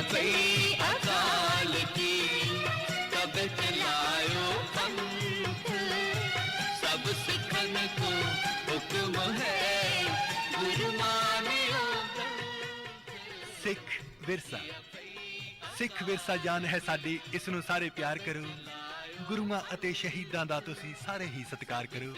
भई अकाल की, तब चलायो पंथ, सब सिखन को हुक्म है, गुरु मानियो ग्रंथ। सिख विरसा, सिख विरसा जान है साडी, इस नूं सारे प्यार करो, गुरुआं अते शहीदां दा तुसीं सारे ही सत्कार करो।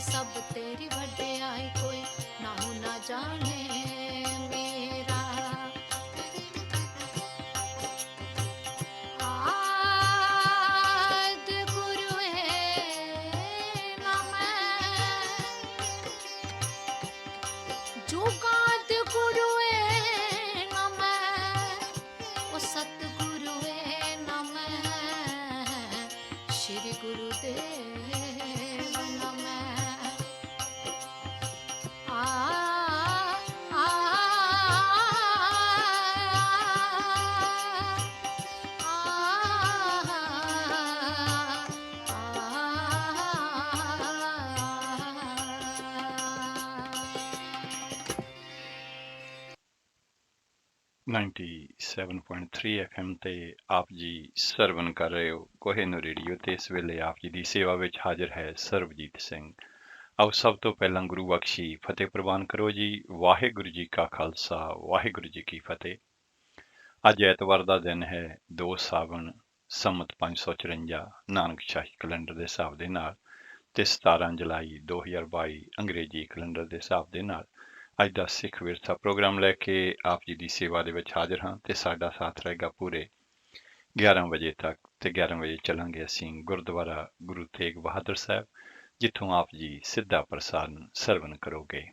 सब तेरी वड्याई कोई नाहु ना जाने मेरा। आद गुरु है ना मैं, जुगाद गुरु है ना मैं, वो सतगुरु है ना मैं, श्री गुरुदेव ना मैं। .3 FM ਤੇ ਆਪ ਜੀ ਸਰਵਨ ਕਰ ਰਹੇ ਹੋ ਕੋਹਿਨੂਰ ਰੇਡੀਓ ਤੇ ਇਸ ਵੇਲੇ ਆਪ ਜੀ ਦੀ ਸੇਵਾ ਵਿੱਚ ਹਾਜ਼ਰ ਹੈ ਸਰਬਜੀਤ ਸਿੰਘ। ਆਓ ਸਭ ਤੋਂ ਪਹਿਲਾਂ ਗੁਰੂ ਬਖਸ਼ੀ ਫਤਿਹ ਪ੍ਰਵਾਨ ਕਰੋ ਜੀ। ਵਾਹਿਗੁਰੂ ਜੀ ਕਾ ਖਾਲਸਾ ਵਾਹਿਗੁਰੂ ਜੀ ਕੀ ਫਤਿਹ। ਅੱਜ ਐਤਵਾਰ ਦਾ ਦਿਨ ਹੈ 2 ਸਾਵਣ ਸੰਮਤ 554 ਨਾਨਕ ਸ਼ਾਹੀ ਕੈਲੰਡਰ ਦੇ ਹਿਸਾਬ ਦੇ ਨਾਲ ਤੇ 17 ਜੁਲਾਈ 2022 ਅੰਗਰੇਜ਼ੀ ਕੈਲੰਡਰ ਦੇ ਹਿਸਾਬ ਦੇ ਨਾਲ ਅੱਜ ਦਾ ਸਿੱਖ ਵਿਰਸਾ ਪ੍ਰੋਗਰਾਮ ਲੈ ਕੇ ਆਪ ਜੀ ਦੀ ਸੇਵਾ ਦੇ ਵਿੱਚ ਹਾਜ਼ਰ ਹਾਂ ਤੇ ਸਾਡਾ ਸਾਥ ਰਹੇਗਾ ਪੂਰੇ 11 ਵਜੇ ਤੱਕ ਤੇ 11 ਵਜੇ ਚੱਲਾਂਗੇ ਅਸੀਂ ਗੁਰਦੁਆਰਾ ਗੁਰੂ ਤੇਗ ਬਹਾਦਰ ਸਾਹਿਬ ਜਿੱਥੋਂ ਆਪ ਜੀ ਸਿੱਧਾ ਪ੍ਰਸਾਰਣ ਸਰਵਨ ਕਰੋਗੇ।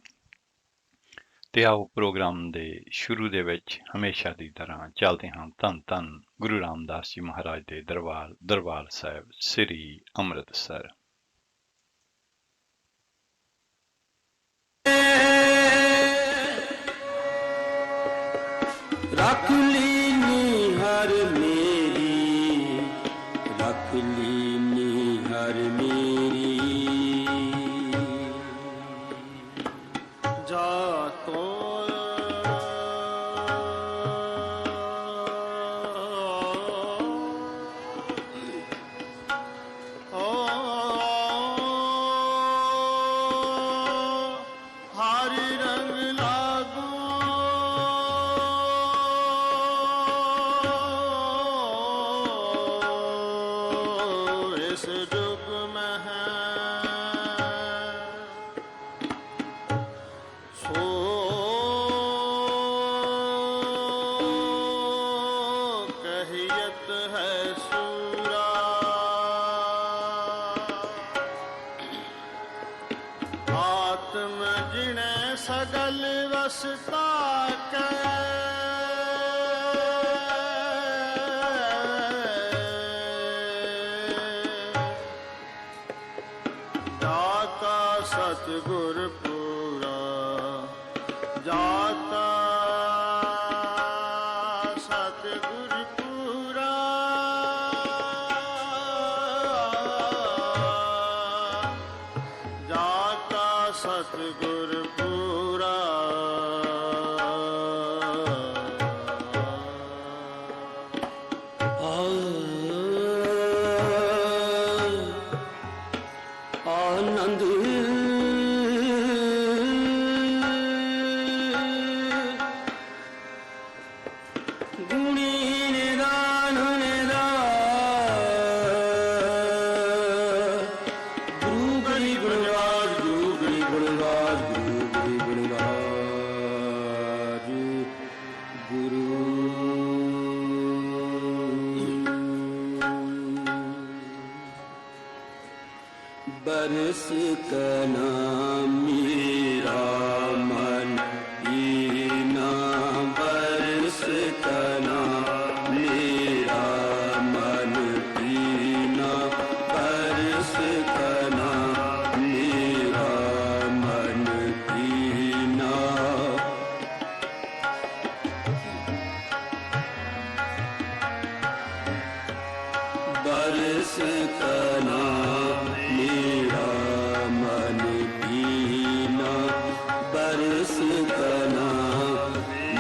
ਤੇ ਆਓ ਪ੍ਰੋਗਰਾਮ ਦੇ ਸ਼ੁਰੂ ਦੇ ਵਿੱਚ ਹਮੇਸ਼ਾ ਦੀ ਤਰ੍ਹਾਂ ਚੱਲਦੇ ਹਾਂ ਧੰਨ ਧੰਨ ਗੁਰੂ ਰਾਮਦਾਸ ਜੀ ਮਹਾਰਾਜ ਦੇ ਦਰਬਾਰ ਸਾਹਿਬ ਸ੍ਰੀ ਅੰਮ੍ਰਿਤਸਰ। रख लीनी हर मेरी, रख लीनी हर मेरी, सगल वसता कै जाता सतगुर पूरा जाता सतगुर पूरा जाता सतगुर पूरा आनंद गुणी निदान गुरु गरी गुणराज गुरु गरी गुणराज गुरु गरी गुणराज गुरु बरस कना मेरा मन दीना बरस कना मेरा मन दीना बरस कना मेरा मन दीना बरस कना मेरा मन दीना बरस कना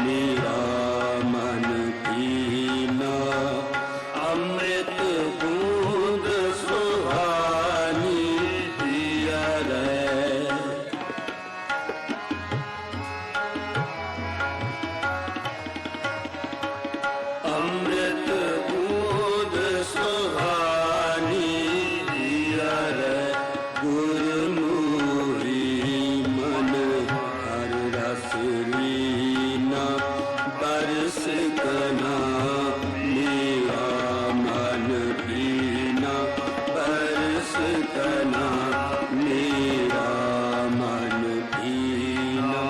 मेरा मन दीना अमृत बूंद सुहानी दिया रे अमृत बूंद सुहानी दिया रे गुरमुरी मन हर रस लीना बरस कना मेरा मन दीना बरस कना मेरा मन दीना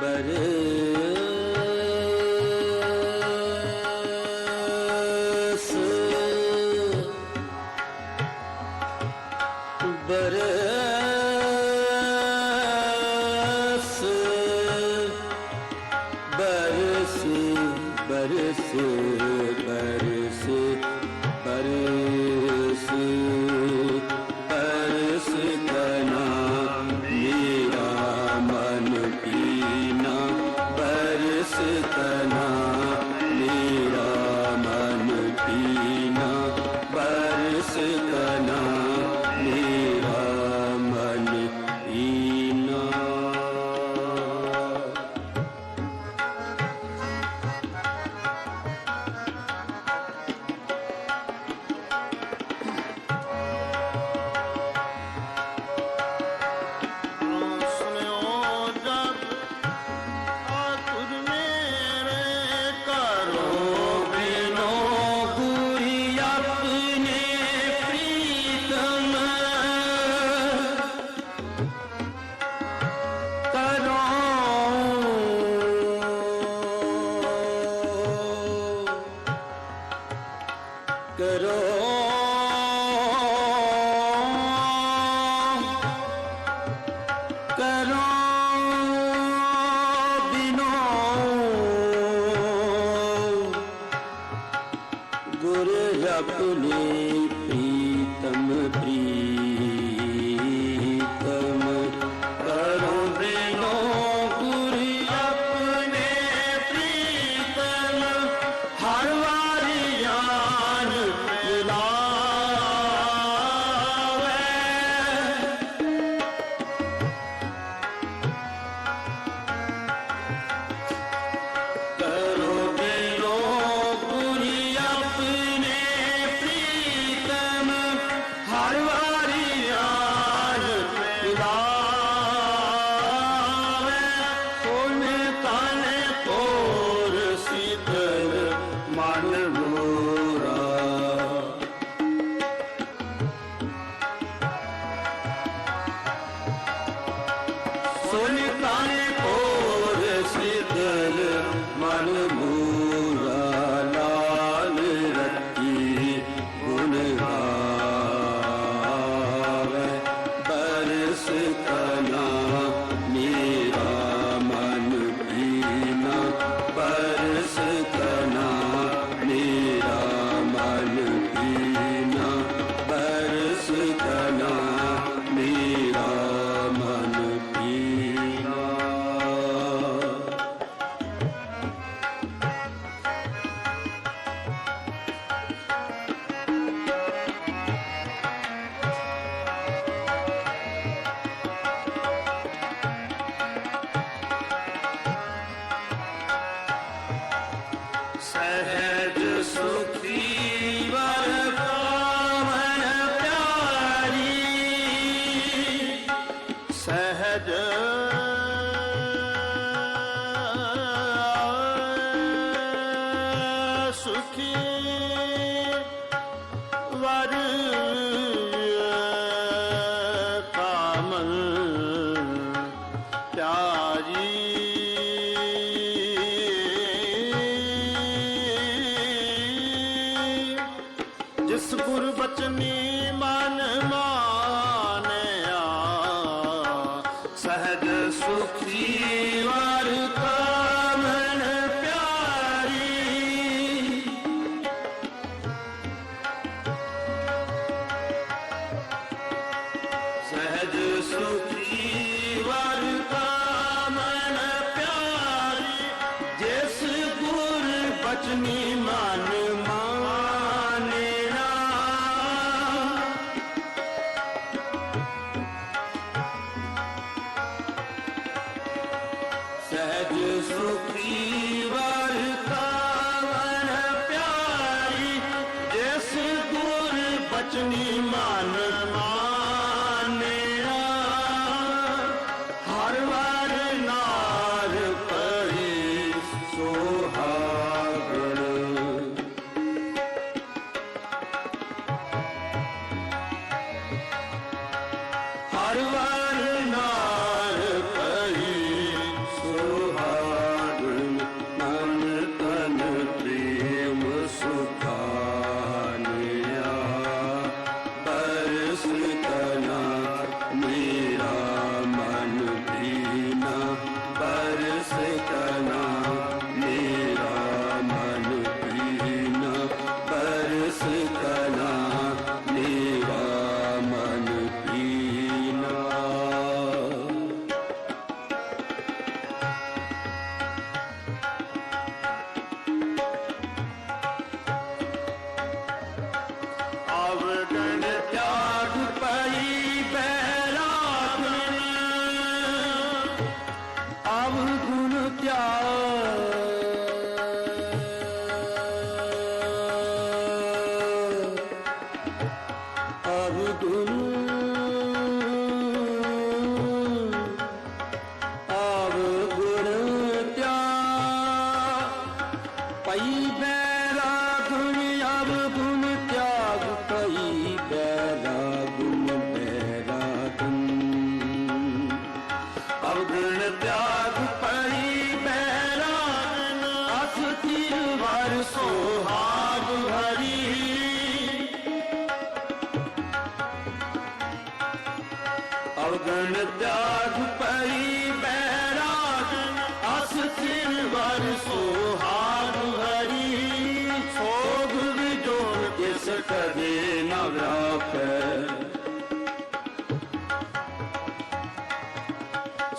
बरस बरस बरस बरस बरस बरस बरस कना मेरा मन दीना बरस कना मेरा मन दीना बरस कना मेरा ਸੁਨ ਕਾਣੇ ਕੋਰ ਸਿਦਲ ਮਨ ਮੂਰਾ ਲਾਲ ਰੱਤੀ ਗੁਣ ਗਾਵੇ ਬਰਸ ਕਨਾ ਮੇਰਾ ਮਨ ਪੀਨਾ ਬਰਸ ਕਨਾ ਮੇਰਾ ਮਨ ਪੀਨਾ ਬਰਸ ਕਨਾ ਮੇਰਾ ਮਨ ਪੀਨਾ। ਸਹਿਜ ਸੁਖੀ ਵਰ ਪਾਵਨ ਪਿਆਰੀ ਸਹਿਜ ਸੁਖੀ ਵਰ ਕਾਮਨ ਪਿਆਰੀ ਜਿਸ ਗੁਰ ਬਚਨੀ ਮਨ ਮਾਨਿਆ ਸਹਿਜ ਸੁਖੀ ਵਰ ਕਾਮਨ ਪਿਆਰੀ ਸਹਿਜ ਸੁਖੀ ਵਰ ਕਾਮਨ ਪਿਆਰੀ ਜਿਸ ਗੁਰ ਬਚਨੀ ਮਨ ਮਾਨਿਆ ਸਹਿਜ ਸੁਖੀ ਵਰ ਕਾਮਨ ਪਿਆਰੀ ਜਿਸ ਗੁਰ ਬਚਨੀ ਮਨ ਮਾਨਿਆ ਹਰ ਵਾਰ ਨਾਰ ਪਈ ਸੁਹਾਗਣ ਹਰ ਵਾਰ ਨਾਰ ਪਈ ਸੁਹਾਗਣ ਮਨ ਤਨ ਪ੍ਰੇਮ ਸੁਖਾਨਿਆ ਬਰਸ ਕਨਾ ਮੇਰਾ ਮਨ ਪੀਨਾ ਬਰਸ ਕਨਾ ਮੇਰਾ ਮਨ ਪੀਨਾ ਬਰਸ ਕਨਾ ਮੇਰਾ ਮਨ ਪੀਨਾ। ਅਵਗਣ ਤਿਆਗ ਪਈ ਬੈਰਾਗਣ ਅਵਗੁਣ ਤਿਆਗ ਅਵਗੁਣ ਤਿਆਗ ਪਈ ਬੈਰਾਗਣ ਅਵਗੁਣ ਤਿਆਗ ਪਈ ਬੈਰਾਗਣ ਬੈਰਾਗਣ ਅਵਗੁਣ ਤਿਆਗ ਪਈ ਬੈਰਾਗਣ ਅਸਥਿਰ ਵਰ ਸੁਹਾਗ ਹਰੀ ਅਵਗੁਣ ਤਿਆਗ ਪਈ ਬੈਰਾਗਣ ਅਸਥਿਰ ਵਰ ਸੁਹਾਗ ਹਰੀ ਸੋਗ ਵਿਜੋੜ ਕਿਸ ਕਦੇ ਨ ਵਿਆਪੈ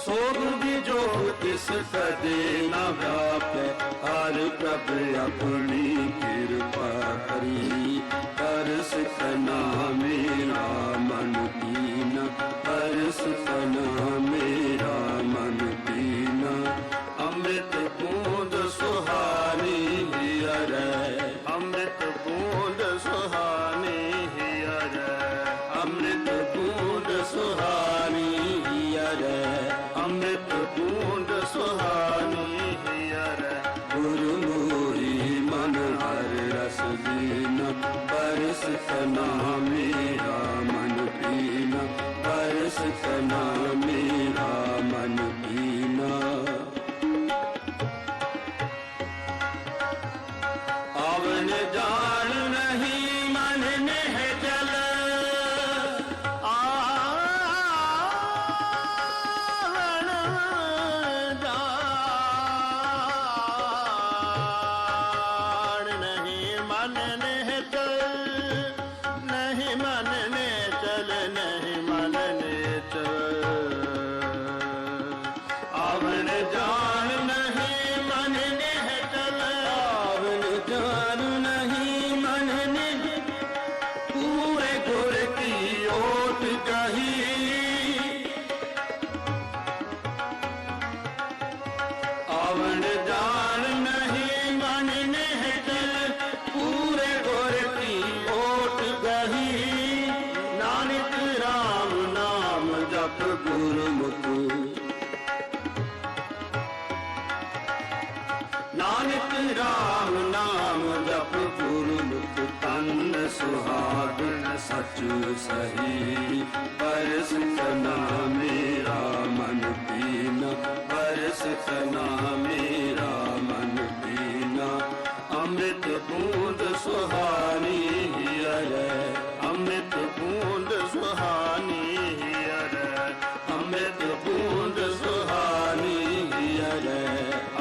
ਸੋਗ ਵਿਜੋੜ ਕਿਸ ਕਦੇ ਨ ਵਿਆਪੈ ਹਰ ਪ੍ਰਭ ਆਪਣੀ ਕਿਰਪਾ ਕਰੀ ਤਰਸ ਕਨਾ ਮੇਰਾ ਮਨ ਦੀਨਾ ਤਰਸ ਕਨਾ ਮੇਰਾ ਮਨ ਦੀਨਾ ਅੰਮ੍ਰਿਤ ਬੂੰਦ ਸੁਹਾਨੀ ਹਿਅਰੈ ਅੰਮ੍ਰਿਤ ਬੂੰਦ ਸੁਹਾਨੀ ਹਿਅਰੈ ਅੰਮ੍ਰਿਤ ਬੂੰਦ ਸੁਹਾਨੀ ਹਿਅਰੈ ਅੰਮ੍ਰਿਤ ਬੂੰਦ ਸੁਹਾਨੀ ਹਿਅਰੈ ਗੁਰੂ ਮੋਰੀ ਮਨ ਹਰ ਰਸ ਦੀਨਾ ਬਰਸ ਕਨਾ ਮੇਰਾ ਮਨ ਪੀਨਾ ਬਰਸ ਕਨਾ ਮੇਰਾ ਮਨ ਗੁਰਮੁਖ ਨਾਨਕ ਰਾਮ ਨਾਮ ਜਪ ਗੁਰਮੁਖ ਤਨ ਸੁਹਾਗਣ ਸਚ ਸਹੀ ਬਰਸ ਕਨਾ ਮੇਰਾ ਮਨ ਪੀਨਾ ਬਰਸ ਕਨਾ ਮੇਰਾ ਮਨ ਪੀਨਾ ਅੰਮ੍ਰਿਤ ਬੂੰਦ ਸੁਹਾਨੀ ਹਿਅਰੈ ਅੰਮ੍ਰਿਤ ਬੂੰਦ ਸੁਹਾਨੀ ਹਿਅਰੈ ਅੰਮ੍ਰਿਤ ਬੂੰਦ ਸੁਹਾਨੀ ਹਿਅਰੈ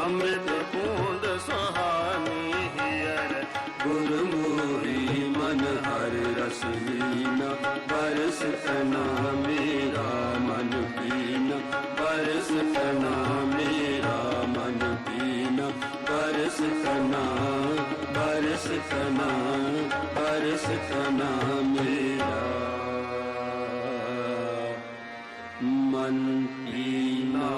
ਅੰਮ੍ਰਿਤ ਬੂੰਦ ਸੁਹਾਨੀ ਹਿਅਰੈ ਗੁਰਮੁਖੀ ਮਨ ਹਰਿ ਰਸ ਲੀਨਾ ਬਰਸ ਕਨਾ ਮੇਰਾ ਮਨ ਪੀਨਾ ਬਰਸ ਕਨਾ ਮੇਰਾ ਮਨ ਪੀਨਾ ਬਰਸ ਕਨਾ ਬਰਸ ਕਨਾ ਬਰਸ ਕਨਾ ਮੇਰਾ ਮਨ ਪੀਨਾ।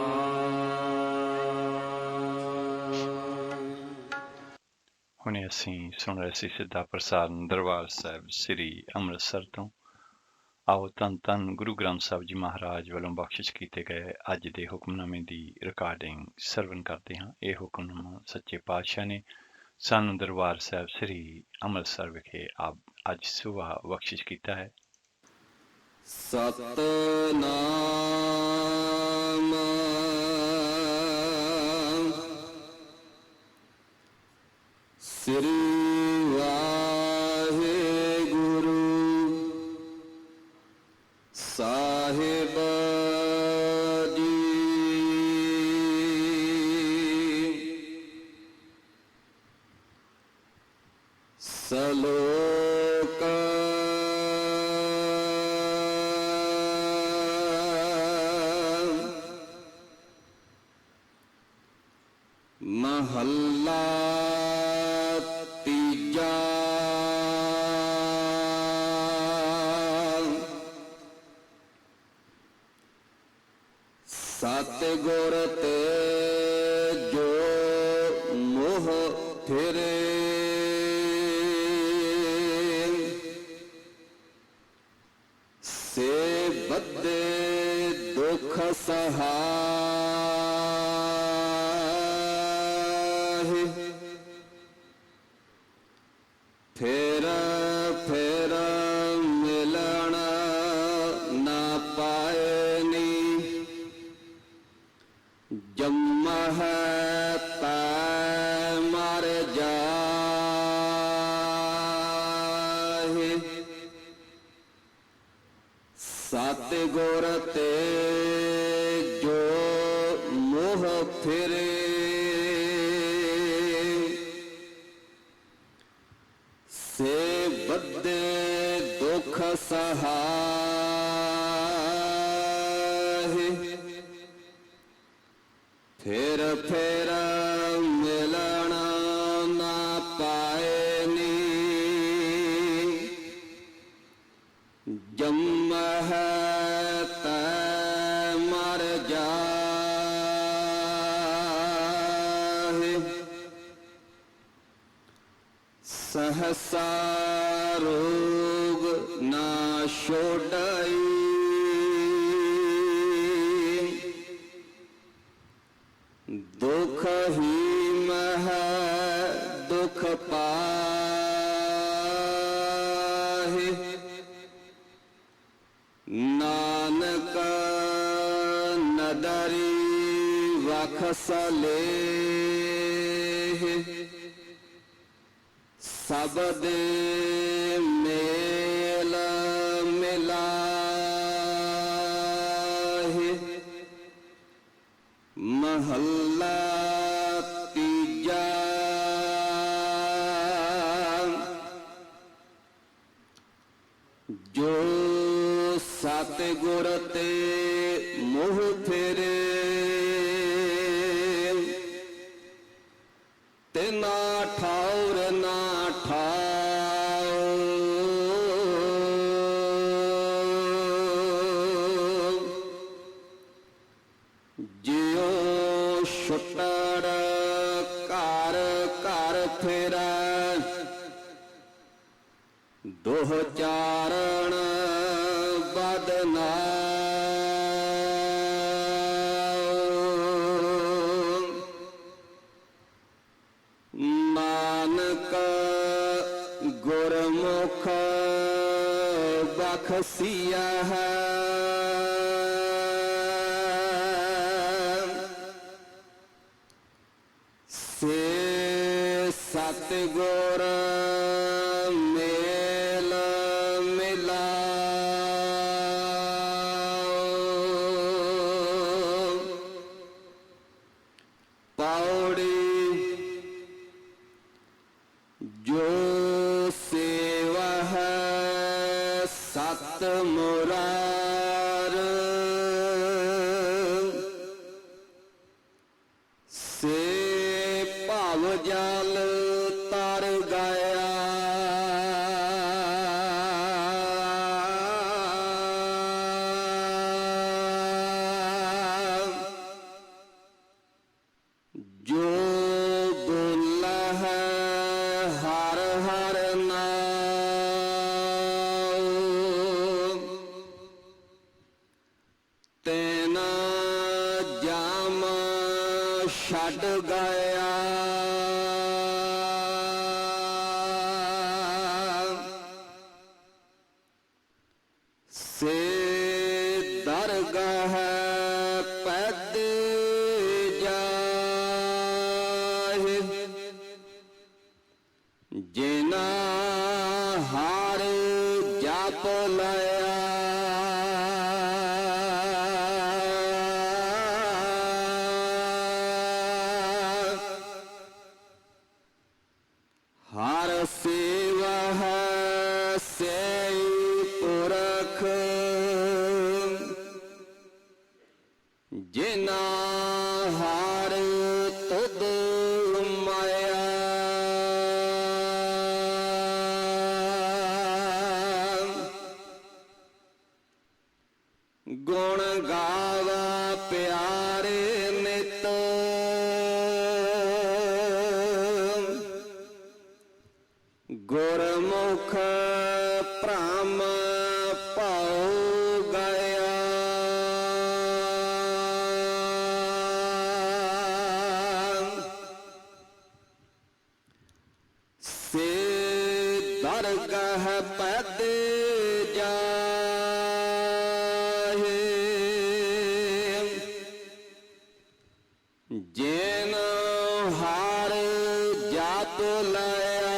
ਹੁਣੇ ਅਸੀਂ ਸੁਣ ਰਹੇ ਸੀ ਸਿੱਧਾ ਪ੍ਰਸਾਰਣ ਦਰਬਾਰ ਸਾਹਿਬ ਸ੍ਰੀ ਅੰਮ੍ਰਿਤਸਰ ਤੋਂ। ਆਓ ਧੰਨ ਧੰਨ ਗੁਰੂ ਗ੍ਰੰਥ ਸਾਹਿਬ ਜੀ ਮਹਾਰਾਜ ਵੱਲੋਂ ਬਖਸ਼ਿਸ਼ ਕੀਤੇ ਗਏ ਅੱਜ ਦੇ ਹੁਕਮਨਾਮੇ ਦੀ ਰਿਕਾਰਡਿੰਗ ਸਰਵਨ ਕਰਦੇ ਹਾਂ। ਇਹ ਹੁਕਮਨਾਮਾ ਸੱਚੇ ਪਾਤਸ਼ਾਹ ਨੇ ਸਾਨੂੰ ਦਰਬਾਰ ਸਾਹਿਬ ਸ੍ਰੀ ਅੰਮ੍ਰਿਤਸਰ ਵਿਖੇ ਅੱਜ ਸੁਬਾਹ ਬਖਸ਼ਿਸ਼ ਕੀਤਾ ਹੈ। ਸਤਨਾਮ ਸ੍ਰੀ ਵਾਹਿਗੁਰੂ ਸਾਹਿਬ ਜੀ। ਸਲੋਕ ਮਹੱਲਾ ਤੀਜਾ। ਸਤਿਗੁਰ ਤੇ ਜੋ ਮੋਹ ਫਿਰੇ ਸੇ ਬੱਧੇ ਦੁਖ ਸਹਾਇ। ਫੇਰ ਫੇਰ ਮਿਲਣ ਨਾ ਪਾਇਨੀ ਜੰਮਹਿ ਤੈ ਮਰ ਜਾਹਿ। ਸਤਿਗੁਰ ਤੇ ਜੋ ਮੋਹ ਫਿਰੇ ਸੇ ਬੱਧੇ ਦੁਖ ਸਹਾਇ। ਫੇਰ ਫੇਰ ਮਿਲਣ ਨਾ ਪਾਇਨੀ ਜੰਮਹਿ ਤੈ ਮਰ ਜਾਹਿ। ਸਹਸਾ ਰੋਗ ਨਾ ਛੋਡਾਈ ਦੁਖ ਹੀ ਮਹਿ ਦੁਖ ਪਾਹਿ। ਨਾਨਕ ਨਦਰੀ ਵਖ ਸਲੇਹ ਸਭ ਦੇ ਮੇਲ ਮਿਲਾਹਿ। ਮਹੱਲਾ ਤੀਜਾ। ਜੋ ਸਤਿਗੁਰ ਤੇ ਮੋਹ ਫੇਰੇ ਤੇ ਨਾ ਠਾਉਰ ਨਾ ਠਾਉ। ਜਿਉ ਛੁਟੜ ਘਰ ਘਰ ਫੇਰੈ ਦੋਹ ਚਾਰਣ ਬਦਨਾਮ। ਖਸੀਆ ਹੈ ਸੇ ਸਤਿਗੁਰ ਮੇਲ ਮਿਲਾਓ। ਪੌੜੀ ਜੋ ਸੇਵਾ ਹੈ ਸਤ ਮੁਰਾਰ ਸੇ ਭਵ ਜਲ ਤਰ ਗਿਆ। ਜੋ ਬੋਲਾ ਹੈ ਹਰ ਹਰ ਨਾਮ ਤੈਨਾ ਜਾਮ ਛੱਡ ਗਿਆ। ਸੇ ਦਰਗਾਹ ਪੈਦ ਜਾਹਿ ਜਿਨਾ ਹਰ ਜਪ ਲਿਆ। ਹਰ ਸੇਵਾ ਹੈ ਸਈ ਪੁਰਖ ਜਿਨਾ ਹਰ ਤੁਧ ਮਾਇਆ। ਗੁਣ ਗਾਵਾ ਪਿਆਰੇ ਨਿਤ ਗੁਰਮੁਖ ਭ੍ਰਮ ਭਉ ਗਿਆ। ਸੇ ਦਰਗਾਹ ਪੈਦ ਜਾਹਿ ਜਿਨ ਹਰ ਜਪ ਲਿਆ।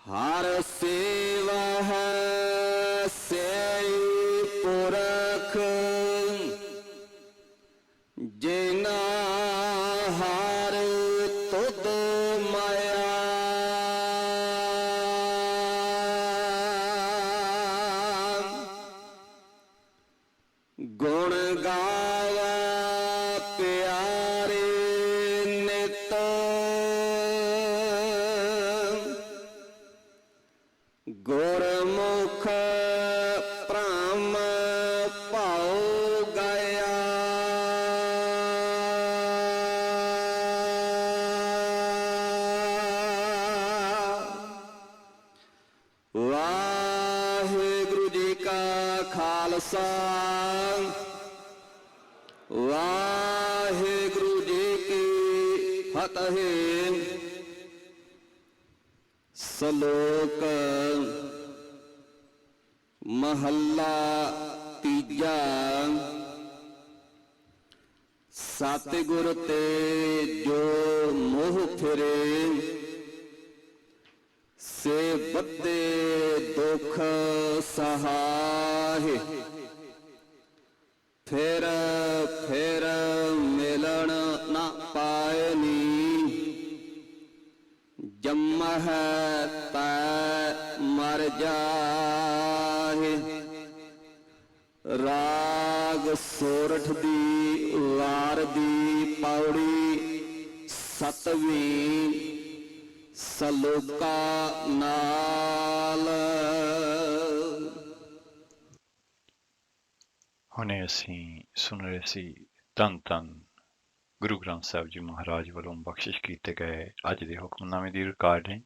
ਹਰ ਸੇਵਾ ਹੈ ਸਈ ਪੁਰਖ ਜਿਨਾ ਹਰ ਤੁਧ ਮਾਇਆ। ਗੁਣ ਗਾਵਾ ਪਿਆਰੇ ਨਿਤ ਗੁਰਮੁਖ ਭ੍ਰਮ ਭਉ ਗਿਆ। ਵਾਹਿਗੁਰੂ ਜੀ ਕਾ ਖਾਲਸਾ ਵਾਹਿਗੁਰੂ ਜੀ ਕੀ ਫਤਿਹ। ਸ਼ਲੋਕ ਮਹੱਲਾ ਤੀਜਾ। ਸਤਿਗੁਰ ਤੇ ਜੋ ਮੋਹ ਫਿਰੇ ਸੇ ਬੱਧੇ ਦੁਖ ਸਹਾਇ। ਫਿਰ ਫਿਰ ਮਿਲਣ ਨਾ ਪਾਇਨੀ ਜੰਮਹਿ ਤੈ ਮਰ ਜਾਹਿ। ਰਾਗ ਸੋਰਠ ਦੀ ਵਾਰ ਦੀ ਪੌੜੀ ਸਤਵੀਂ ਸਲੋਕਾ ਨਾਲ। ਹੁਣੇ ਅਸੀਂ ਸੁਣ ਰਹੇ ਸੀ ਧੰਨ ਧੰਨ ਗੁਰੂ ਗ੍ਰੰਥ ਸਾਹਿਬ ਜੀ ਮਹਾਰਾਜ ਵੱਲੋਂ ਬਖਸ਼ਿਸ਼ ਕੀਤੇ ਗਏ ਅੱਜ ਦੇ ਹੁਕਮਨਾਮੇ ਦੀ ਰਿਕਾਰਡਿੰਗ।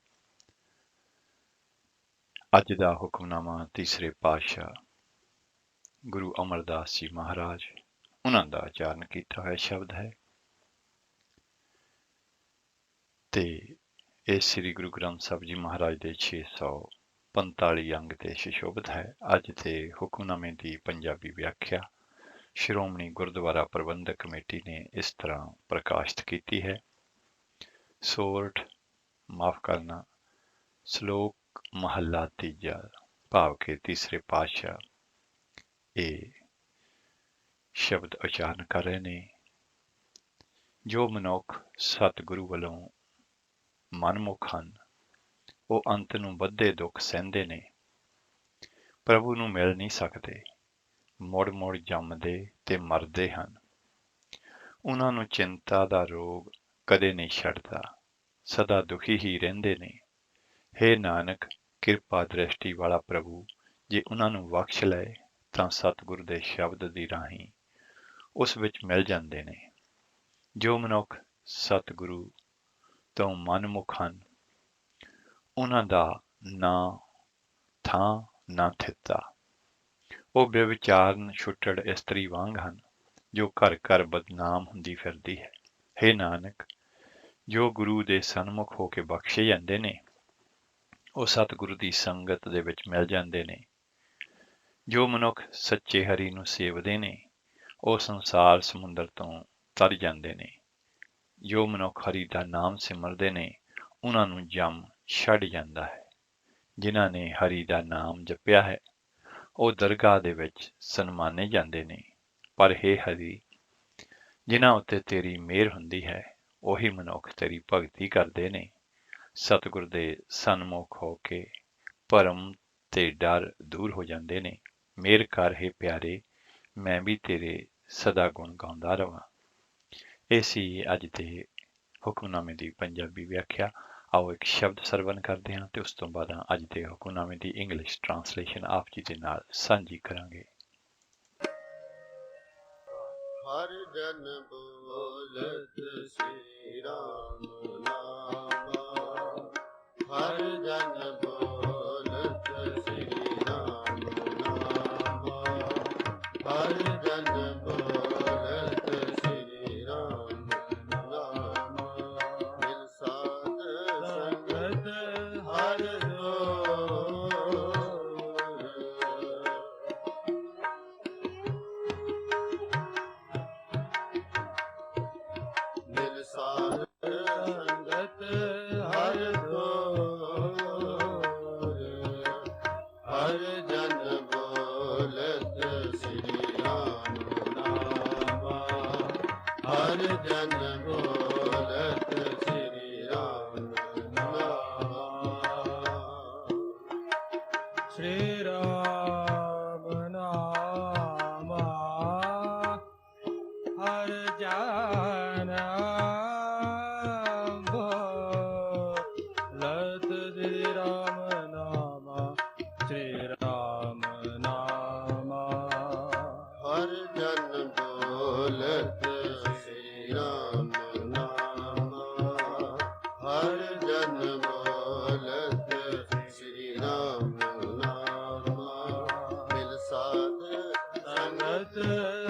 ਅੱਜ ਦਾ ਹੁਕਮਨਾਮਾ ਤੀਸਰੇ ਪਾਤਸ਼ਾਹ ਗੁਰੂ ਅਮਰਦਾਸ ਜੀ ਮਹਾਰਾਜ ਉਹਨਾਂ ਦਾ ਉਚਾਰਨ ਕੀਤਾ ਹੋਇਆ ਸ਼ਬਦ ਹੈ। ਤੇ ਇਹ ਸ੍ਰੀ ਗੁਰੂ ਗ੍ਰੰਥ ਸਾਹਿਬ ਜੀ ਮਹਾਰਾਜ ਦੇ 645 ਅੰਗ ਤੇ ਸੁਸ਼ੋਭਿਤ ਹੈ। ਅੱਜ ਦੇ ਹੁਕਮਨਾਮੇ ਦੀ ਪੰਜਾਬੀ ਵਿਆਖਿਆ ਸ਼੍ਰੋਮਣੀ ਗੁਰਦੁਆਰਾ ਪ੍ਰਬੰਧਕ ਕਮੇਟੀ ਨੇ ਇਸ ਤਰ੍ਹਾਂ ਪ੍ਰਕਾਸ਼ਿਤ ਕੀਤੀ ਹੈ। ਸੋਰਠ ਮਾਫ ਕਰਨਾ ਸ਼ਲੋਕ ਮਹੱਲਾ ਤੀਜਾ ਭਾਵ ਕਿ ਤੀਸਰੇ ਪਾਤਸ਼ਾਹ ਇਹ ਸ਼ਬਦ ਉਚਾਰਨ ਕਰ ਰਹੇ ਨੇ। ਜੋ ਮਨੁੱਖ ਸਤਿਗੁਰੂ ਵੱਲੋਂ ਮਨਮੁਖ ਹਨ, ਉਹ ਅੰਤ ਨੂੰ ਵੱਧੇ ਦੁੱਖ ਸਹਿੰਦੇ ਨੇ, ਪ੍ਰਭੂ ਨੂੰ ਮਿਲ ਨਹੀਂ ਸਕਦੇ, ਮੁੜ-ਮੁੜ ਜੰਮਦੇ ਤੇ ਮਰਦੇ ਹਨ। ਉਹਨਾਂ ਨੂੰ ਚਿੰਤਾ ਦਾ ਰੋਗ ਕਦੇ ਨਹੀਂ ਛੱਡਦਾ, ਸਦਾ ਦੁਖੀ ਹੀ ਰਹਿੰਦੇ ਨੇ। ਹੇ ਨਾਨਕ, ਕਿਰਪਾ ਦ੍ਰਿਸ਼ਟੀ ਵਾਲਾ ਪ੍ਰਭੂ ਜੇ ਉਹਨਾਂ ਨੂੰ ਬਖਸ਼ ਲਏ ਤਾਂ ਸਤਿਗੁਰ ਦੇ ਸ਼ਬਦ ਦੀ ਰਾਹੀਂ ਉਸ ਵਿੱਚ ਮਿਲ ਜਾਂਦੇ ਨੇ। ਜੋ ਮਨੁੱਖ ਸਤਿਗੁਰੂ ਤੋਂ ਮਨਮੁਖ ਹਨ, ਉਹਨਾਂ ਦਾ ਨਾ ਥਾਂ ਨਾ ਥਿੱਤਾ। ਉਹ ਬੇਵਿਚਾਰਨ ਛੁੱਟੜ ਇਸਤਰੀ ਵਾਂਗ ਹਨ, ਜੋ ਘਰ ਘਰ ਬਦਨਾਮ ਹੁੰਦੀ ਫਿਰਦੀ ਹੈ। ਹੇ ਨਾਨਕ, ਜੋ ਗੁਰੂ ਦੇ ਸਨਮੁਖ ਹੋ ਕੇ ਬਖਸ਼ੇ ਜਾਂਦੇ ਨੇ, ਉਹ ਸਤਿਗੁਰੂ ਦੀ ਸੰਗਤ ਦੇ ਵਿੱਚ ਮਿਲ ਜਾਂਦੇ ਨੇ। ਜੋ ਮਨੁੱਖ ਸੱਚੇ ਹਰੀ ਨੂੰ ਸੇਵਦੇ ਨੇ, ਉਹ ਸੰਸਾਰ ਸਮੁੰਦਰ ਤੋਂ ਤਰ ਜਾਂਦੇ ਨੇ। ਜੋ ਮਨੁੱਖ ਹਰੀ ਦਾ ਨਾਮ ਸਿਮਰਦੇ ਨੇ, ਉਹਨਾਂ ਨੂੰ ਜਮ ਛੱਡ ਜਾਂਦਾ ਹੈ। ਜਿਨ੍ਹਾਂ ਨੇ ਹਰੀ ਦਾ ਨਾਮ ਜਪਿਆ ਹੈ, ਉਹ ਦਰਗਾਹ ਦੇ ਵਿੱਚ ਸਨਮਾਨੇ ਜਾਂਦੇ ਨੇ। ਪਰ ਹੇ ਹਰੀ, ਜਿਨ੍ਹਾਂ ਉੱਤੇ ਤੇਰੀ ਮਿਹਰ ਹੁੰਦੀ ਹੈ, ਉਹੀ ਮਨੁੱਖ ਤੇਰੀ ਭਗਤੀ ਕਰਦੇ ਨੇ। ਸਤਿਗੁਰ ਦੇ ਸਨਮੁਖ ਹੋ ਕੇ ਭਰਮ ਤੇ ਡਰ ਦੂਰ ਹੋ ਜਾਂਦੇ ਨੇ। ਮਿਹਰ ਕਰ ਹੇ ਪਿਆਰੇ, ਮੈਂ ਵੀ ਤੇਰੇ ਸਦਾ ਗੁਣ ਗਾਉਂਦਾ ਰਵਾਂ। ਇਹ ਸੀ ਅੱਜ ਦੇ ਹੁਕਮਨਾਮੇ ਦੀ ਪੰਜਾਬੀ ਵਿਆਖਿਆ। ਆਓ ਇੱਕ ਸ਼ਬਦ ਸਰਵਨ ਕਰਦੇ ਹਾਂ ਤੇ ਉਸ ਤੋਂ ਬਾਅਦ ਅੱਜ ਦੇ ਹੁਕਮਨਾਮੇ ਦੀ ਇੰਗਲਿਸ਼ ਟਰਾਂਸਲੇਸ਼ਨ ਆਪ ਜੀ ਦੇ ਨਾਲ ਸਾਂਝੀ ਕਰਾਂਗੇ। ਹਰ ਜਨ ਬੋਲਤ ਸ੍ਰੀ ਰਾਮ ਨਾਮ, ਹਰ ਜਨ ਬੋਲਤ ਸ੍ਰੀ ਰਾਮ ਨਾਮ, ਹਰ ਜਨ ਬੋਲਤ ਸ੍ਰੀ ਰਾਮ ਨਾਮ। ਮਿਲ ਸਾਧ ਸੰਗਤ ਹਰ ਰੋਜ਼, ਮਿਲ ਸਾਧ ਸੰਗਤ ਹਰ ਰੋਜ਼, ਹਰ ਜਨ ਬੋਲਤ ਸ੍ਰੀ ਰਾਮ ਨਾਮ, ਹਰ ਜਨ ਬੋਲਤ ਸ੍ਰੀ ਰਾਮ ਨਾਮ। ਸ਼੍ਰੀ ਰਾਮ ਨਾਮ ਹਰ ਜਨ ਬੋਲਤ ਸ੍ਰੀ ਰਾਮ ਨਾਮ, ਸ਼੍ਰੀ ਰਾਮ ਨਾਮ ਹਰ ਜਨ ਬੋਲਤ ਸ੍ਰੀ ਰਾਮ ਨਾਮ, ਹਰ ਜਨ ਬੋਲਤ ਸ੍ਰੀ ਰਾਮ ਨਾਮ। ਮਿਲ ਸਾਧ ਸੰਗਤ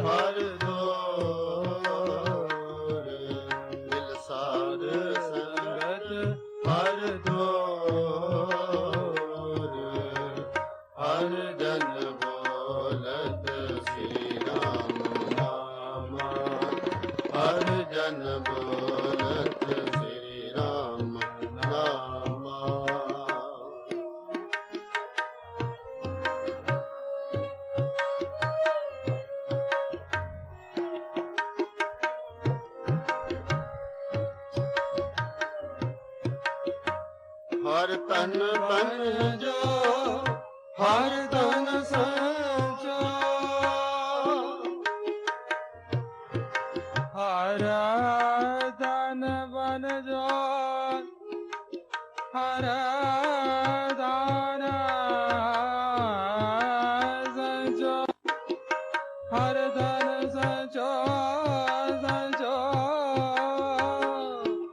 ਹਰ ਰੋਜ਼, ਮਿਲ ਸਾਧ ਸੰਗਤ ਹਰ ਰੋਜ਼, ਹਰ ਜਨ ਬੋਲਤ ਸ੍ਰੀ ਰਾਮ ਨਾਮ, ਹਰ ਜਨ ਬੋਲਤ ਸ੍ਰੀ ਰਾਮ ਨਾਮ। ਹਰ ਤਨ ਬਨ ਜੋ, ਹਰ ਤਨ ਸੰਜੋ, ਹਰ ਤਨ ਬਨ ਜੋ, ਹਰ ਤਨ ਸੰਜੋ, ਹਰ ਤਨ ਸੰਜੋ ਸੰਜੋ,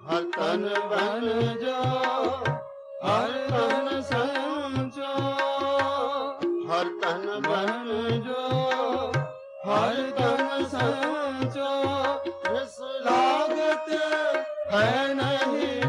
ਹਰ ਤਨ ਬਨ ਜੋ, ਹਰ ਤਨ ਸੰਜੋ, ਹਰ ਤਨ ਬਨ ਜੋ, ਹਰ ਤਨ ਸੰਜੋ। ਇਸ ਲਾਗਤ ਹੈ ਨਹੀਂ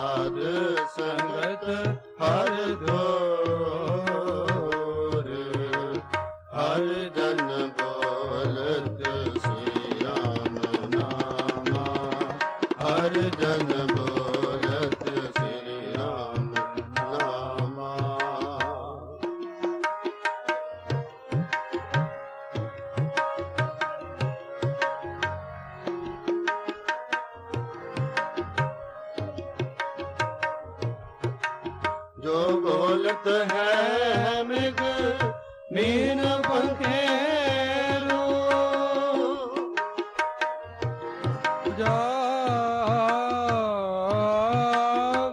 ਸਾਧ ਸੰਗਤ ਹਰ ਦੋਰ ਹਰ ਜਨ ਬੋਲਤ ਸ੍ਰੀ ਰਾਮ ਨਾਮਾ ਹਰ ਜਨ ਬੋਲਤ ਸ੍ਰੀ ਰਾਮ ਨਾਮਾ जो बोलत है मृग मीन पंखेरो जो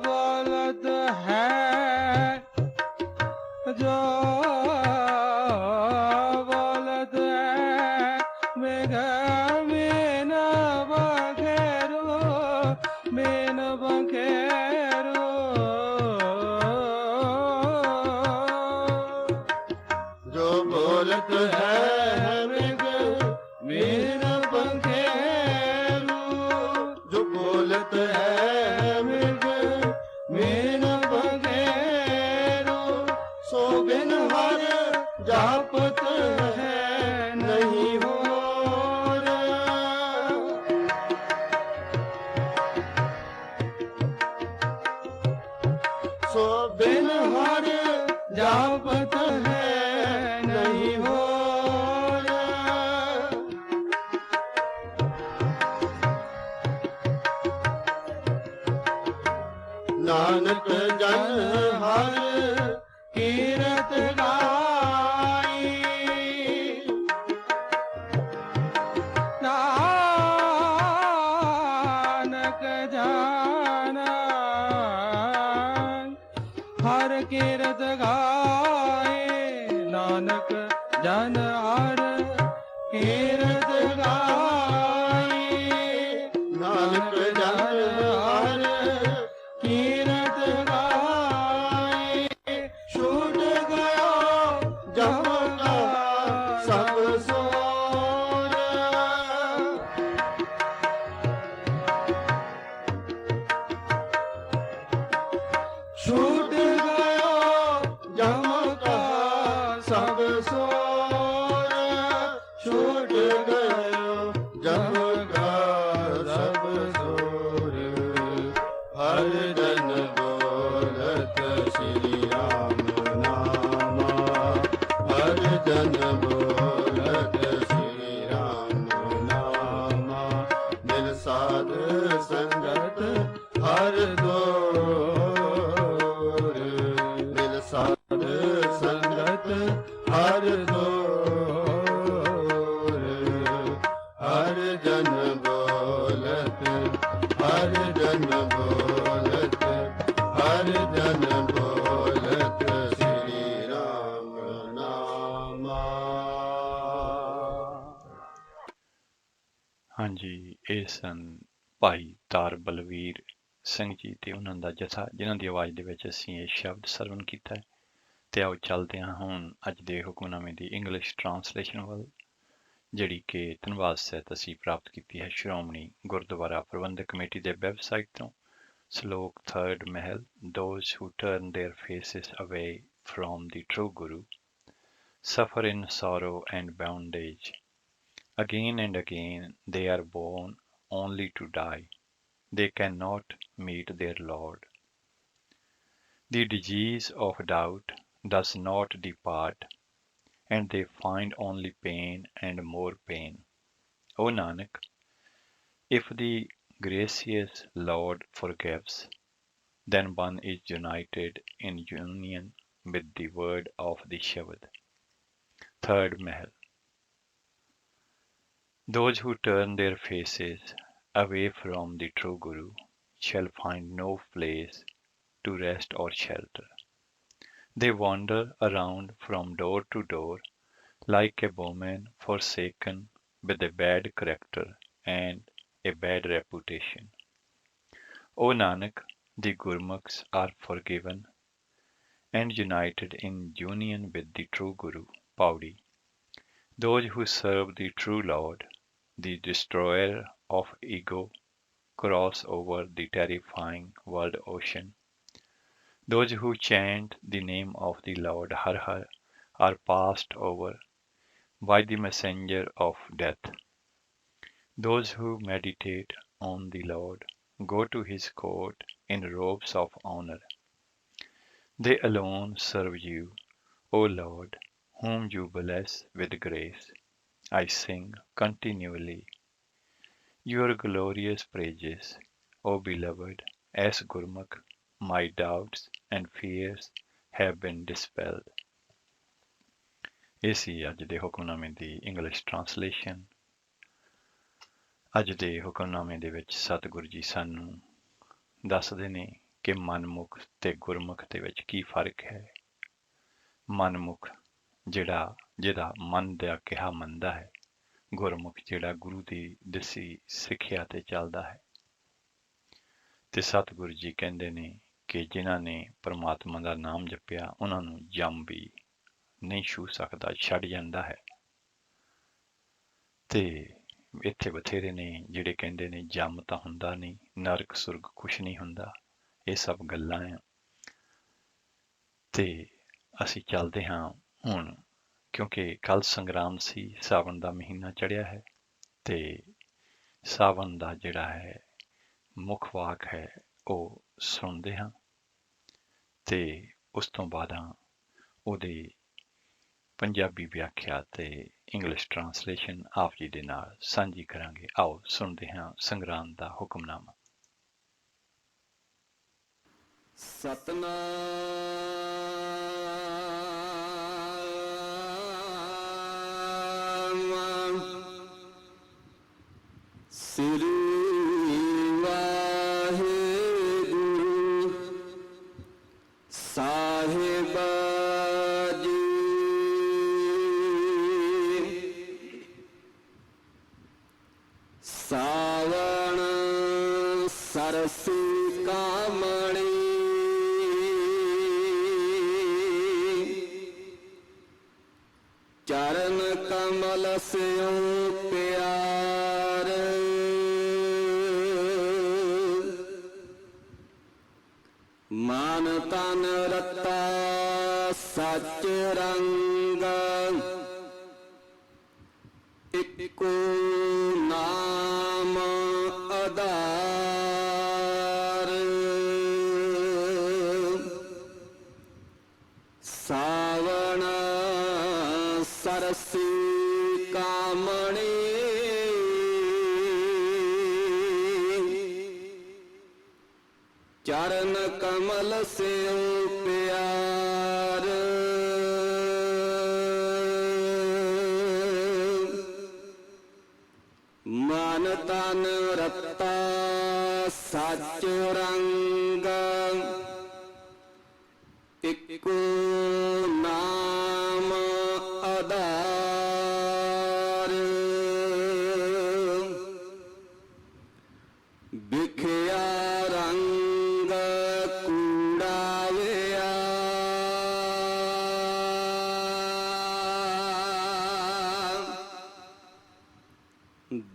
बोलत है जो बोलत है मृग मीन पंखेरो मीन पंखेरो जो बोलत है मृग मीन पंखेरू जो बोलत है मृग मीन पंखेरू सो बिन हर जापत है नहीं हो सो बिन हर जापत है नहीं हो नानक जन हर कीरत गाई नानक जन हर कीरत गाए नानक जन हर कीरत गाए नानक जन हर कीरत गाए छूट गयो जम का सब सोर छूट गयो जम का सब सोर छूट गयो जम का सब सोर हर जन बोलत श्री राम नामा हर जन बोलत श्री राम नामा दिल साध संगत हर दोर दिल साध संगत हर दोर हर जन बोलत हर जन बोलत हर जन बोलत श्री राम नामा ਹਾਂਜੀ ਇਹ ਸਨ ਭਾਈ ਤਾਰ ਬਲਵੀਰ ਸਿੰਘ ਜੀ ਤੇ ਉਹਨਾਂ ਦਾ ਜਥਾ ਜਿਨ੍ਹਾਂ ਦੀ ਆਵਾਜ਼ ਦੇ ਵਿੱਚ ਅਸੀਂ ਇਹ ਸ਼ਬਦ ਸਰਵਣ ਕੀਤਾ ਹੈ। ਤੇ ਆਓ ਚੱਲਦੇ ਹਾਂ ਹੁਣ ਅੱਜ ਦੇ ਹੁਕਮਨਾਮੇ ਦੀ ਇੰਗਲਿਸ਼ ਟਰਾਂਸਲੇਸ਼ਨ ਵੱਲ, ਜਿਹੜੀ ਕਿ ਧੰਨਵਾਦ ਸਹਿਤ ਅਸੀਂ ਪ੍ਰਾਪਤ ਕੀਤੀ ਹੈ ਸ਼੍ਰੋਮਣੀ ਗੁਰਦੁਆਰਾ ਪ੍ਰਬੰਧਕ ਕਮੇਟੀ ਦੇ ਵੈਬਸਾਈਟ ਤੋਂ। ਸ਼ਲੋਕ 3rd Mahal those who turn their faces away from the true Guru suffer in sorrow and bondage. Again and again they are born only to die. They cannot meet their Lord. The disease of doubt does not depart, and they find only pain and more pain. O Nanak, if the gracious Lord forgives, then one is united in union with the word of the Shabad. 3rd Mahal. Those who turn their faces away from the true Guru shall find no place to rest or shelter. They wander around from door to door like a woman forsaken with a bad character and a bad reputation. O Nanak, the Gurmukhs are forgiven and united in union with the true Guru. Paudi. Those who serve the true Lord, the destroyer of ego, cross over the terrifying world ocean. Those who chant the name of the Lord Har Har are passed over by the messenger of death. Those who meditate on the Lord go to his court in robes of honor. They alone serve you, O Lord, whom you bless with grace. I sing continually your glorious praises, O beloved, as Gurmukh, my doubts and fears have been dispelled. ਇਹ ਸੀ ਅੱਜ ਦੇ ਹੁਕਮਨਾਮੇ ਦੀ English translation. ਅੱਜ ਦੇ ਹੁਕਮਨਾਮੇ ਦੇ ਵਿੱਚ ਸਤਿਗੁਰੂ ਜੀ ਸਾਨੂੰ ਦੱਸਦੇ ਨੇ ਕਿ ਮਨਮੁਖ ਤੇ ਗੁਰਮੁਖ ਦੇ ਵਿੱਚ ਕੀ ਫਰਕ ਹੈ। ਮਨਮੁਖ ਜਿਹਦਾ ਮਨ ਦਾ ਕਿਹਾ ਮੰਨਦਾ ਹੈ, ਗੁਰਮੁਖ ਜਿਹੜਾ ਗੁਰੂ ਦੀ ਦੱਸੀ ਸਿੱਖਿਆ ਤੇ ਚੱਲਦਾ ਹੈ। ਤੇ ਸਤਿਗੁਰੂ ਜੀ ਕਹਿੰਦੇ ਨੇ ਕਿ ਜਿਨ੍ਹਾਂ ਨੇ ਪਰਮਾਤਮਾ ਦਾ ਨਾਮ ਜਪਿਆ ਉਹਨਾਂ ਨੂੰ ਜਮ ਵੀ ਨਹੀਂ ਛੂ ਸਕਦਾ, ਛੱਡ ਜਾਂਦਾ ਹੈ। ਤੇ ਇੱਥੇ ਬਥੇਰੇ ਨੇ ਜਿਹੜੇ ਕਹਿੰਦੇ ਨੇ ਜਮ ਤਾਂ ਹੁੰਦਾ ਨਹੀਂ, ਨਰਕ ਸੁਰਗ ਕੁਛ ਨਹੀਂ ਹੁੰਦਾ, ਇਹ ਸਭ ਗੱਲਾਂ ਆ। ਤੇ ਅਸੀਂ ਚੱਲਦੇ ਹਾਂ ਹੁਣ, ਕਿਉਂਕਿ ਕੱਲ ਸੰਗਰਾਮ ਸੀ, ਸਾਵਣ ਦਾ ਮਹੀਨਾ ਚੜ੍ਹਿਆ ਹੈ ਤੇ ਸਾਵਣ ਦਾ ਜਿਹੜਾ ਹੈ ਮੁੱਖ ਵਾਕ ਹੈ ਉਹ ਸੁਣਦੇ ਹਾਂ ਤੇ ਉਸ ਤੋਂ ਬਾਅਦ ਉਹਦੇ ਪੰਜਾਬੀ ਵਿਆਖਿਆ ਤੇ ਇੰਗਲਿਸ਼ ਟਰਾਂਸਲੇਸ਼ਨ ਆਪ ਜੀ ਦੇ ਨਾਲ ਸਾਂਝੀ ਕਰਾਂਗੇ। ਆਓ ਸੁਣਦੇ ਹਾਂ ਸੰਗਰਾਮ ਦਾ ਹੁਕਮਨਾਮਾ। ਸਤਨਾਮ ਸ੍ਰੀ ਵਾਹਿਗੁਰੂ ਸਾਹਿਬ ਜੀ। ਸਾਵਣ ਸਰਸੀ ਕਾਮਣੀ ਚਰਨ ਕਮਲ ਸਿਉ ਪਿਆਰ। ਮਨ ਤਨ ਰਤਾ ਸਚ ਰੰਗ ਇੱਕੋ ਨਾਮ ਆਧਾਰ। ਸਾਵਣ ਸਰਸੀ ਕਾਮਣੀ ਚਰਨ ਕਮਲ ਸਿਉ ਪਿਆਰ। ਮਨ ਤਨ ਰਤਾ ਸਚ ਰੰਗ ਇੱਕੋ ਨਾਮ ਆਧਾਰ। ਵਿਖਿਆ ਰੰਗ ਕੂੜਾਵਿਆ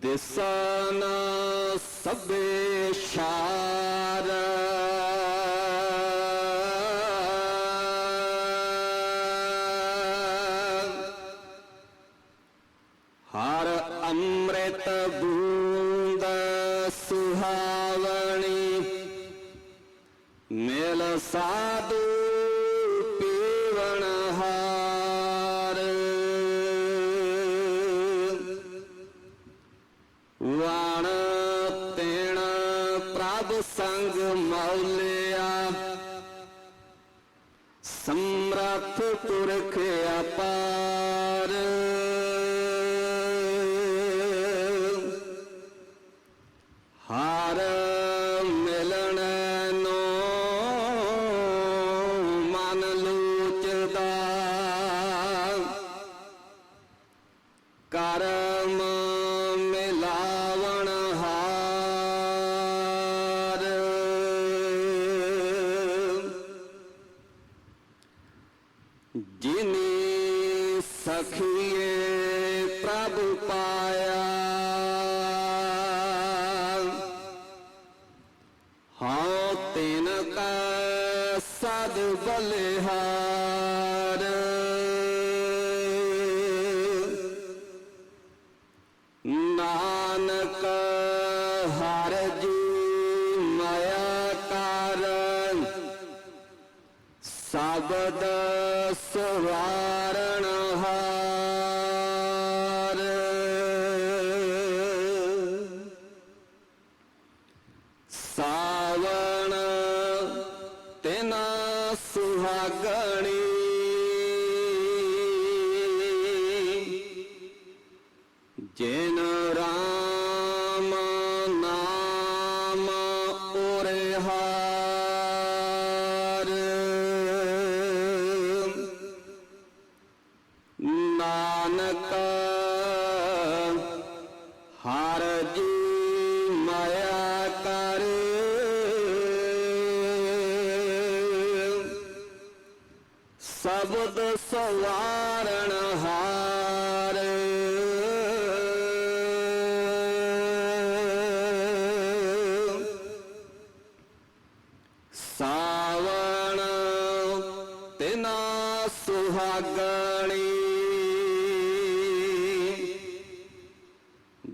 ਦਿਸਨ ਸਭੇ ਸ਼ਾਰ। ਹਰ ਅੰਮ੍ਰਿਤ ਬੂੰਦ ਸੁਹਾਵਣੀ ਮਿਲ ਸਾਧੂ ਪੀਵਨ ਹਾਰ। ਵਣ ਤੇਣ ਪ੍ਰਭ ਸੰਗ ਮੌਲਿਆ ਸਮਰੱਥ ਪੁਰਖ ਅਪਾਰ। ਹਰ ਮਿਲਣ ਨੋ ਮਨ ਲੋਚਦਾ ਕਰਮ ਮਿਲਾਵਣ ਹਾਰ। ਜਿਨੀ ਸਖੀਏ ਪ੍ਰਭ ਪਾਇਆ ਤਿਨ ਕੈ ਸਦ ਬਲਿਹਾਰ ਨਾਨਕ ਹਰਿ ਜੀ ਮਾਇਆ ਕਾਰਨ ਸਬਦ ਸਵਾਰਣ ਹਾਰ ਸਾਵਣ ਤਿਨਾ ਸੁਹਾਗਣੀ ਜਿਨ ਰਾਮ ਨਾਮ ਉਰਿਹਾਰ ਨਾਨਕ ਹਰ ਜੀ ਮਾਇਆ ਕਰ ਸਬਦ ਸਵਾਰਣ ਹਾਰ ਸਾਵਣ ਤਿਨਾ ਸੁਹਾਗਣੀ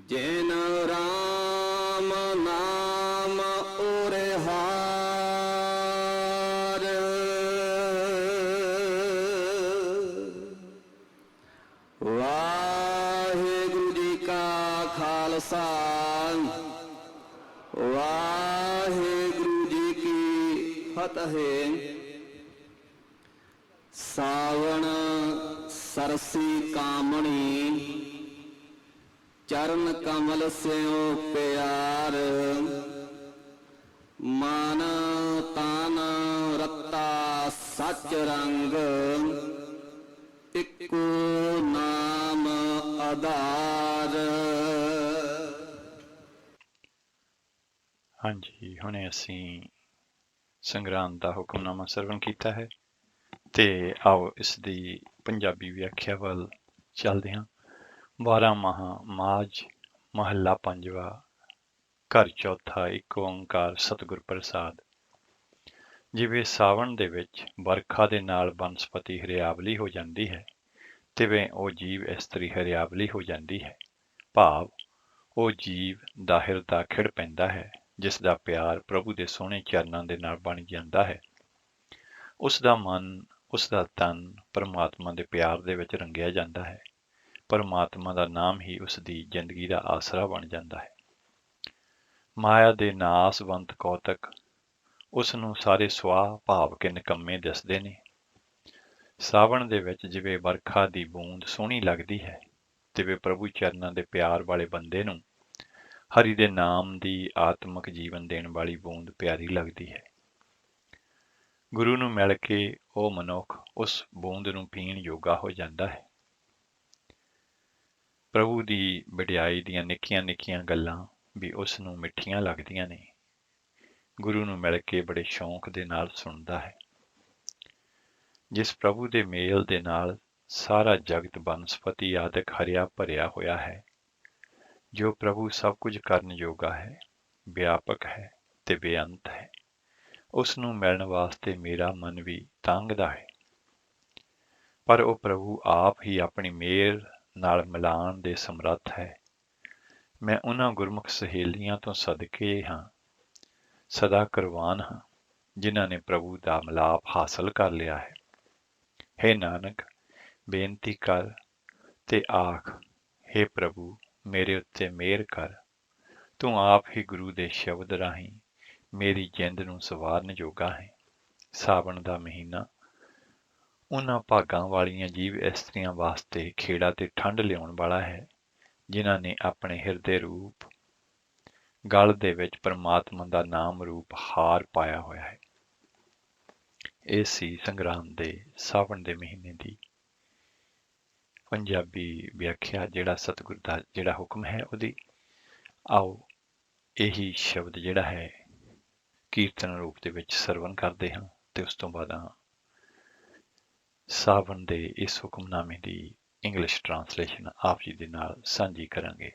ਜਿਨ ਰਾਮ ਨਾਮ ਉਰਿਹਾਰ ਵਾਹਿਗੁਰੂ ਜੀ ਕਾ ਖਾਲਸਾ ਵਾਹਿਗੁਰੂ ਜੀ ਕੀ ਫਤਿਹ। ਸਾਵਣ ਸਰਸੀ ਕਾਮਣੀ ਚਰਨ ਕਮਲ ਸਿਉ ਪਿਆਰ ਮਨ ਤਨ ਰਤਾ ਸਚ ਰੰਗ ਇੱਕੋ ਨਾਮ ਆਧਾਰ। ਹਾਂਜੀ, ਹੁਣੇ ਅਸੀਂ ਸੰਗਰਾਂਦ ਦਾ ਹੁਕਮਨਾਮਾ ਸਰਵਣ ਕੀਤਾ ਹੈ ਤੇ ਆਓ ਇਸ ਦੀ ਪੰਜਾਬੀ ਵਿਆਖਿਆ ਵੱਲ ਚੱਲਦੇ ਹਾਂ। 12 ਮਾਹ ਮਾਝ ਮਹੱਲਾ ਪੰਜਵਾ ਘਰ ਚੌਥਾ ਇੱਕ ਓਂਕਾਰ ਸਤਿਗੁਰ ਪ੍ਰਸਾਦ। ਜਿਵੇਂ ਸਾਵਣ ਦੇ ਵਿੱਚ ਵਰਖਾ ਦੇ ਨਾਲ ਬਨਸਪਤੀ ਹਰਿਆਵਲੀ ਹੋ ਜਾਂਦੀ ਹੈ, ਤਿਵੇਂ ਉਹ ਜੀਵ ਇਸਤਰੀ ਹਰਿਆਵਲੀ ਹੋ ਜਾਂਦੀ ਹੈ। ਭਾਵ ਉਹ ਜੀਵ ਦਾ ਹਿਰਦਾ ਖਿੜ ਪੈਂਦਾ ਹੈ, ਜਿਸ ਦਾ ਪਿਆਰ ਪ੍ਰਭੂ ਦੇ ਸੋਹਣੇ ਚਰਨਾਂ ਦੇ ਨਾਲ ਬਣ ਜਾਂਦਾ ਹੈ। ਉਸ ਦਾ ਮਨ, ਉਸ ਦਾ ਤਨ ਪਰਮਾਤਮਾ ਦੇ ਪਿਆਰ ਦੇ ਵਿੱਚ ਰੰਗਿਆ ਜਾਂਦਾ ਹੈ। ਪਰਮਾਤਮਾ ਦਾ ਨਾਮ ਹੀ ਉਸ ਦੀ ਜ਼ਿੰਦਗੀ ਦਾ ਆਸਰਾ ਬਣ ਜਾਂਦਾ ਹੈ। ਮਾਇਆ ਦੇ ਨਾਸਵੰਤ ਕੌਤਕ ਉਸ ਨੂੰ ਸਾਰੇ ਸੁਆਹ ਭਾਵ ਕੇ ਨਿਕੰਮੇ ਦਿਸਦੇ ਨੇ। ਸਾਵਣ ਦੇ ਵਿੱਚ ਜਿਵੇਂ ਵਰਖਾ ਦੀ ਬੂੰਦ ਸੋਹਣੀ ਲੱਗਦੀ ਹੈ, ਤਿਵੇਂ ਪ੍ਰਭੂ ਚਰਨਾਂ ਦੇ ਪਿਆਰ ਵਾਲੇ ਬੰਦੇ ਨੂੰ ਹਰੀ ਦੇ ਨਾਮ ਦੀ ਆਤਮਿਕ ਜੀਵਨ ਦੇਣ ਵਾਲੀ ਬੂੰਦ ਪਿਆਰੀ ਲੱਗਦੀ ਹੈ। ਗੁਰੂ ਨੂੰ ਮਿਲ ਕੇ ਉਹ ਮਨੁੱਖ ਉਸ ਬੂੰਦ ਨੂੰ ਪੀਣ ਯੋਗਾ ਹੋ ਜਾਂਦਾ ਹੈ। ਪ੍ਰਭੂ ਦੀ ਵਡਿਆਈ ਦੀਆਂ ਨਿੱਕੀਆਂ ਨਿੱਕੀਆਂ ਗੱਲਾਂ ਵੀ ਉਸ ਨੂੰ ਮਿੱਠੀਆਂ ਲੱਗਦੀਆਂ ਨੇ। ਗੁਰੂ ਨੂੰ ਮਿਲ ਕੇ ਬੜੇ ਸ਼ੌਂਕ ਦੇ ਨਾਲ ਸੁਣਦਾ ਹੈ। ਜਿਸ ਪ੍ਰਭੂ ਦੇ ਮੇਲ ਦੇ ਨਾਲ ਸਾਰਾ ਜਗਤ ਬਨਸਪਤੀ ਆਦਿਕ ਹਰਿਆ ਭਰਿਆ ਹੋਇਆ ਹੈ, ਜੋ ਪ੍ਰਭੂ ਸਭ ਕੁਝ ਕਰਨ ਯੋਗਾ ਹੈ, ਵਿਆਪਕ ਹੈ ਤੇ ਬੇਅੰਤ ਹੈ, ਉਸ ਨੂੰ ਮਿਲਣ ਵਾਸਤੇ ਮੇਰਾ ਮਨ ਵੀ ਤੰਗਦਾ ਹੈ। ਪਰ ਉਹ ਪ੍ਰਭੂ ਆਪ ਹੀ ਆਪਣੀ ਮਿਹਰ ਨਾਲ ਮਿਲਾਣ ਦੇ ਸਮਰੱਥ ਹੈ। ਮੈਂ ਉਹਨਾਂ ਗੁਰਮੁਖ ਸਹੇਲੀਆਂ ਤੋਂ ਸਦਕੇ ਹਾਂ, ਸਦਾ ਕੁਰਬਾਨ ਹਾਂ, ਜਿਨ੍ਹਾਂ ਨੇ ਪ੍ਰਭੂ ਦਾ ਮਿਲਾਪ ਹਾਸਲ ਕਰ ਲਿਆ ਹੈ। ਹੇ ਨਾਨਕ, ਬੇਨਤੀ ਕਰ ਤੇ ਆਖ, ਹੇ ਪ੍ਰਭੂ ਮੇਰੇ ਉੱਤੇ ਮਿਹਰ ਕਰ। ਤੂੰ ਆਪ ਹੀ ਗੁਰੂ ਦੇ ਸ਼ਬਦ ਰਾਹੀਂ ਮੇਰੀ ਜਿੰਦ ਨੂੰ ਸਵਾਰਨ ਜੋਗਾ ਹੈ। ਸਾਵਣ ਦਾ ਮਹੀਨਾ ਉਹਨਾਂ ਭਾਗਾਂ ਵਾਲੀਆਂ ਜੀਵ ਇਸਤਰੀਆਂ ਵਾਸਤੇ ਖੇੜਾ ਤੇ ਠੰਡ ਲਿਆਉਣ ਵਾਲਾ ਹੈ, ਜਿਨ੍ਹਾਂ ਨੇ ਆਪਣੇ ਹਿਰਦੇ ਰੂਪ ਗਲ ਦੇ ਵਿੱਚ ਪਰਮਾਤਮਾ ਦਾ ਨਾਮ ਰੂਪ ਹਾਰ ਪਾਇਆ ਹੋਇਆ ਹੈ। ਇਹ ਸੀ ਸੰਗਰਾਂਦ ਦੇ ਸਾਵਣ ਦੇ ਮਹੀਨੇ ਦੀ ਪੰਜਾਬੀ ਵਿਆਖਿਆ, ਜਿਹੜਾ ਸਤਿਗੁਰ ਦਾ ਜਿਹੜਾ ਹੁਕਮ ਹੈ ਉਹਦੀ। ਆਓ ਇਹੀ ਸ਼ਬਦ ਜਿਹੜਾ ਹੈ ਕੀਰਤਨ ਰੂਪ ਦੇ ਵਿੱਚ ਸਰਵਣ ਕਰਦੇ ਹਾਂ ਤੇ ਉਸ ਤੋਂ ਬਾਅਦ ਸਾਵਣ ਦੇ ਇਸ ਹੁਕਮਨਾਮੇ ਦੀ ਇੰਗਲਿਸ਼ ਟ੍ਰਾਂਸਲੇਸ਼ਨ ਆਪ ਜੀ ਦੇ ਨਾਲ ਸਾਂਝੀ ਕਰਾਂਗੇ।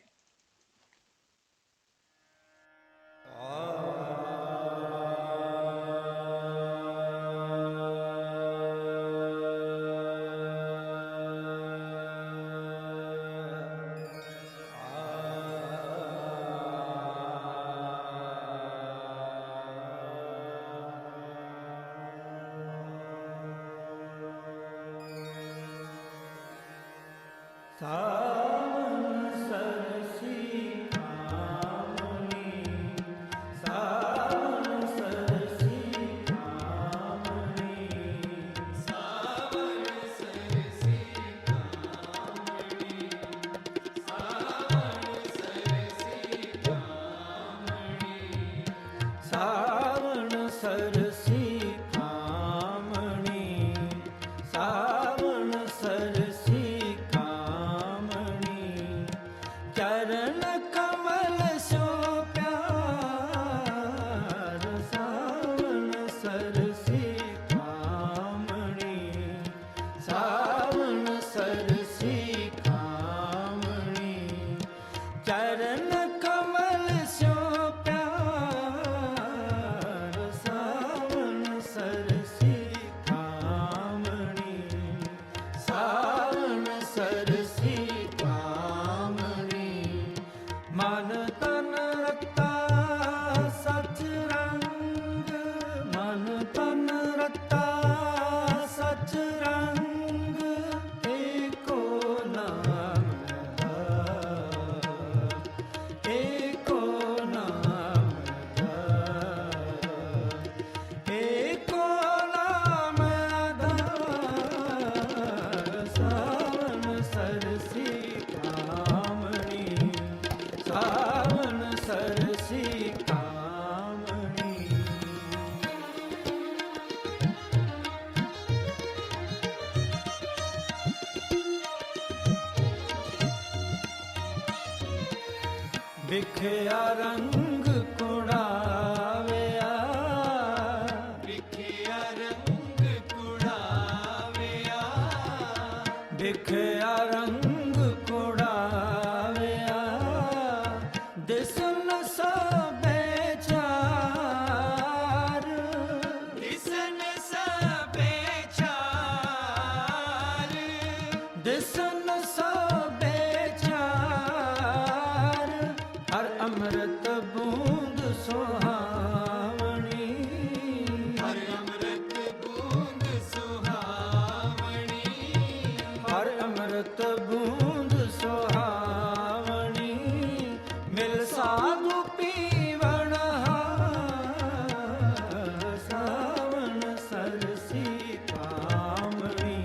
ਸਾਵਣ ਸਰਸੀ ਕਾਮਣੀ, ਸਾਵਣ ਸਰਸੀ ਕਾਮਣੀ, ਸਾਵਣ ਸਰਸੀ ਕਾਮਣੀ, ਸਾਵਣ ਸਰਸੀ ਕਾਮਣੀ, ਸਾਵਣ ਸਰਸੀ ਕਾਮਣੀ, ਸਾਵਣ ਸਰਸੀ ਕਾਮਣੀ, ਚਰਨ ਕਮਲ ਸੋ ਪਿਆਰ, ਸਾਵਣ ਸਰਸੀ ਕਾਮਣੀ, ਸਾਵਣ ਸਰਸੀ ਕਾਮਣੀ, ਚਰਨ ਕਮਲ ਸੋ ਪਿਆਰ, ਸਾਵਣ ਸਰਸੀ ਕਾਮਣੀ, ਸਾਵਣ ਸਰਸੀ ਕਾਮਣੀ, ਮਨ ਤਨ ਰਤਾ ਸਚ ਰੰਗ, ਮਨ ਤਨ ਰਤਾ ਸਚ ਰੰਗ, ਏਕੋ ਨਾਮ ਹੈ, ਏਕੋ ਨਾਮ ਹੈ, ਏਕੋ ਨਾਮ ਆਧਾਰ, ਸਾਵਣ ਸਰਸੀ ਕਾਮਣੀ, ਸਾਵਣ ਸਰਸੀ ਕਾਮਣੀ। ਵਿਖਿਆ ਰੰਗ ਕੁੜਾਵਿਆ, ਵਿਖਿਆ ਰੰਗ ਕੁੜਾਵਿਆ, ਵਿਖਿਆ ਰੰਗ ਕੁੜਾਵਿਆ, ਦਿਸਨ ਸਭੇ ਚਾਰ, ਦਿਸਨ ਸਭੇ ਚਾਰ, ਦਿਸਨ ਸਭੇ ਚਾਰ, ਹਰ ਅੰਮ੍ਰਿਤ ਬੂੰਦ ਸੁਹਾਵਣੀ, ਹਰ ਅੰਮ੍ਰਿਤ ਬੂੰਦ ਸੁਹਾਵਣੀ, ਹਰ ਅੰਮ੍ਰਿਤ ਬੂੰਦ ਸੁਹਾਵਣੀ, ਮਿਲ ਸਾਧੂ ਪੀਵਣ ਹਾਰ, ਸਾਵਣ ਸਰਸੀ ਕਾਮਣੀ,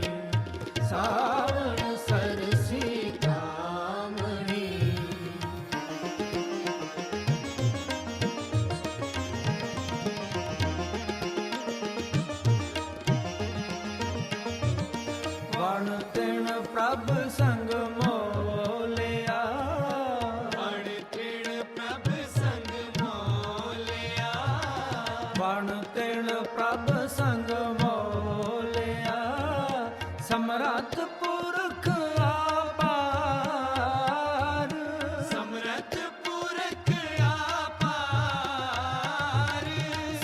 ਸਾਵਣ ਸਰਸੀ ਕਾਮਣੀ। ਵਣ ਤਿਣ ਪ੍ਰਭ ਸੰਗ ਮੋਲਿਆ, ਵਣ ਤਿਣ ਪ੍ਰਭ ਸੰਗ ਮੋਲਿਆ, ਵਣ ਤਿਣ ਪ੍ਰਭ ਸੰਗ ਮੋਲਿਆ, ਸਮਰੱਥ ਪੁਰਖ ਆਪਾਰ, ਸਮਰੱਥ ਪੁਰਖ ਆਪਾਰ,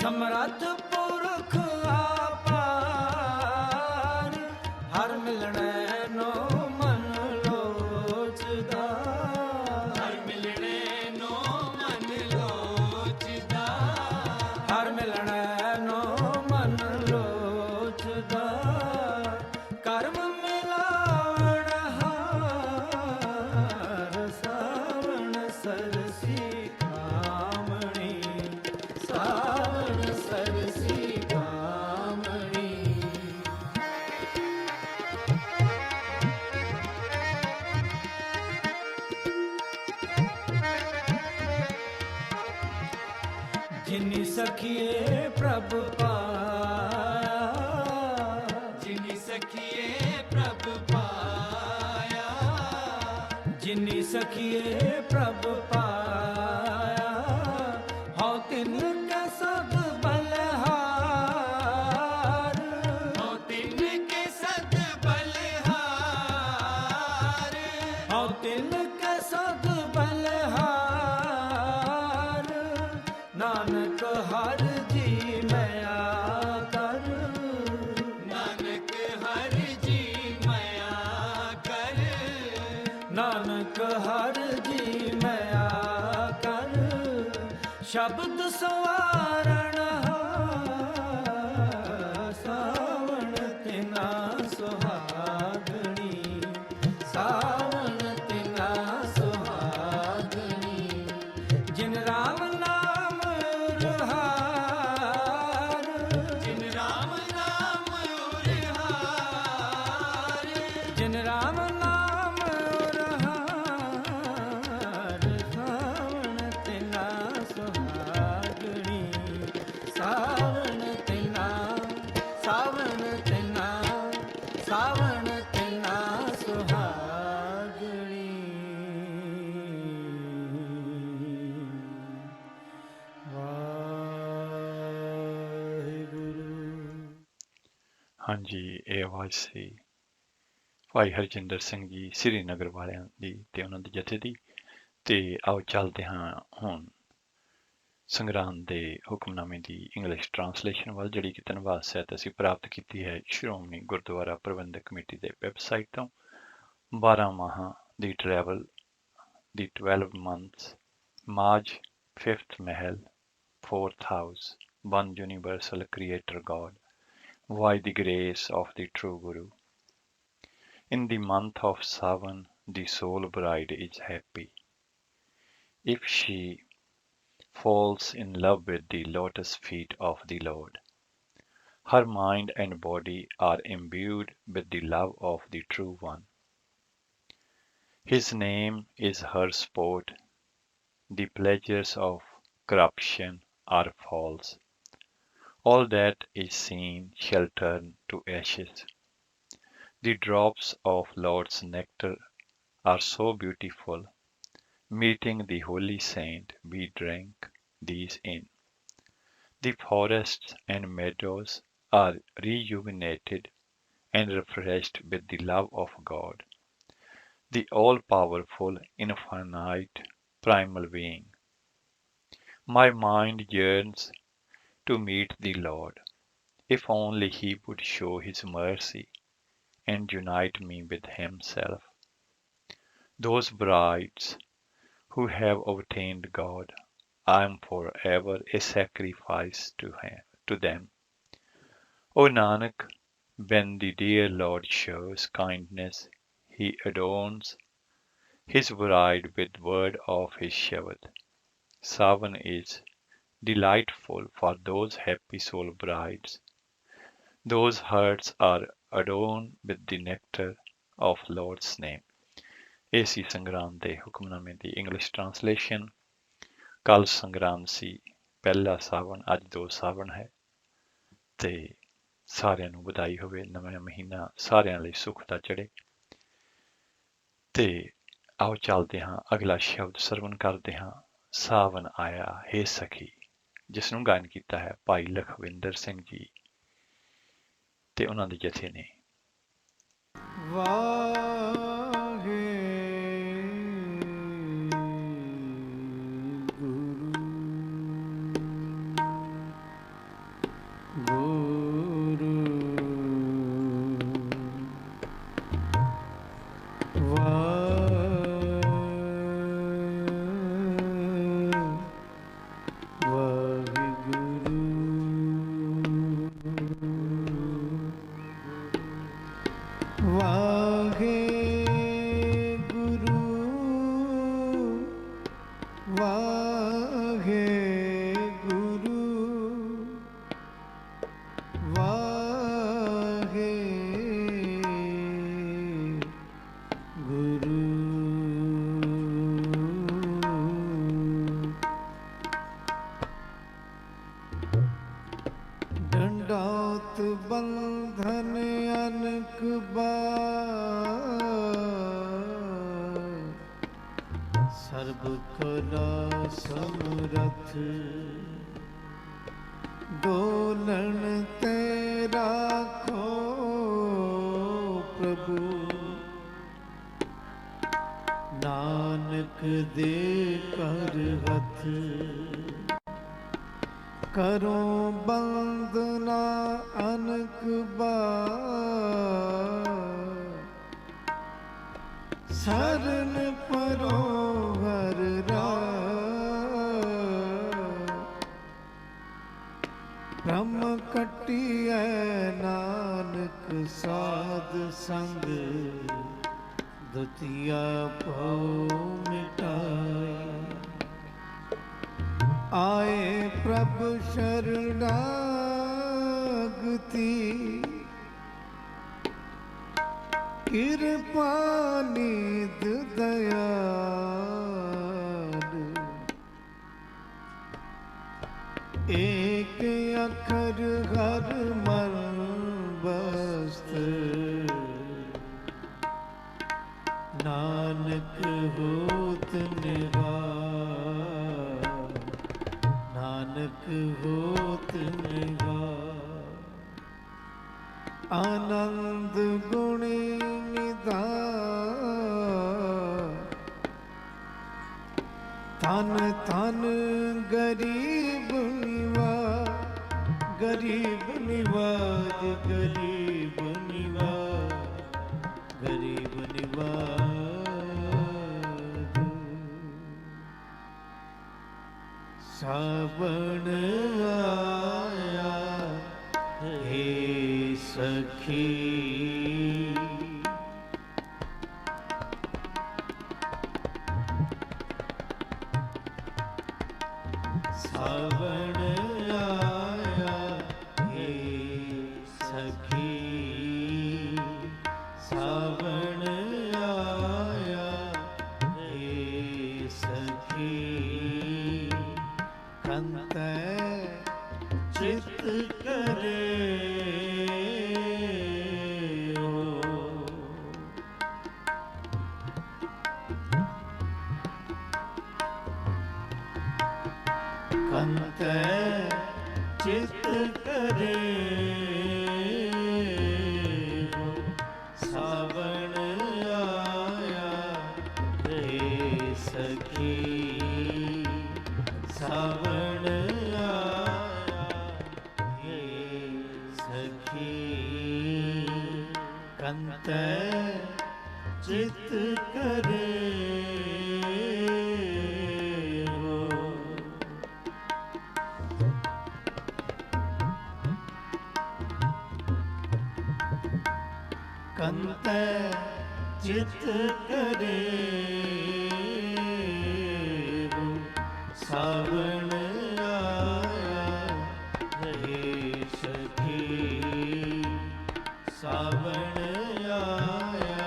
ਸਮਰੱਥ ਪੁਰਖ ਆਪਾਰ, ਹਰ ਮਿਲਣੈ ਨੋ ਮਨ ਲੋਚਦਾ, ਹਰ ਮਿਲਣੈ ਨੋ ਮਨ ਲੋਚਦਾ, ਹਰ ਮਿਲਣੈ ਨੋ ਮਨ ਲੋਚਦਾ, ਕਰਮ ਮਿਲਾਵਣ ਹਾਰ, ਸਾਵਣ ਸਰਸੀ ਕਾਮਣੀ, ਸਾਵਣ ਸਰਸੀ ਕਾਮਣੀ। ਜਿਨੀ ਸਖੀਏ ਪ੍ਰਭ ਪਾਇਆ, ਜਿਨੀ ਸਖੀਏ ਪ੍ਰਭ ਪਾਇਆ, ਜਿਨੀ ਸਖੀਏ ਪ੍ਰਭ ਪਾਇਆ, ਹਉ ਤਿਨ ਕੈ ਸਦ ਬਲਹਾਰ, ਹਉ ਤਿਨ ਕੈ ਸਦ ਬਲਹਾਰ, ਹਉ ਤਿਨ ਕੈ ਸਦ ਬਲਹਾਰ, ਨਾਨਕ ਹਰ ਜੀ ਮਇਆ ਕਰ, ਨਾਨਕ ਹਰ ਜੀ ਮਇਆ ਕਰ, ਨਾਨਕ ਹਰ ਜੀ ਮਇਆ ਕਰ, ਸ਼ਬਦ ਸਵਾਰਣ ਹਾਰ, ਸਾਵਣ ਤਿਨਾ ਸੁਹਾਗਣੀ, ਸਾਵਣ ਹਾਂਜੀ, ਇਹ ਆਵਾਜ਼ ਸੀ ਭਾਈ ਹਰਜਿੰਦਰ ਸਿੰਘ ਜੀ ਸ੍ਰੀਨਗਰ ਵਾਲਿਆਂ ਦੀ ਤੇ ਉਹਨਾਂ ਦੇ ਜਥੇ ਦੀ। ਤੇ ਆਓ ਚੱਲਦੇ ਹਾਂ ਹੁਣ ਸੰਗਰਾਂਦ ਦੇ ਹੁਕਮਨਾਮੇ ਦੀ ਇੰਗਲਿਸ਼ ਟਰਾਂਸਲੇਸ਼ਨ ਵੱਲ, ਜਿਹੜੀ ਕਿ ਧੰਨਵਾਦ ਸਹਿਤ ਅਸੀਂ ਪ੍ਰਾਪਤ ਕੀਤੀ ਹੈ ਸ਼੍ਰੋਮਣੀ ਗੁਰਦੁਆਰਾ ਪ੍ਰਬੰਧਕ ਕਮੇਟੀ ਦੇ ਵੈਬਸਾਈਟ ਤੋਂ। 12 ਮਾਹਾਂ ਦੀ travel the 12 months, Maj, 5th Mahal, 4th house, one universal creator God, by the grace of the true Guru. In the month of Sawan, the soul bride is happy. If she falls in love with the lotus feet of the Lord, her mind and body are imbued with the love of the True One. His name is her sport. The pleasures of corruption are false. All that is seen shall turn to ashes. The drops of Lord's nectar are so beautiful. Meeting the holy saint, we drank these in. The forests and meadows are rejuvenated and refreshed with the love of God, the all-powerful, infinite, primal being. My mind yearns to meet the Lord. If only He would show His mercy and unite me with Himself. Those brides who have obtained God, I am forever a sacrifice to them. O Nanak, when the dear Lord shows kindness, He adorns His bride with word of His Shabad. Sawan is delightful for those happy soul brides. Those hearts are adorned with the nectar of Lord's name. ਇਹ ਸੀ ਸੰਗਰਾਂਦ ਦੇ ਹੁਕਮਨਾਮੇ ਦੀ English translation. ਕੱਲ ਸੰਗਰਾਂਦ ਸੀ, ਪਹਿਲਾ ਸਾਵਣ, ਅੱਜ 2 ਸਾਵਣ ਹੈ। ਤੇ ਸਾਰਿਆਂ ਨੂੰ ਵਧਾਈ ਹੋਵੇ, ਨਵਾਂ ਮਹੀਨਾ ਸਾਰਿਆਂ ਲਈ ਸੁੱਖ ਦਾ ਚੜ੍ਹੇ। ਤੇ ਆਓ ਚੱਲਦੇ ਹਾਂ, ਅਗਲਾ ਸ਼ਬਦ ਸਰਵਣ ਕਰਦੇ ਹਾਂ। ਸਾਵਨ ਆਇਆ ਹੇ ਸਖੀ, ਜਿਸ ਨੂੰ ਗਾਇਨ ਕੀਤਾ ਹੈ ਭਾਈ ਲਖਵਿੰਦਰ ਸਿੰਘ ਜੀ ਤੇ ਉਹਨਾਂ ਦੇ ਜਥੇ ਨੇ। आनंद गुणी निधान तन तन गरीब निवाज गरीब निवाज गरीब निवाज गरीब निवाज सावन आया हे सखी सावन आया हे सखी सावन आया हे सखी कंत चित करे कंत चित करे सावन आया रे सखी सावन आया हे सखी कंत चित करे कंत चित करे सावन आया रे सखी सावन आया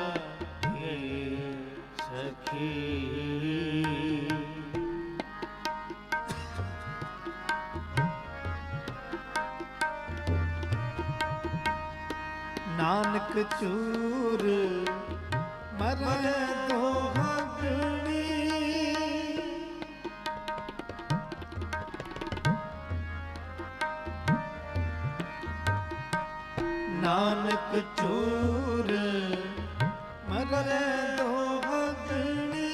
हे सखी नानक चूर मरै दोहगणी नानक चूर मरै दोहगणी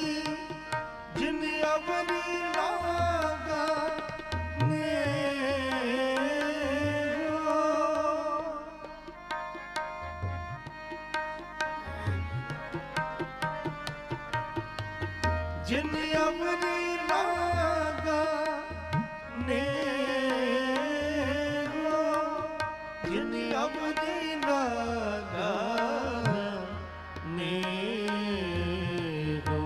जिन अवनी लागा जिन अवनी लागा नेरो जिन अवनी लागा नेरो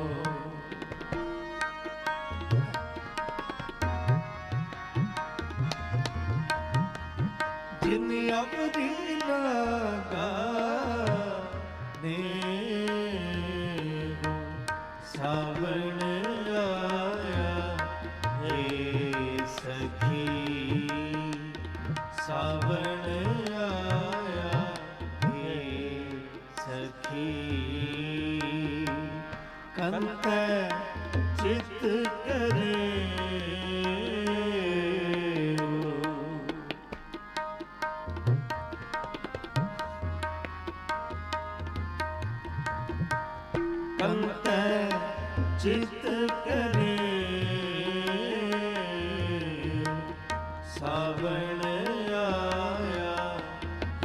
जिन अवनी लागा नेरो सावन आया हे सखी सावन आया हे सखी कंत चित करे कंत चित करे सावन आया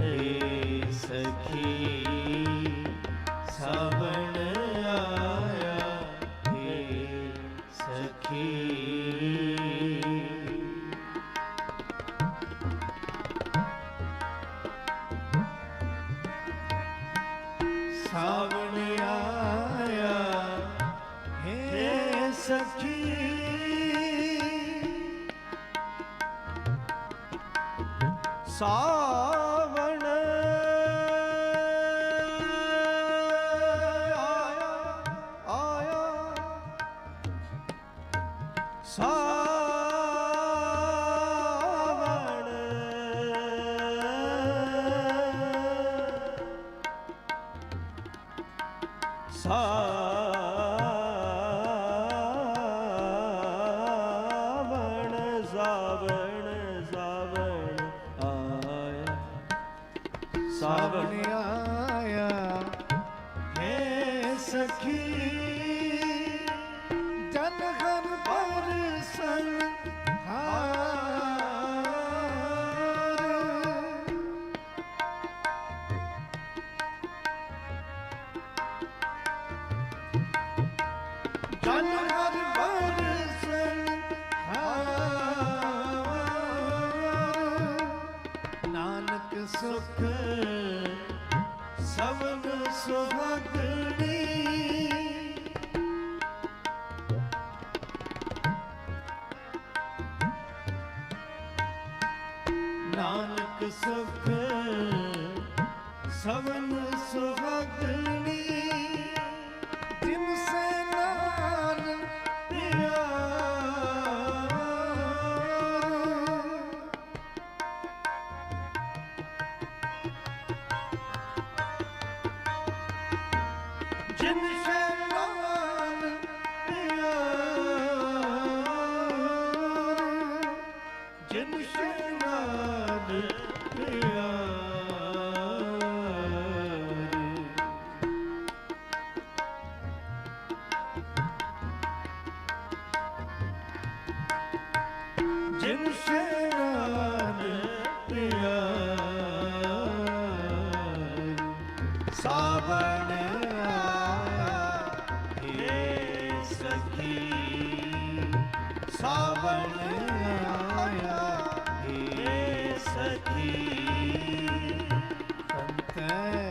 हे सखी सावन आया हे सखी सावन आया हे सखी सावन आया आया सावन सावन सावन सावन आया ਸਾਵਣ ਆਇਆ ਹੈ ਸਖੀ ਜਨ ਘਰ ਬਰਸਨ ਹਾਰ ਜਨ ਘਰ ਬਰਸਨ ਹਾਰ ਨਾਨਕ ਸੁਖ ਸਭਨ ਸੁਹਾਗਣੀ ਨਾਨਕ ਸੁਖ ਸਭਨ ਸੁਹਾਗਣੀ ਜਿਨ ਸੇ ਨਾਰ ਪਿਆਰ ਜਿਨ ਸ਼ੈਤਾਨ ਪਿਆਰ ਜਿਨ ਸ਼ੈਤਾਨ ਪਿਆਰ ਜਿਨ ਸ਼ੈਤਾਨ ਪਿਆਰ ਸਾਵਣ ਹੇ ਸਖੀ ਸਾਵਣ ਆਇਆ ਹੇ ਸਖੀ ਕੰਤੈ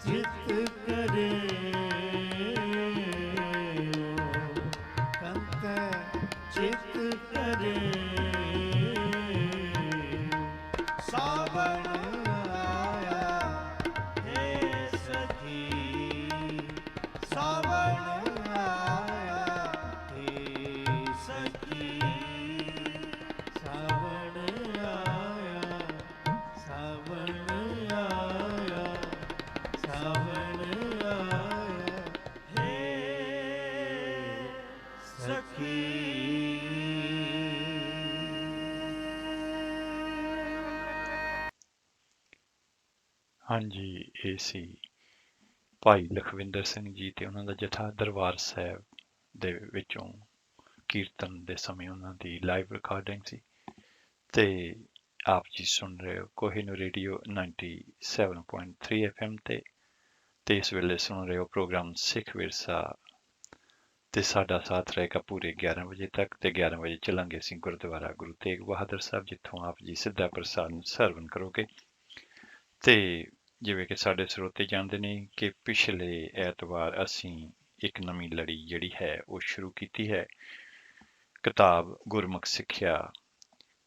ਚਿਤ ਕਰੇ ਕੰਤੈ ਚਿਤ ਕਰੇ ਸਾਵਣ ਆਇਆ ਹੇ ਸਖੀ ਸਾਵਣ ਆਇਆ ਹੇ ਸਖੀ ਸਾਵਣ ਆਇਆ ਸਾਵਣ ਆਇਆ ਸਾਵਣ ਆਇਆ ਹੇ ਸਖੀ ਹਾਂਜੀ, ਇਹ ਸੀ ਭਾਈ ਲਖਵਿੰਦਰ ਸਿੰਘ ਜੀ ਤੇ ਉਹਨਾਂ ਦਾ ਜਥਾ ਦਰਬਾਰ ਸਾਹਿਬ ਦੇ ਵਿੱਚੋਂ ਕੀਰਤਨ ਦੇ ਸਮੇਂ ਉਹਨਾਂ ਦੀ ਲਾਈਵ ਰਿਕਾਰਡਿੰਗ ਸੀ। ਤੇ ਆਪ ਜੀ ਸੁਣ ਰਹੇ ਹੋ ਕੋਹਿਨੂਰ ਰੇਡੀਓ 97.3 FM ਤੇ ਇਸ ਵੇਲੇ ਸੁਣ ਰਹੇ ਹੋ ਪ੍ਰੋਗਰਾਮ ਸਿੱਖ ਵਿਰਸਾ ਤੇ ਸਾਡਾ ਸਾਥ ਰਹੇਗਾ ਪੂਰੇ 11 ਵਜੇ ਤੱਕ ਤੇ 11 ਵਜੇ ਚੱਲਾਂਗੇ ਅਸੀਂ ਗੁਰਦੁਆਰਾ ਗੁਰੂ ਤੇਗ ਬਹਾਦਰ ਸਾਹਿਬ ਜਿੱਥੋਂ ਆਪ ਜੀ ਸਿੱਧਾ ਪ੍ਰਸਾਰਣ ਸਰਵਣ ਕਰੋਗੇ। ਤੇ ਜਿਵੇਂ ਕਿ ਸਾਡੇ ਸਰੋਤੇ ਜਾਣਦੇ ਨੇ ਕਿ ਪਿਛਲੇ ਐਤਵਾਰ ਅਸੀਂ ਇੱਕ ਨਵੀਂ ਲੜੀ ਜਿਹੜੀ ਹੈ ਉਹ ਸ਼ੁਰੂ ਕੀਤੀ ਹੈ। ਕਿਤਾਬ ਗੁਰਮੁਖ ਸਿੱਖਿਆ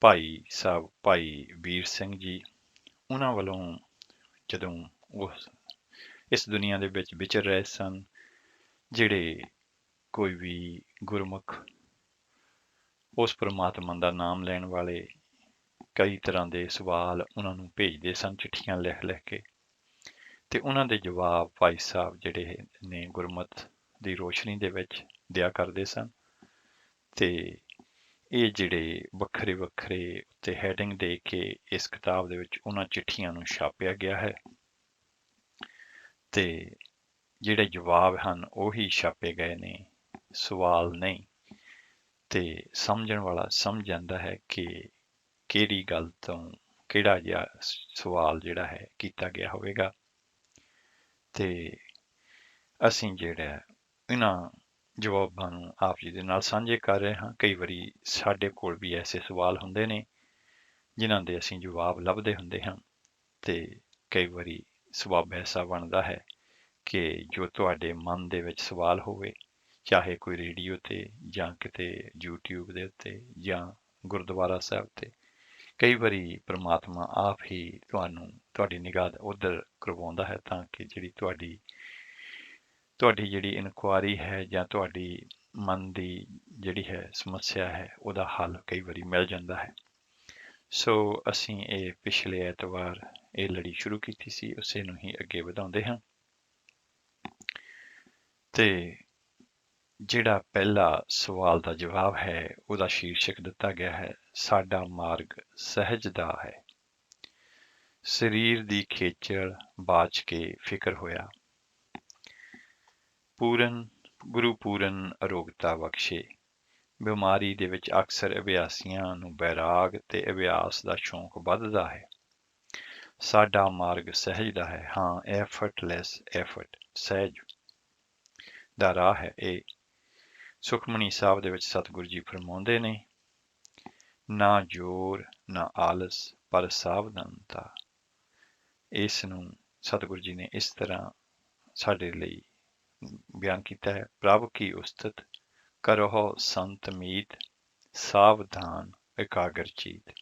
ਭਾਈ ਸਾਹਿਬ ਭਾਈ ਵੀਰ ਸਿੰਘ ਜੀ ਉਹਨਾਂ ਵੱਲੋਂ ਜਦੋਂ ਉਹ ਇਸ ਦੁਨੀਆ ਦੇ ਵਿੱਚ ਵਿਚਰ ਰਹੇ ਸਨ, ਜਿਹੜੇ ਕੋਈ ਵੀ ਗੁਰਮੁਖ ਉਸ ਪ੍ਰਮਾਤਮਾ ਦਾ ਨਾਮ ਲੈਣ ਵਾਲੇ ਕਈ ਤਰ੍ਹਾਂ ਦੇ ਸਵਾਲ ਉਹਨਾਂ ਨੂੰ ਭੇਜਦੇ ਸਨ ਚਿੱਠੀਆਂ ਲਿਖ ਲਿਖ ਕੇ, ਤੇ ਉਹਨਾਂ ਦੇ ਜਵਾਬ ਭਾਈ ਸਾਹਿਬ ਜਿਹੜੇ ਨੇ ਗੁਰਮਤ ਦੀ ਰੋਸ਼ਨੀ ਦੇ ਵਿੱਚ ਦਿਆ ਕਰਦੇ ਸਨ। ਤੇ ਇਹ ਜਿਹੜੇ ਵੱਖਰੇ ਵੱਖਰੇ ਉੱਤੇ ਹੈਡਿੰਗ ਦੇ ਕੇ ਇਸ ਕਿਤਾਬ ਦੇ ਵਿੱਚ ਉਹਨਾਂ ਚਿੱਠੀਆਂ ਨੂੰ ਛਾਪਿਆ ਗਿਆ ਹੈ ਤੇ ਜਿਹੜੇ ਜਵਾਬ ਹਨ ਉਹੀ ਛਾਪੇ ਗਏ ਨੇ, ਸਵਾਲ ਨਹੀਂ। ਤੇ ਸਮਝਣ ਵਾਲਾ ਸਮਝ ਜਾਂਦਾ ਹੈ ਕਿ ਕਿਹੜੀ ਗੱਲ ਤੋਂ ਕਿਹੜਾ ਜਿਹਾ ਸਵਾਲ ਜਿਹੜਾ ਹੈ ਕੀਤਾ ਗਿਆ ਹੋਵੇਗਾ। ਤੇ ਅਸੀਂ ਜਿਹੜਾ ਇਹਨਾਂ ਜਵਾਬਾਂ ਨੂੰ ਆਪ ਜੀ ਦੇ ਨਾਲ ਸਾਂਝੇ ਕਰ ਰਹੇ ਹਾਂ। ਕਈ ਵਾਰੀ ਸਾਡੇ ਕੋਲ ਵੀ ਐਸੇ ਸਵਾਲ ਹੁੰਦੇ ਨੇ ਜਿਨ੍ਹਾਂ ਦੇ ਅਸੀਂ ਜਵਾਬ ਲੱਭਦੇ ਹੁੰਦੇ ਹਾਂ, ਤੇ ਕਈ ਵਾਰੀ ਸਬੱਬ ਐਸਾ ਬਣਦਾ ਹੈ ਕਿ ਜੋ ਤੁਹਾਡੇ ਮਨ ਦੇ ਵਿੱਚ ਸਵਾਲ ਹੋਵੇ, ਚਾਹੇ ਕੋਈ ਰੇਡੀਓ ਤੇ ਜਾਂ ਕਿਤੇ YouTube ਦੇ ਉੱਤੇ ਜਾਂ ਗੁਰਦੁਆਰਾ ਸਾਹਿਬ ਤੇ, ਕਈ ਵਾਰੀ ਪ੍ਰਮਾਤਮਾ ਆਪ ਹੀ ਤੁਹਾਡੀ ਨਿਗਾਹ ਉੱਧਰ ਕਰਵਾਉਂਦਾ ਹੈ ਤਾਂ ਕਿ ਜਿਹੜੀ ਤੁਹਾਡੀ ਜਿਹੜੀ ਇਨਕੁਆਰੀ ਹੈ ਜਾਂ ਤੁਹਾਡੀ ਮਨ ਦੀ ਜਿਹੜੀ ਹੈ ਸਮੱਸਿਆ ਹੈ ਉਹਦਾ ਹੱਲ ਕਈ ਵਾਰੀ ਮਿਲ ਜਾਂਦਾ ਹੈ। ਸੋ ਅਸੀਂ ਇਹ ਪਿਛਲੇ ਐਤਵਾਰ ਇਹ ਲੜੀ ਸ਼ੁਰੂ ਕੀਤੀ ਸੀ, ਉਸੇ ਨੂੰ ਹੀ ਅੱਗੇ ਵਧਾਉਂਦੇ ਹਾਂ। ਤੇ ਜਿਹੜਾ ਪਹਿਲਾ ਸਵਾਲ ਦਾ ਜਵਾਬ ਹੈ ਉਹਦਾ ਸ਼ੀਰਸ਼ਕ ਦਿੱਤਾ ਗਿਆ ਹੈ, ਸਾਡਾ ਮਾਰਗ ਸਹਿਜ ਦਾ ਹੈ। ਸਰੀਰ ਦੀ ਖੇਚਲ ਬਾਚ ਕੇ ਫਿਕਰ ਹੋਇਆ। ਗੁਰੂ ਪੂਰਨ ਅਰੋਗਤਾ ਬਖਸ਼ੇ। ਬਿਮਾਰੀ ਦੇ ਵਿੱਚ ਅਕਸਰ ਅਭਿਆਸੀਆਂ ਨੂੰ ਬੈਰਾਗ ਤੇ ਅਭਿਆਸ ਦਾ ਸ਼ੌਂਕ ਵੱਧਦਾ ਹੈ। ਸਾਡਾ ਮਾਰਗ ਸਹਿਜ ਦਾ ਹੈ। ਹਾਂ, ਐਫਰਟਲੈਸ ਐਫਰਟ, ਸਹਿਜ ਦਾ ਰਾਹ ਹੈ ਇਹ। ਸੁਖਮਨੀ ਸਾਹਿਬ ਦੇ ਵਿੱਚ ਸਤਿਗੁਰੂ ਜੀ ਫਰਮਾਉਂਦੇ ਨੇ, ਨਾ ਜ਼ੋਰ ਨਾ ਆਲਸ ਪਰ ਸਾਵਧਾਨਤਾ। ਇਸ ਨੂੰ ਸਤਿਗੁਰੂ ਜੀ ਨੇ ਇਸ ਤਰ੍ਹਾਂ ਸਾਡੇ ਲਈ ਬਿਆਨ ਕੀਤਾ ਹੈ। ਪ੍ਰਭ ਕੀ ਉਸਤਤ ਕਰੋ ਸੰਤ ਮੀਤ, ਸਾਵਧਾਨ ਇਕਾਗਰ ਚੀਤ।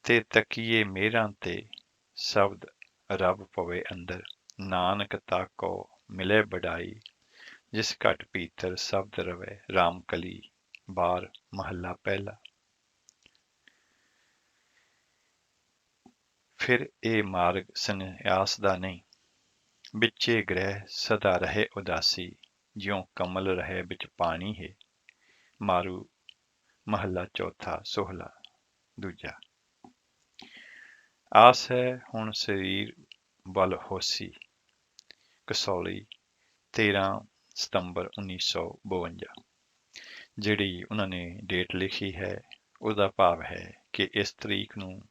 ਤੇ ਤਕੀਏ ਮੇਰਾਂ ਤੇ ਸ਼ਬਦ ਰੱਬ ਪਵੇ ਅੰਦਰ, ਨਾਨਕ ਤਾਕੋ ਮਿਲੇ ਬੜਾਈ। ਜਿਸ ਘਟ ਭੀਤਰ ਸ਼ਬਦ ਰਵੇ, ਰਾਮ ਕਲੀ ਬਾਰ ਮਹੱਲਾ ਪਹਿਲਾ। ਫਿਰ ਇਹ ਮਾਰਗ ਸੰਨਿਆਸ ਦਾ ਨਹੀਂ, ਵਿੱਚੇ ਗ੍ਰਹਿ ਸਦਾ ਰਹੇ ਉਦਾਸੀ। ਜਿਉਂ ਕਮਲ ਰਹੇ ਵਿੱਚ ਪਾਣੀ ਹੈ। ਮਾਰੂ ਮਹੱਲਾ ਚੌਥਾ, ਸੋਹਲਾ ਦੂਜਾ। ਆਸ ਹੈ ਹੁਣ ਸਰੀਰ ਵੱਲ ਹੋਸੀ। ਕਸੌਲੀ 13 ਸਤੰਬਰ 1952। ਜਿਹੜੀ ਉਹਨਾਂ ਨੇ ਡੇਟ ਲਿਖੀ ਹੈ ਉਹਦਾ ਭਾਵ ਹੈ ਕਿ ਇਸ ਤਰੀਕ ਨੂੰ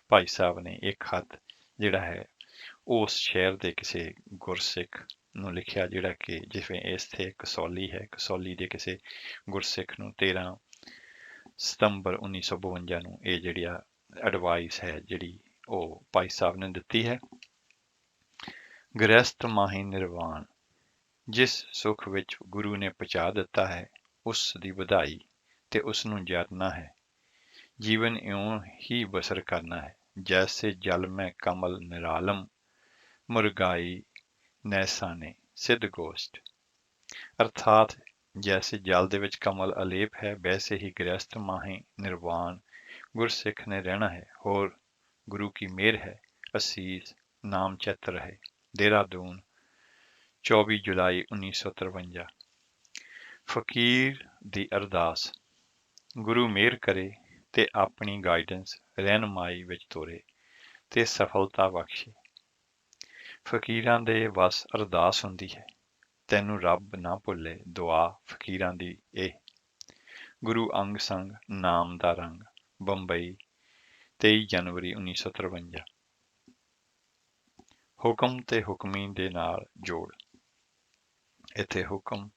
ਭਾਈ ਸਾਹਿਬ ਨੇ ਇੱਕ ਖਤ ਜਿਹੜਾ ਹੈ ਉਸ ਸ਼ਹਿਰ ਦੇ ਕਿਸੇ ਗੁਰਸਿੱਖ ਨੂੰ ਲਿਖਿਆ, ਜਿਹੜਾ ਕਿ ਜਿਵੇਂ ਇੱਥੇ ਕਸੌਲੀ ਹੈ, ਕਸੌਲੀ ਦੇ ਕਿਸੇ ਗੁਰਸਿੱਖ ਨੂੰ 13 ਸਤੰਬਰ 1952 ਨੂੰ ਇਹ ਜਿਹੜੀ ਐਡਵਾਈਸ ਹੈ ਜਿਹੜੀ ਉਹ ਭਾਈ ਸਾਹਿਬ ਨੇ ਦਿੱਤੀ ਹੈ। ਗ੍ਰਸਤ ਮਾਹੀ ਨਿਰਵਾਣ। ਜਿਸ ਸੁੱਖ ਵਿੱਚ ਗੁਰੂ ਨੇ ਪਹੁੰਚਾ ਦਿੱਤਾ ਹੈ ਉਸ ਦੀ ਵਧਾਈ ਤੇ ਉਸ ਨੂੰ ਜਾਣਨਾ ਹੈ। ਜੀਵਨ ਇਉਂ ਹੀ ਬਸਰ ਕਰਨਾ ਹੈ। ਜੈਸੇ ਜਲ ਮੈਂ ਕਮਲ ਨਿਰਾਲਮ, ਮੁਰਗਾਈ ਨੈਸਾਨੇ ਸਿੱਧ ਗੋਸ਼ਟ। ਅਰਥਾਤ ਜੈਸੇ ਜਲ ਦੇ ਵਿੱਚ ਕਮਲ ਅਲੇਪ ਹੈ, ਵੈਸੇ ਹੀ ਗ੍ਰਸਤ ਮਾਹੀ ਨਿਰਵਾਣ ਗੁਰਸਿੱਖ ਨੇ ਰਹਿਣਾ ਹੈ। ਹੋਰ ਗੁਰੂ ਕੀ ਮਿਹਰ ਹੈ, ਅਸੀਸ ਨਾਮ ਚਿਤ ਰਹੇ। ਦੇਹਰਾਦੂਨ 24 ਜੁਲਾਈ 1953। ਫਕੀਰ ਦੀ ਅਰਦਾਸ। ਗੁਰੂ ਮਿਹਰ ਕਰੇ ਤੇ ਆਪਣੀ ਗਾਈਡੈਂਸ ਰਹਿਨਮਾਈ ਵਿੱਚ ਤੋਰੇ ਤੇ ਸਫਲਤਾ ਬਖਸ਼ੇ। ਫਕੀਰਾਂ ਦੇ ਵੱਸ ਅਰਦਾਸ ਹੁੰਦੀ ਹੈ, ਤੈਨੂੰ ਰੱਬ ਨਾ ਭੁੱਲੇ। ਦੁਆ ਫਕੀਰਾਂ ਦੀ ਇਹ। ਗੁਰੂ ਅੰਗ ਸੰਗ ਨਾਮ ਦਾ ਰੰਗ। ਬੰਬਈ 23 ਜਨਵਰੀ 1953। ਹੁਕਮ ਤੇ ਹੁਕਮੀ ਦੇ ਨਾਲ ਜੋੜ। ਇੱਥੇ ਹੁਕਮ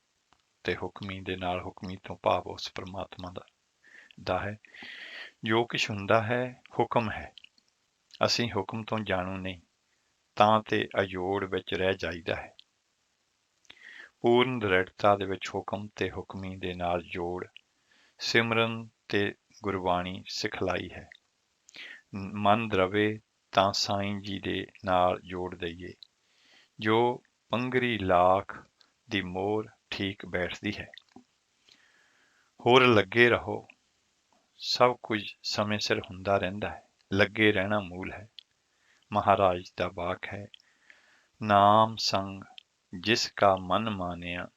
ਤੇ ਹੁਕਮੀ ਦੇ ਨਾਲ, ਹੁਕਮੀ ਤੋਂ ਭਾਵ ਉਸ ਪਰਮਾਤਮਾ ਦਾ ਹੈ। ਜੋ ਕੁਛ ਹੁੰਦਾ ਹੈ ਹੁਕਮ ਹੈ। ਅਸੀਂ ਹੁਕਮ ਤੋਂ ਜਾਣੂ ਨਹੀਂ ਤਾਂ ਤੇ ਅਜੋੜ ਵਿੱਚ ਰਹਿ ਜਾਈਦਾ ਹੈ। ਪੂਰਨ ਦ੍ਰਿੜਤਾ ਦੇ ਵਿੱਚ ਹੁਕਮ ਤੇ ਹੁਕਮੀ ਦੇ ਨਾਲ ਜੋੜ ਸਿਮਰਨ ਤੇ ਗੁਰਬਾਣੀ ਸਿਖਲਾਈ ਹੈ। ਮਨ ਦਰਵੇ ਤਾਂ ਸਾਈਂ ਜੀ ਦੇ ਨਾਲ ਜੋੜ ਦਈਏ। ਜੋ ਪੰਗਰੀ ਲਾਖ ਦੀ ਮੋਹਰ ਠੀਕ ਬੈਠਦੀ ਹੈ। ਹੋਰ ਲੱਗੇ ਰਹੋ, ਸਭ ਕੁਝ ਸਮੇਂ ਸਿਰ ਹੁੰਦਾ ਰਹਿੰਦਾ ਹੈ। ਲੱਗੇ ਰਹਿਣਾ ਮੂਲ ਹੈ। ਮਹਾਰਾਜ ਦਾ ਵਾਕ ਹੈ, ਨਾਮ ਸੰਗ ਜਿਸ ਕਾ ਮਨ ਮਾਨਿਆ,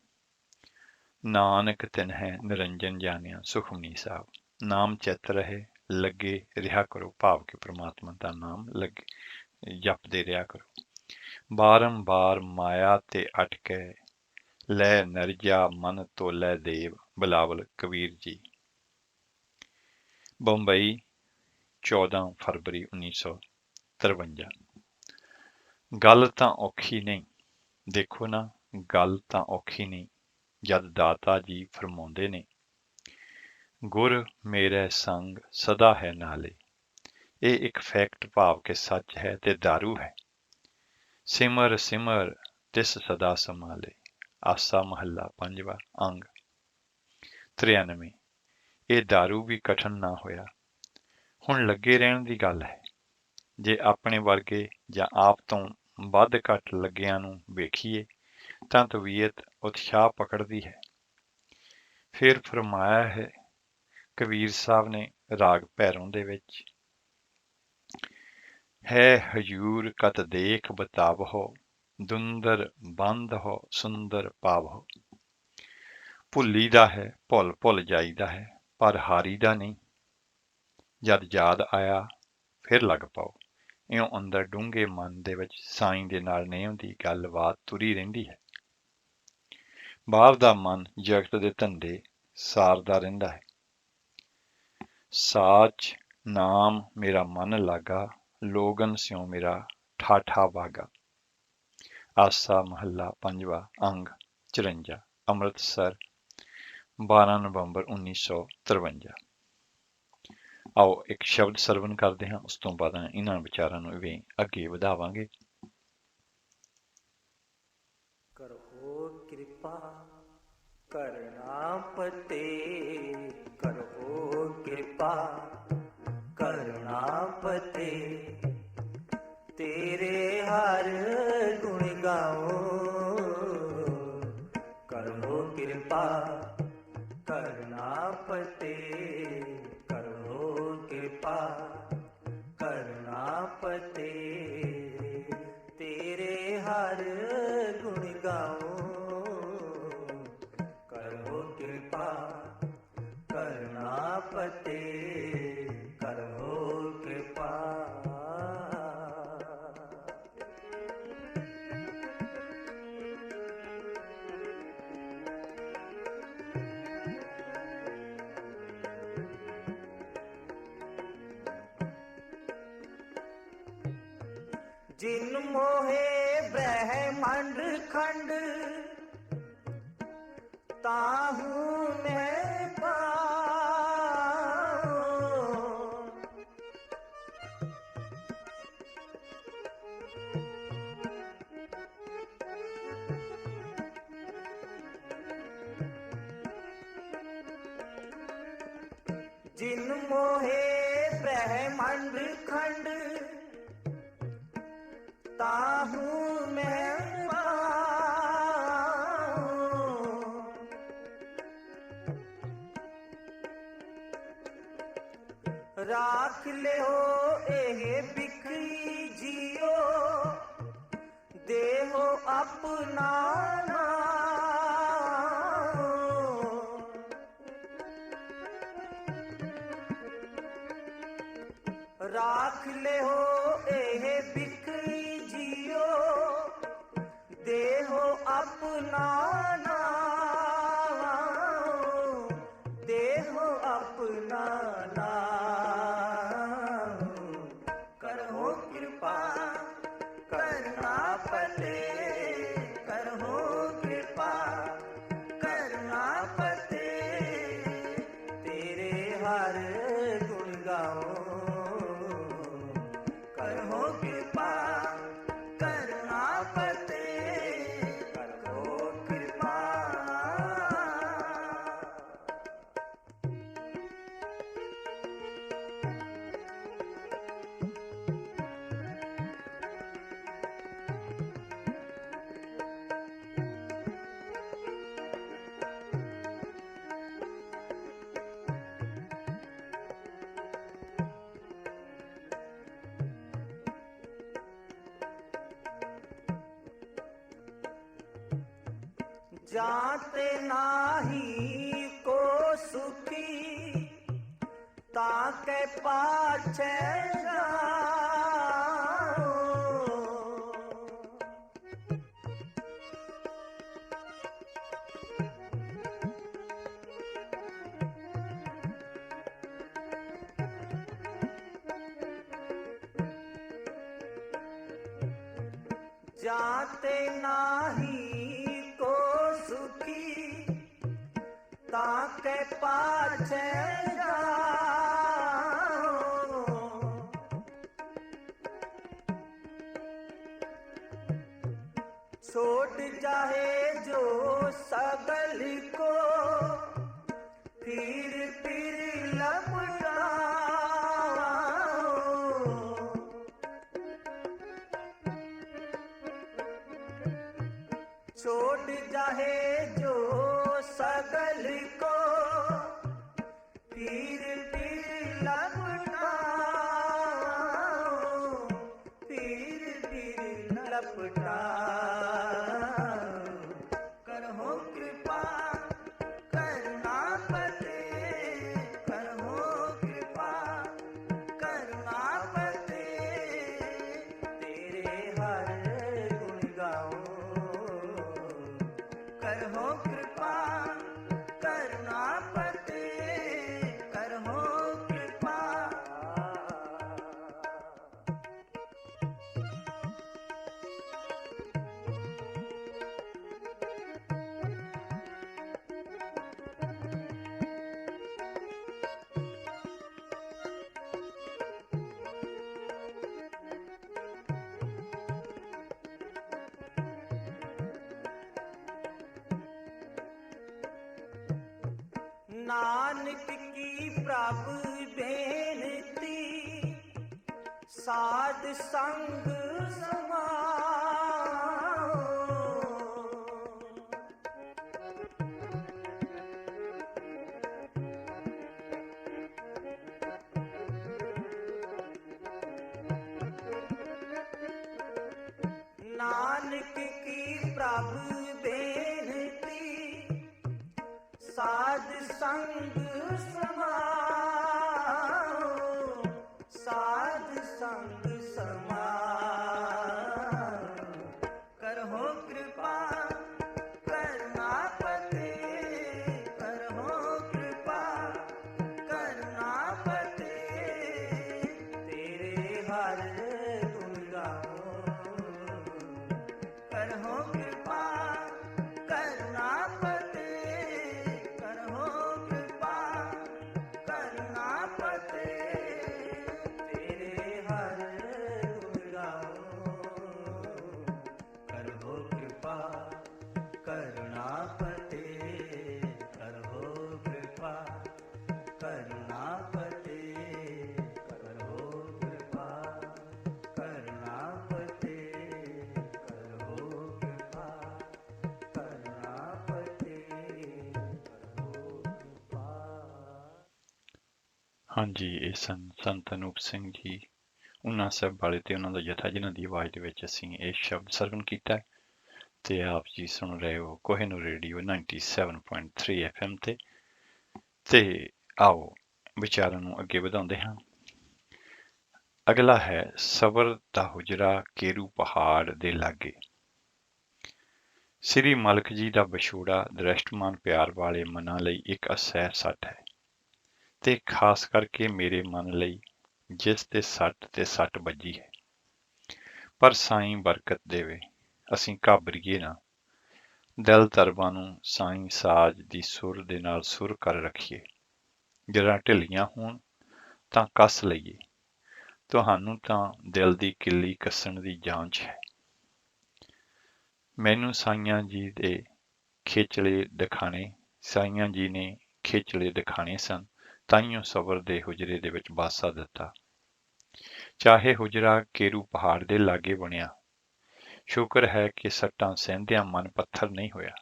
ਨਾਨਕ ਤਿਨ ਹੈ ਨਿਰੰਜਨ ਜਾਣਿਆ। ਸੁਖਮਨੀ ਸਾਹਿਬ। ਨਾਮ ਚਿਤ ਰਹੇ, ਲੱਗੇ ਰਿਹਾ ਕਰੋ, ਭਾਵ ਕਿ ਪ੍ਰਮਾਤਮਾ ਦਾ ਨਾਮ ਲੱਗੇ ਜਪਦੇ ਰਿਹਾ ਕਰੋ। ਬਾਰੰਬਾਰ ਮਾਇਆ ਤੇ ਅਟਕੇ, ਲੈ ਨਰਜਾ ਮਨ ਤੋਲੇ ਦੇਵ। ਬਿਲਾਵਲ ਕਬੀਰ ਜੀ। ਬੰਬਈ 14 ਫਰਵਰੀ 1953। ਗੱਲ ਤਾਂ ਔਖੀ ਨਹੀਂ, ਦੇਖੋ ਨਾ ਗੱਲ ਤਾਂ ਔਖੀ ਨਹੀਂ, ਜਦ ਦਾਤਾ ਜੀ ਫਰਮਾਉਂਦੇ ਨੇ, ਗੁਰ ਮੇਰੇ ਸੰਗ ਸਦਾ ਹੈ ਨਾਲੇ। ਇਹ ਇੱਕ ਫੈਕਟ ਭਾਵ ਕਿ ਸੱਚ ਹੈ ਤੇ ਦਾਰੂ ਹੈ। ਸਿਮਰ ਸਿਮਰ ਤਿਸ ਸਦਾ ਸੰਭਾਲੇ। ਆਸਾ ਮਹੱਲਾ ਪੰਜਵਾਂ। ਅੰਗ 93। ਇਹ ਦਾਰੂ ਵੀ ਕਠਨ ਨਾ ਹੋਇਆ। ਹੁਣ ਲੱਗੇ ਰਹਿਣ ਦੀ ਗੱਲ ਹੈ। ਜੇ ਆਪਣੇ ਵਰਗੇ ਜਾਂ ਆਪ ਤੋਂ ਵੱਧ ਘੱਟ ਲੱਗਿਆਂ ਨੂੰ ਵੇਖੀਏ ਤਾਂ ਤਬੀਅਤ ਉਤਸ਼ਾਹ ਪਕੜਦੀ ਹੈ। ਫਿਰ ਫਰਮਾਇਆ ਹੈ ਕਬੀਰ ਸਾਹਿਬ ਨੇ ਰਾਗ ਭੈਰੋਂ ਦੇ ਵਿੱਚ, ਹੈ ਹਜੂਰ ਕਤ ਦੇਖ ਬਤਾਵਹੁ, ਦੁੰਦਰ ਬੰਦ ਹੋ ਸੁੰਦਰ ਪਾਵਹੁ। ਭੁੱਲੀਦਾ ਹੈ, ਭੁੱਲ ਭੁੱਲ ਜਾਈਦਾ ਹੈ, ਪਰ ਹਾਰੀ ਦਾ ਨਹੀਂ। ਜਦ ਯਾਦ ਆਇਆ ਫਿਰ ਲੱਗ ਪਾਓ। ਇਉਂ ਅੰਦਰ ਡੂੰਘੇ ਮਨ ਦੇ ਵਿੱਚ ਸਾਈਂ ਦੇ ਨਾਲ ਨੇਮ ਦੀ ਗੱਲਬਾਤ ਤੁਰੀ ਰਹਿੰਦੀ ਹੈ। ਬਾਹਰ ਦਾ ਮਨ ਜਗਤ ਦੇ ਧੰਦੇ ਸਾਰਦਾ ਰਹਿੰਦਾ ਹੈ। ਸਾਚ ਨਾਮ ਮੇਰਾ ਮਨ ਲਾਗਾ, ਲੋਗਨ ਸਿਉ ਮੇਰਾ ਠਾਠਾ ਬਾਗਾ। ਆਸਾ ਮਹੱਲਾ ਪੰਜਵਾਂ, ਅੰਗ 54, ਅੰਮ੍ਰਿਤਸਰ, 12 ਨਵੰਬਰ 1953। ਆਓ ਇੱਕ ਸ਼ਬਦ ਸਰਵਨ ਕਰਦੇ ਹਾਂ, ਉਸ ਤੋਂ ਬਾਅਦ ਇਹਨਾਂ ਵਿਚਾਰਾਂ ਨੂੰ ਇਵੇਂ ਅੱਗੇ ਵਧਾਵਾਂਗੇ। ਕਰੋ ਕਿਰਪਾ ਕਰਨਾਪਤੇ, ਕਰੋ ਕਿਰਪਾ ਕਰਨਾਪਤੇ, ਤੇਰੇ ਹਰ ਗੁਣ ਗਾਓ। ਕਰੋ ਕਿਰਪਾ ਕਰਨਾਪਤੇ, ਕਰੋ ਕਿਰਪਾ ਕਰਨਾਪਤੇ, ਤੇਰੇ ਹਰ ਗੁਣ ਗਾਓ। ਕਰੋ ਕਿਰਪਾ ਕਰਨਾਪਤੇ, ਕਰੋ ਕਿਰਪਾ। जिन मोहे ब्रह्मांड खंड, ताहू मैं पाऊं। जिन मोहे ब्रह्मांड खंड, ताहू मैं पाऊं। राख ले हो एह बिखरी जियो, देहो अपना नाम। राख ले हो एह बिखरी जियो, देहो अपना नाम। देहो अपना नाम। करहो कृपा करनापते, करहो कृपा करनापते, तेरे हर गुण गाओ। करहो कृपा करनापते, करहो कृपा। जाते नाही को सुखी, ताके पाछे जाओ। जाते नाही को सुखी, ताके पाछे जाओ। छोड़ जाए जो सगल को, फिर लपटाओ। छोड़ जाए जो सगल को, फिर लपटाओ। फिर लपटाओ। करहो कृपा करनापते, करहो कृपा करनापते, ਨਾਨਕ ਕੀ ਪ੍ਰਭ ਬੇਨਤੀ ਸਾਧ ਸੰਗ ਸਮਾਓ। ਨਾਨਕ ਕੀ ਪ੍ਰਭ ਬੇਨਤੀ ਸਾਧ ਸੰਗ ਸਮਾਓ। ਸਾਧ ਸੰਗ ਸਮਾਓ। ਕਰਹੁ ਕਿਰਪਾ ਕਰਨਾਪਤੇ ਕਰਹੁ ਕਿਰਪਾ ਕਰਨਾਪਤੇ ਤੇਰੇ ਹਰ ਗੁਣ ਗਾਵੋ। ਕਰਹੁ ਕਿਰਪਾ ਕਰਨਾਪਤੇ ਕਰਹੁ ਕਿਰਪਾ ਕਰਨਾਪਤੇ ਤੇਰੇ ਹਰ ਗੁਣ ਗਾਵੋ। ਕਰਹੁ ਕਿਰਪਾ ਕਰਨਾਪਤੇ ਕਰਹੁ ਕਿਰਪਾ ਕਰਨਾਪਤੇ ਕਰਹੁ ਕਿਰਪਾ ਕਰਨਾਪਤੇ ਕਰਹੁ ਕਿਰਪਾ ਕਰਨਾਪਤੇ ਕਰਹੁ ਕਿਰਪਾ। ਹਾਂਜੀ, ਇਹ ਸੰਤ ਅਨੂਪ ਸਿੰਘ ਜੀ ਉਹਨਾਂ ਸਾਹਿਬ ਵਾਲੇ ਤੇ ਉਹਨਾਂ ਦਾ ਜਥਾ ਜਿਨ੍ਹਾਂ ਦੀ ਆਵਾਜ਼ ਦੇ ਵਿੱਚ ਅਸੀਂ ਇਹ ਸ਼ਬਦ ਸਰਵਣ ਕੀਤਾ ਹੈ। ਤੇ ਆਪ ਜੀ ਸੁਣ ਰਹੇ ਹੋ ਕੋਹਿਨੂਰ ਰੇਡੀਓ 97.3 FM ਤੇ ਆਓ ਵਿਚਾਰਾਂ ਨੂੰ ਅੱਗੇ ਵਧਾਉਂਦੇ ਹਾਂ। ਅਗਲਾ ਹੈ ਸਬਰ ਦਾ ਹੁਜਰਾ ਕੇਰੂ ਪਹਾੜ ਦੇ ਲਾਗੇ। ਸ੍ਰੀ ਮਲਕ ਜੀ ਦਾ ਵਿਛੋੜਾ ਦ੍ਰਿਸ਼ਟਮਾਨ ਪਿਆਰ ਵਾਲੇ ਮਨਾਂ ਲਈ ਇੱਕ ਅਸਹਿ ਸੱਟ ਹੈ ਤੇ ਖਾਸ ਕਰਕੇ ਮੇਰੇ ਮਨ ਲਈ ਜਿਸ ਦੇ ਸੱਟ ਤੇ ਸੱਟ ਵੱਜੀ ਹੈ। ਪਰ ਸਾਈਂ ਬਰਕਤ ਦੇਵੇ, ਅਸੀਂ ਘਾਬਰੀਏ ਨਾ। ਦਿਲ ਤਰਬਾਂ ਨੂੰ ਸਾਈਂ ਸਾਜ ਦੀ ਸੁਰ ਦੇ ਨਾਲ ਸੁਰ ਕਰ ਰੱਖੀਏ। ਜਰਾ ਢਿੱਲੀਆਂ ਹੋਣ ਤਾਂ ਕੱਸ ਲਈਏ। ਤੁਹਾਨੂੰ ਤਾਂ ਦਿਲ ਦੀ ਕਿੱਲੀ ਕੱਸਣ ਦੀ ਜਾਂਚ ਹੈ। ਮੈਨੂੰ ਸਾਈਆਂ ਜੀ ਦੇ ਖੇਚਲੇ ਦਿਖਾਣੇ ਸਾਈਆਂ ਜੀ ਨੇ ਖੇਚਲੇ ਦਿਖਾਣੇ ਸਨ, ਤਾਈਓ ਸਬਰ ਦੇ ਹੁਜਰੇ ਦੇ ਵਿੱਚ ਬਾਸਾ ਦਿੱਤਾ। ਚਾਹੇ ਹੁਜਰਾ ਕੇਰੂ ਪਹਾੜ ਦੇ ਲਾਗੇ ਬਣਿਆ, ਸ਼ੁਕਰ ਹੈ ਕਿ ਸੱਟਾਂ ਸਹਿੰਦਿਆਂ ਮਨ ਪੱਥਰ ਨਹੀਂ ਹੋਇਆ।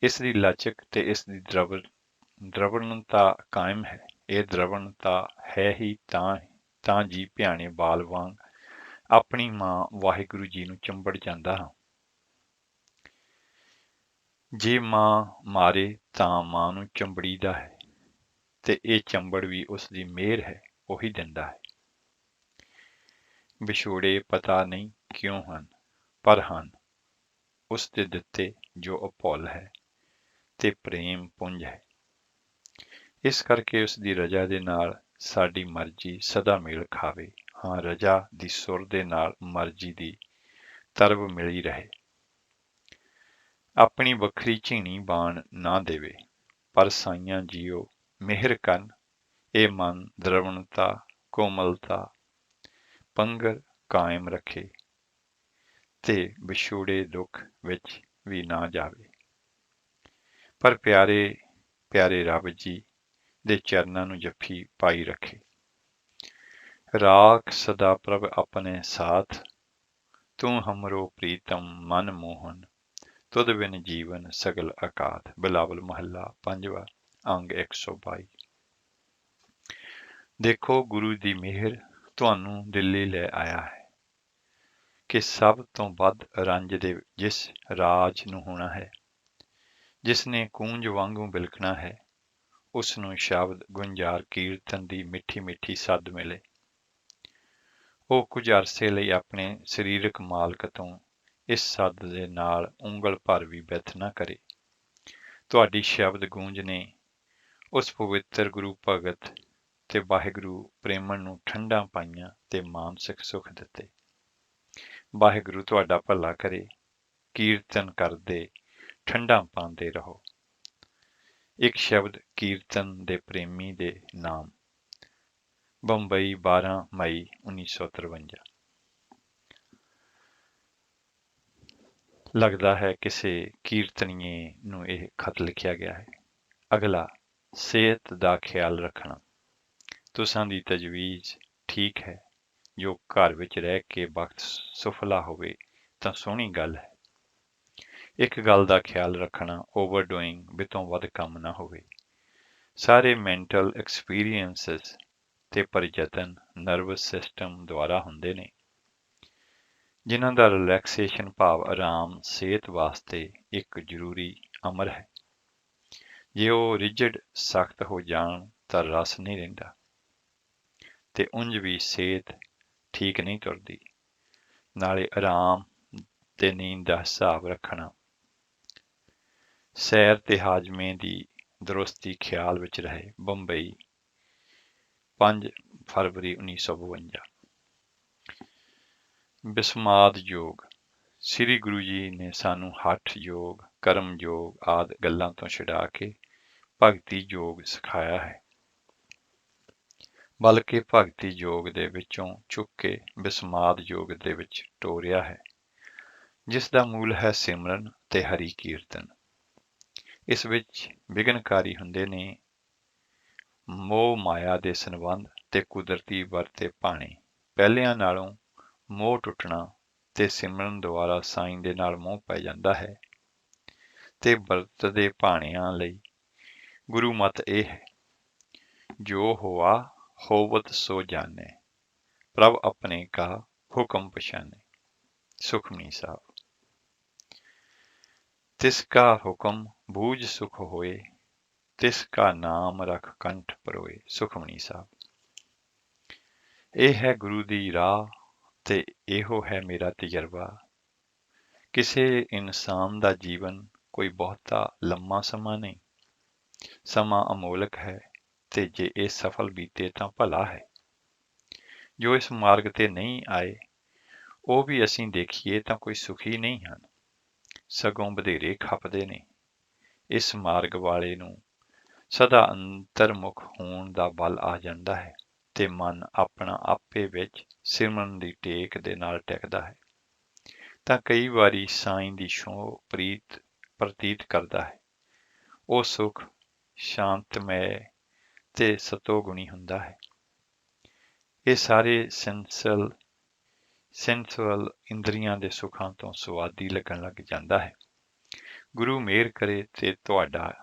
ਇਸ ਦੀ ਲਚਕ ਤੇ ਇਸ ਦੀ ਦ੍ਰਵਣਤਾ ਕਾਇਮ ਹੈ। ਇਹ ਦ੍ਰਵਣਤਾ ਹੈ ਹੀ ਤਾਂ ਜੀ ਭਿਆਣੇ ਬਾਲ ਵਾਂਗ ਆਪਣੀ ਮਾਂ ਵਾਹਿਗੁਰੂ ਜੀ ਨੂੰ ਚੰਬੜ ਜਾਂਦਾ ਹਾਂ। ਜੇ ਮਾਂ ਮਾਰੇ ਤਾਂ ਮਾਂ ਨੂੰ ਚੰਬੜੀਦਾ ਹੈ ਤੇ ਇਹ ਚੰਬੜ ਵੀ ਉਸ ਦੀ ਮਿਹਰ ਹੈ, ਉਹੀ ਦਿੰਦਾ ਹੈ। ਵਿਛੋੜੇ ਪਤਾ ਨਹੀਂ ਕਿਉਂ ਹਨ, ਪਰ ਹਨ ਉਸ ਦੇ ਦਿੱਤੇ ਜੋ ਅਭੁੱਲ ਹੈ ਤੇ ਪ੍ਰੇਮ ਪੁੰਜ ਹੈ। ਇਸ ਕਰਕੇ ਉਸ ਦੀ ਰਜਾ ਦੇ ਨਾਲ ਸਾਡੀ ਮਰਜ਼ੀ ਸਦਾ ਮੇਲ ਖਾਵੇ। ਹਾਂ, ਰਜਾ ਦੀ ਸੁਰ ਦੇ ਨਾਲ ਮਰਜ਼ੀ ਦੀ ਤਰਬ ਮਿਲੀ ਰਹੇ। ਆਪਣੀ ਵੱਖਰੀ ਝੀਣੀ ਬਾਣ ਨਾ ਦੇਵੇ, ਪਰ ਸਾਈਆਂ ਜੀਓ ਮਿਹਰ ਕਰਨ। ਇਹ ਮਨ ਦ੍ਰਵਣਤਾ ਕੋਮਲਤਾ ਪੰਗਰ ਕਾਇਮ ਰੱਖੇ ਤੇ ਵਿਛੋੜੇ ਦੁੱਖ ਵਿੱਚ ਵੀ ਨਾ ਜਾਵੇ। ਪਰ ਪਿਆਰੇ ਪਿਆਰੇ ਰੱਬ ਜੀ ਦੇ ਚਰਨਾਂ ਨੂੰ ਜੱਫੀ ਪਾਈ ਰੱਖੇ। ਰਾਖ ਸਦਾ ਪ੍ਰਭ ਆਪਣੇ ਸਾਥ, ਤੂੰ ਹਮਰੋ ਪ੍ਰੀਤਮ ਮਨ ਮੋਹਨ, ਤੁਧ ਬਿਨ ਜੀਵਨ ਸਗਲ ਅਕਾਤ। ਬਿਲਾਵਲ ਮਹੱਲਾ 5ਵਾਂ ਅੰਗ 122। ਦੇਖੋ, ਗੁਰੂ ਦੀ ਮਿਹਰ ਤੁਹਾਨੂੰ ਦਿੱਲੀ ਲੈ ਆਇਆ ਹੈ ਕਿ ਸਭ ਤੋਂ ਵੱਧ ਰੰਜ ਦੇ ਜਿਸ ਰਾਜ ਨੂੰ ਹੋਣਾ ਹੈ, ਜਿਸ ਨੇ ਕੂੰਜ ਵਾਂਗੂ ਬਿਲਕਣਾ ਹੈ, ਉਸ ਨੂੰ ਸ਼ਬਦ ਗੁੰਜਾਰ ਕੀਰਤਨ ਦੀ ਮਿੱਠੀ ਮਿੱਠੀ ਸੱਦ ਮਿਲੇ। ਉਹ ਕੁਝ ਅਰਸੇ ਲਈ ਆਪਣੇ ਸਰੀਰਕ ਮਾਲਕ ਤੋਂ ਇਸ ਸੱਦ ਦੇ ਨਾਲ ਉਂਗਲ ਭਰ ਵੀ ਬਿੱਥ ਨਾ ਕਰੇ। ਤੁਹਾਡੀ ਸ਼ਬਦ ਗੂੰਜ ਨੇ ਉਸ ਪਵਿੱਤਰ ਗੁਰੂ ਭਗਤ ਤੇ ਵਾਹਿਗੁਰੂ ਪ੍ਰੇਮਣ ਨੂੰ ਠੰਡਾਂ ਪਾਈਆਂ ਤੇ ਮਾਨਸਿਕ ਸੁੱਖ ਦਿੱਤੇ। ਵਾਹਿਗੁਰੂ ਤੁਹਾਡਾ ਭਲਾ ਕਰੇ। ਕੀਰਤਨ ਕਰਦੇ ਠੰਡਾਂ ਪਾਉਂਦੇ ਰਹੋ। ਇੱਕ ਸ਼ਬਦ ਕੀਰਤਨ ਦੇ ਪ੍ਰੇਮੀ ਦੇ ਨਾਮ। ਬੰਬਈ 12 ਮਈ 1953। ਲੱਗਦਾ ਹੈ ਕਿਸੇ ਕੀਰਤਨੀਏ ਨੂੰ ਇਹ ਖਤ ਲਿਖਿਆ ਗਿਆ ਹੈ। ਅਗਲਾ ਸਿਹਤ ਦਾ ਖਿਆਲ ਰੱਖਣਾ। ਤੁਸਾਂ ਦੀ ਤਜਵੀਜ਼ ਠੀਕ ਹੈ। ਜੋ ਘਰ ਵਿੱਚ ਰਹਿ ਕੇ ਵਕਤ ਸੁਫਲਾ ਹੋਵੇ ਤਾਂ ਸੋਹਣੀ ਗੱਲ ਹੈ। ਇੱਕ ਗੱਲ ਦਾ ਖਿਆਲ ਰੱਖਣਾ, ਓਵਰਡੂਇੰਗ, ਬਿਤੋਂ ਵੱਧ ਕੰਮ ਨਾ ਹੋਵੇ। ਸਾਰੇ ਮੈਂਟਲ ਐਕਸਪੀਰੀਐਂਸਸ ਤੇ ਪ੍ਰਯਤਨ ਨਰਵਸ ਸਿਸਟਮ ਦੁਆਰਾ ਹੁੰਦੇ ਨੇ, ਜਿਨ੍ਹਾਂ ਦਾ ਰਿਲੈਕਸੇਸ਼ਨ ਭਾਵ ਆਰਾਮ ਸਿਹਤ ਵਾਸਤੇ ਇੱਕ ਜ਼ਰੂਰੀ ਅਮਰ ਹੈ। ਜੇ ਉਹ ਰਿਜਿਡ ਸਖਤ ਹੋ ਜਾਣ ਤਾਂ ਰਸ ਨਹੀਂ ਰਹਿੰਦਾ ਤੇ ਉਂਝ ਵੀ ਸਿਹਤ ਠੀਕ ਨਹੀਂ ਤੁਰਦੀ। ਨਾਲੇ ਆਰਾਮ ਤੇ ਨੀਂਦ ਦਾ ਹਿਸਾਬ ਰੱਖਣਾ, ਸੈਰ ਤੇ ਹਾਜ਼ਮੇ ਦੀ ਦਰੁਸਤੀ ਖਿਆਲ ਵਿੱਚ ਰਹੇ। ਬੰਬਈ, 5 ਫਰਵਰੀ 1952। ਬਿਸਮਾਦ ਯੋਗ। ਸ੍ਰੀ ਗੁਰੂ ਜੀ ਨੇ ਸਾਨੂੰ ਹੱਠ ਯੋਗ, ਕਰਮ ਯੋਗ ਆਦਿ ਗੱਲਾਂ ਤੋਂ ਛੁਡਾ ਕੇ ਭਗਤੀ ਯੋਗ ਸਿਖਾਇਆ ਹੈ, ਬਲਕਿ ਭਗਤੀ ਯੋਗ ਦੇ ਵਿੱਚੋਂ ਚੁੱਕ ਕੇ ਬਿਸਮਾਦ ਯੋਗ ਦੇ ਵਿੱਚ ਟੋਰਿਆ ਹੈ, ਜਿਸ ਦਾ ਮੂਲ ਹੈ ਸਿਮਰਨ ਤੇ ਹਰੀ ਕੀਰਤਨ। ਇਸ ਵਿੱਚ ਵਿਘਨਕਾਰੀ ਹੁੰਦੇ ਨੇ ਮੋਹ ਮਾਇਆ ਦੇ ਸੰਬੰਧ ਤੇ ਕੁਦਰਤੀ ਵਰਤੇ ਭਾਣੇ। ਪਹਿਲਿਆਂ ਨਾਲੋਂ ਮੋਹ ਟੁੱਟਣਾ ਤੇ ਸਿਮਰਨ ਦੁਆਰਾ ਸਾਈਂ ਦੇ ਨਾਲ ਮੋਹ ਪੈ ਜਾਂਦਾ ਹੈ ਤੇ ਵਰਤਦੇ ਭਾਣਿਆਂ ਲਈ ਗੁਰੂ ਮਤ ਇਹ ਹੈ, ਜੋ ਹੋਆ ਹੋਵਤ ਸੋ ਜਾਣੇ, ਪ੍ਰਭ ਆਪਣੇ ਕਾ ਹੁਕਮ ਪਛਾਨੇ। ਸੁਖਮਨੀ ਸਾਹਿਬ। ਤਿਸ ਕਾ ਹੁਕਮ ਬੂਝ ਸੁਖ ਹੋਏ, ਤਿਸ ਕਾ ਨਾਮ ਰਖ ਕੰਠ ਪਰੋਏ। ਸੁਖਮਨੀ ਸਾਹਿਬ। ਇਹ ਹੈ ਗੁਰੂ ਦੀ ਰਾਹ ਤੇ ਇਹੋ ਹੈ ਮੇਰਾ ਤਜਰਬਾ। ਕਿਸੇ ਇਨਸਾਨ ਦਾ ਜੀਵਨ ਕੋਈ ਬਹੁਤਾ ਲੰਮਾ ਸਮਾਂ ਨਹੀਂ, ਸਮਾਂ ਅਮੋਲਕ ਹੈ ਤੇ ਜੇ ਇਹ ਸਫਲ ਬੀਤੇ ਤਾਂ ਭਲਾ ਹੈ। ਜੋ ਇਸ ਮਾਰਗ ਤੇ ਨਹੀਂ ਆਏ, ਉਹ ਵੀ ਅਸੀਂ ਦੇਖੀਏ ਤਾਂ ਕੋਈ ਸੁਖੀ ਨਹੀਂ ਹਨ, ਸਗੋਂ ਵਧੇਰੇ ਖਪਦੇ ਨੇ। ਇਸ ਮਾਰਗ ਵਾਲੇ ਨੂੰ ਸਦਾ ਅੰਤਰਮੁਖ ਹੋਣ ਦਾ ਬਲ ਆ ਜਾਂਦਾ ਹੈ ਤੇ ਮਨ ਆਪਣਾ ਆਪੇ ਵਿੱਚ ਸਿਮਰਨ ਦੀ ਟੇਕ ਦੇ ਨਾਲ ਟਿਕਦਾ ਹੈ ਤਾਂ ਕਈ ਵਾਰੀ ਸਾਈਂ ਦੀ ਛੋਹ ਪ੍ਰਤੀਤ ਕਰਦਾ ਹੈ। ਉਹ ਸੁਖ ਸ਼ਾਂਤਮੈ ਤੇ ਸਤੋਗੁਣੀ ਹੁੰਦਾ ਹੈ। ਇਹ ਸਾਰੇ ਸੈਂਸੁਅਲ ਇੰਦਰੀਆਂ ਦੇ ਸੁੱਖਾਂ ਤੋਂ ਸੁਆਦੀ ਲੱਗਣ ਲੱਗ ਜਾਂਦਾ ਹੈ। ਗੁਰੂ ਮਿਹਰ ਕਰੇ ਤੇ ਤੁਹਾਡਾ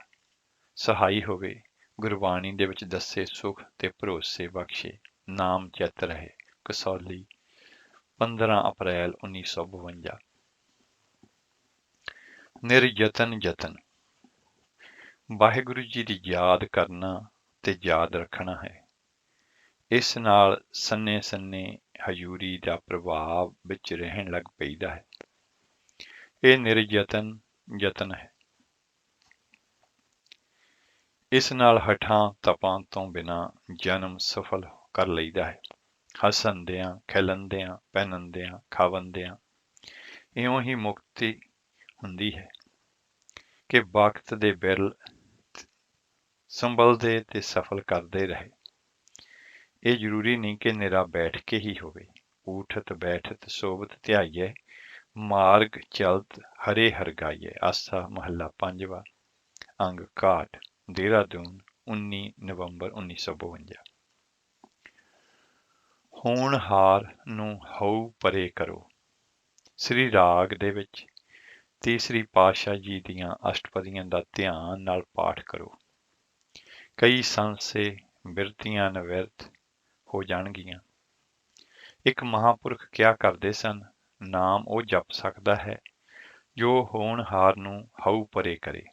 ਸਹਾਈ ਹੋਵੇ, ਗੁਰਬਾਣੀ ਦੇ ਵਿੱਚ ਦੱਸੇ ਸੁਖ ਤੇ ਭਰੋਸੇ ਬਖਸ਼ੇ। ਨਾਮ ਚਿਤ ਰਹੇ। ਕਸੌਲੀ, 15 ਅਪ੍ਰੈਲ 1952। ਨਿਰਯਤਨ ਯਤਨ। ਵਾਹਿਗੁਰੂ ਜੀ ਦੀ ਯਾਦ ਕਰਨਾ ਤੇ ਯਾਦ ਰੱਖਣਾ ਹੈ। ਇਸ ਨਾਲ ਸੰਨੇ ਸੰਨੇ ਹਜ਼ੂਰੀ ਦਾ ਪ੍ਰਭਾਵ ਵਿੱਚ ਰਹਿਣ ਲੱਗ ਪਈਦਾ ਹੈ। ਇਹ ਨਿਰਯਤਨ ਯਤਨ ਹੈ। ਇਸ ਨਾਲ ਹਠਾਂ ਤਪਾਂ ਤੋਂ ਬਿਨਾਂ ਜਨਮ ਸਫਲ ਕਰ ਲਈਦਾ ਹੈ। ਹੱਸਣਦਿਆਂ, ਖਿਲਣਦਿਆਂ, ਪਹਿਨਣਦਿਆਂ, ਖਾਵਣਦਿਆਂ ਇਉਂ ਹੀ ਮੁਕਤੀ ਹੁੰਦੀ ਹੈ ਕਿ ਵਕਤ ਦੇ ਬਿਰਲ ਸੰਭਲਦੇ ਤੇ ਸਫਲ ਕਰਦੇ ਰਹੇ। ਇਹ ਜ਼ਰੂਰੀ ਨਹੀਂ ਕਿ ਨਿਰਾ ਬੈਠ ਕੇ ਹੀ ਹੋਵੇ। ਊਠਤ ਬੈਠਤ ਸੋਬਤ ਧਿਆਈਏ, ਮਾਰਗ ਚਲਤ ਹਰੇ ਹਰ ਗਾਈਏ। ਆਸਾ ਮਹੱਲਾ 5ਵਾਂ। ਅੰਗ 61। ਦੇਹਰਾਦੂਨ, 19 ਨਵੰਬਰ 1952। ਹੋਣਹਾਰ ਨੂੰ ਹਉ ਪਰੇ ਕਰੋ। ਸ੍ਰੀ ਰਾਗ ਦੇ ਵਿੱਚ ਤੀਸਰੀ ਪਾਤਸ਼ਾਹ ਜੀ ਦੀਆਂ ਅਸ਼ਟਪਦੀਆਂ ਦਾ ਧਿਆਨ ਨਾਲ ਪਾਠ ਕਰੋ। ਕਈ ਸੰਸੇ ਬਿਰਤੀਆਂ ਨਿਵਿਰਤ ਹੋ ਜਾਣਗੀਆਂ। ਇੱਕ ਮਹਾਂਪੁਰਖ ਕਿਹਾ ਕਰਦੇ ਸਨ, ਨਾਮ ਉਹ ਜਪ ਸਕਦਾ ਹੈ ਜੋ ਹੋਣਹਾਰ ਨੂੰ ਹਉ ਪਰੇ ਕਰੇ।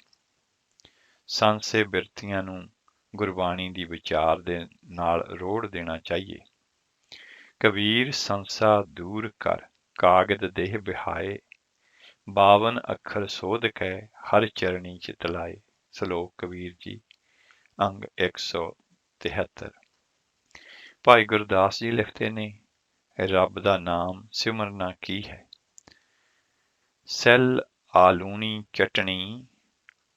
ਸੰਸੇ ਬਿਰਤੀਆਂ ਨੂੰ ਗੁਰਬਾਣੀ ਦੀ ਵਿਚਾਰ ਦੇ ਨਾਲ ਰੋੜ ਦੇਣਾ ਚਾਹੀਏ। ਕਬੀਰ ਸੰਸਾ ਦੂਰ ਕਰ, ਕਾਗਦ ਦੇਹ ਬਿਹਾਏ, 52 ਅੱਖਰ ਸੋਧ ਕੈ ਹਰ ਚਰਣੀ ਚਿਤ ਲਾਏ। ਸ਼ਲੋਕ ਕਬੀਰ ਜੀ, ਅੰਗ 173। ਭਾਈ ਗੁਰਦਾਸ ਜੀ ਲਿਖਦੇ ਨੇ, ਰੱਬ ਦਾ ਨਾਮ ਸਿਮਰਨਾ ਕੀ ਹੈ। ਸੈਲ ਆਲੂਣੀ ਚਟਣੀ,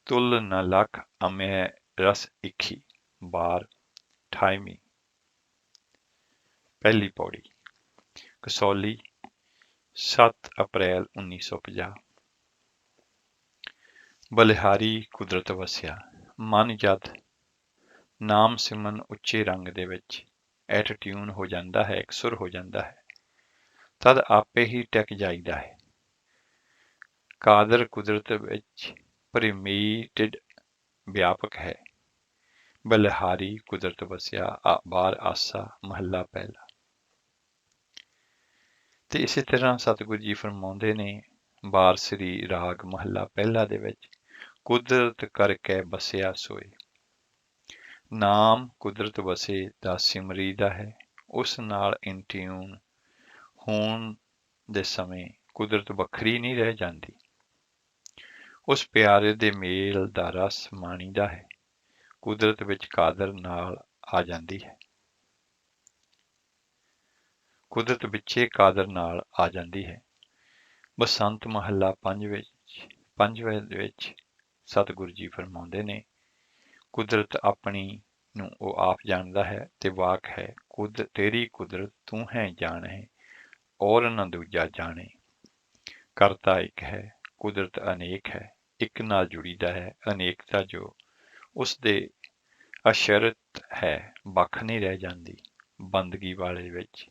ਤੁਲ ਨ ਲਖ ਅਮੈ ਰਸ ਇਖੀ। ਬਾਰ 28ਵੀਂ। ਪਹਿਲੀ ਪੌੜੀ। ਕਸੌਲੀ, 7 ਅਪ੍ਰੈਲ 1950। ਬਲਿਹਾਰੀ ਕੁਦਰਤ ਵਸਿਆ। ਮਨ ਜਦ ਨਾਮ ਸਿਮਰਨ ਉੱਚੇ ਰੰਗ ਦੇ ਵਿੱਚ ਐਟਿਟਿਊਨ ਹੋ ਜਾਂਦਾ ਹੈ, ਇਕਸੁਰ ਹੋ ਜਾਂਦਾ ਹੈ, ਤਦ ਆਪੇ ਹੀ ਟਿਕ ਜਾਈਦਾ ਹੈ। ਕਾਦਰ ਕੁਦਰਤ ਵਿੱਚ ਪਰਮੇਟਿਡ ਵਿਆਪਕ ਹੈ। ਬਲਿਹਾਰੀ ਕੁਦਰਤ ਵਸਿਆ ਬਾਰ ਆਸਾ ਮਹੱਲਾ ਪਹਿਲਾ। ਤੇ ਇਸੇ ਤਰ੍ਹਾਂ ਸਤਿਗੁਰੂ ਜੀ ਫਰਮਾਉਂਦੇ ਨੇ ਬਾਰਸਰੀ ਰਾਗ ਮਹੱਲਾ ਪਹਿਲਾ ਦੇ ਵਿੱਚ, ਕੁਦਰਤ ਕਰਕੇ ਬਸਿਆ ਸੋਏ। ਨਾਮ ਕੁਦਰਤ ਵਸੇ ਦਾ ਸਿਮਰੀਦਾ ਹੈ। ਉਸ ਨਾਲ ਇੰਟਿਊਨ ਹੋਣ ਦੇ ਸਮੇਂ ਕੁਦਰਤ ਵੱਖਰੀ ਨਹੀਂ ਰਹਿ ਜਾਂਦੀ। ਉਸ ਪਿਆਰੇ ਦੇ ਮੇਲ ਦਾ ਰਸ ਮਾਣੀਦਾ ਹੈ। ਕੁਦਰਤ ਵਿੱਚ ਕਾਦਰ ਨਾਲ ਆ ਜਾਂਦੀ ਹੈ। ਕੁਦਰਤ ਵਿੱਚੇ ਕਾਦਰ ਨਾਲ ਆ ਜਾਂਦੀ ਹੈ। ਬਸੰਤ ਮਹੱਲਾ ਪੰਜਵੇਂ ਵਿੱਚ ਸਤਿਗੁਰੂ ਜੀ ਫਰਮਾਉਂਦੇ ਨੇ, ਕੁਦਰਤ ਆਪਣੀ ਨੂੰ ਉਹ ਆਪ ਜਾਣਦਾ ਹੈ ਤੇ ਵਾਕ ਹੈ, ਤੇਰੀ ਕੁਦਰਤ ਤੂੰ ਹੈ ਜਾਣ ਹੈ ਔਰ ਨਾ ਦੂਜਾ ਜਾਣੇ। ਕਰਤਾ ਇੱਕ ਹੈ, ਕੁਦਰਤ ਅਨੇਕ ਹੈ, ਇੱਕ ਨਾਲ ਜੁੜੀਦਾ ਹੈ। ਅਨੇਕਤਾ ਜੋ ਉਸ ਦੇ ਅਸ਼ਰਤ ਹੈ, ਵੱਖ ਨਹੀਂ ਰਹਿ ਜਾਂਦੀ। ਬੰਦਗੀ ਵਾਲੇ ਵਿੱਚ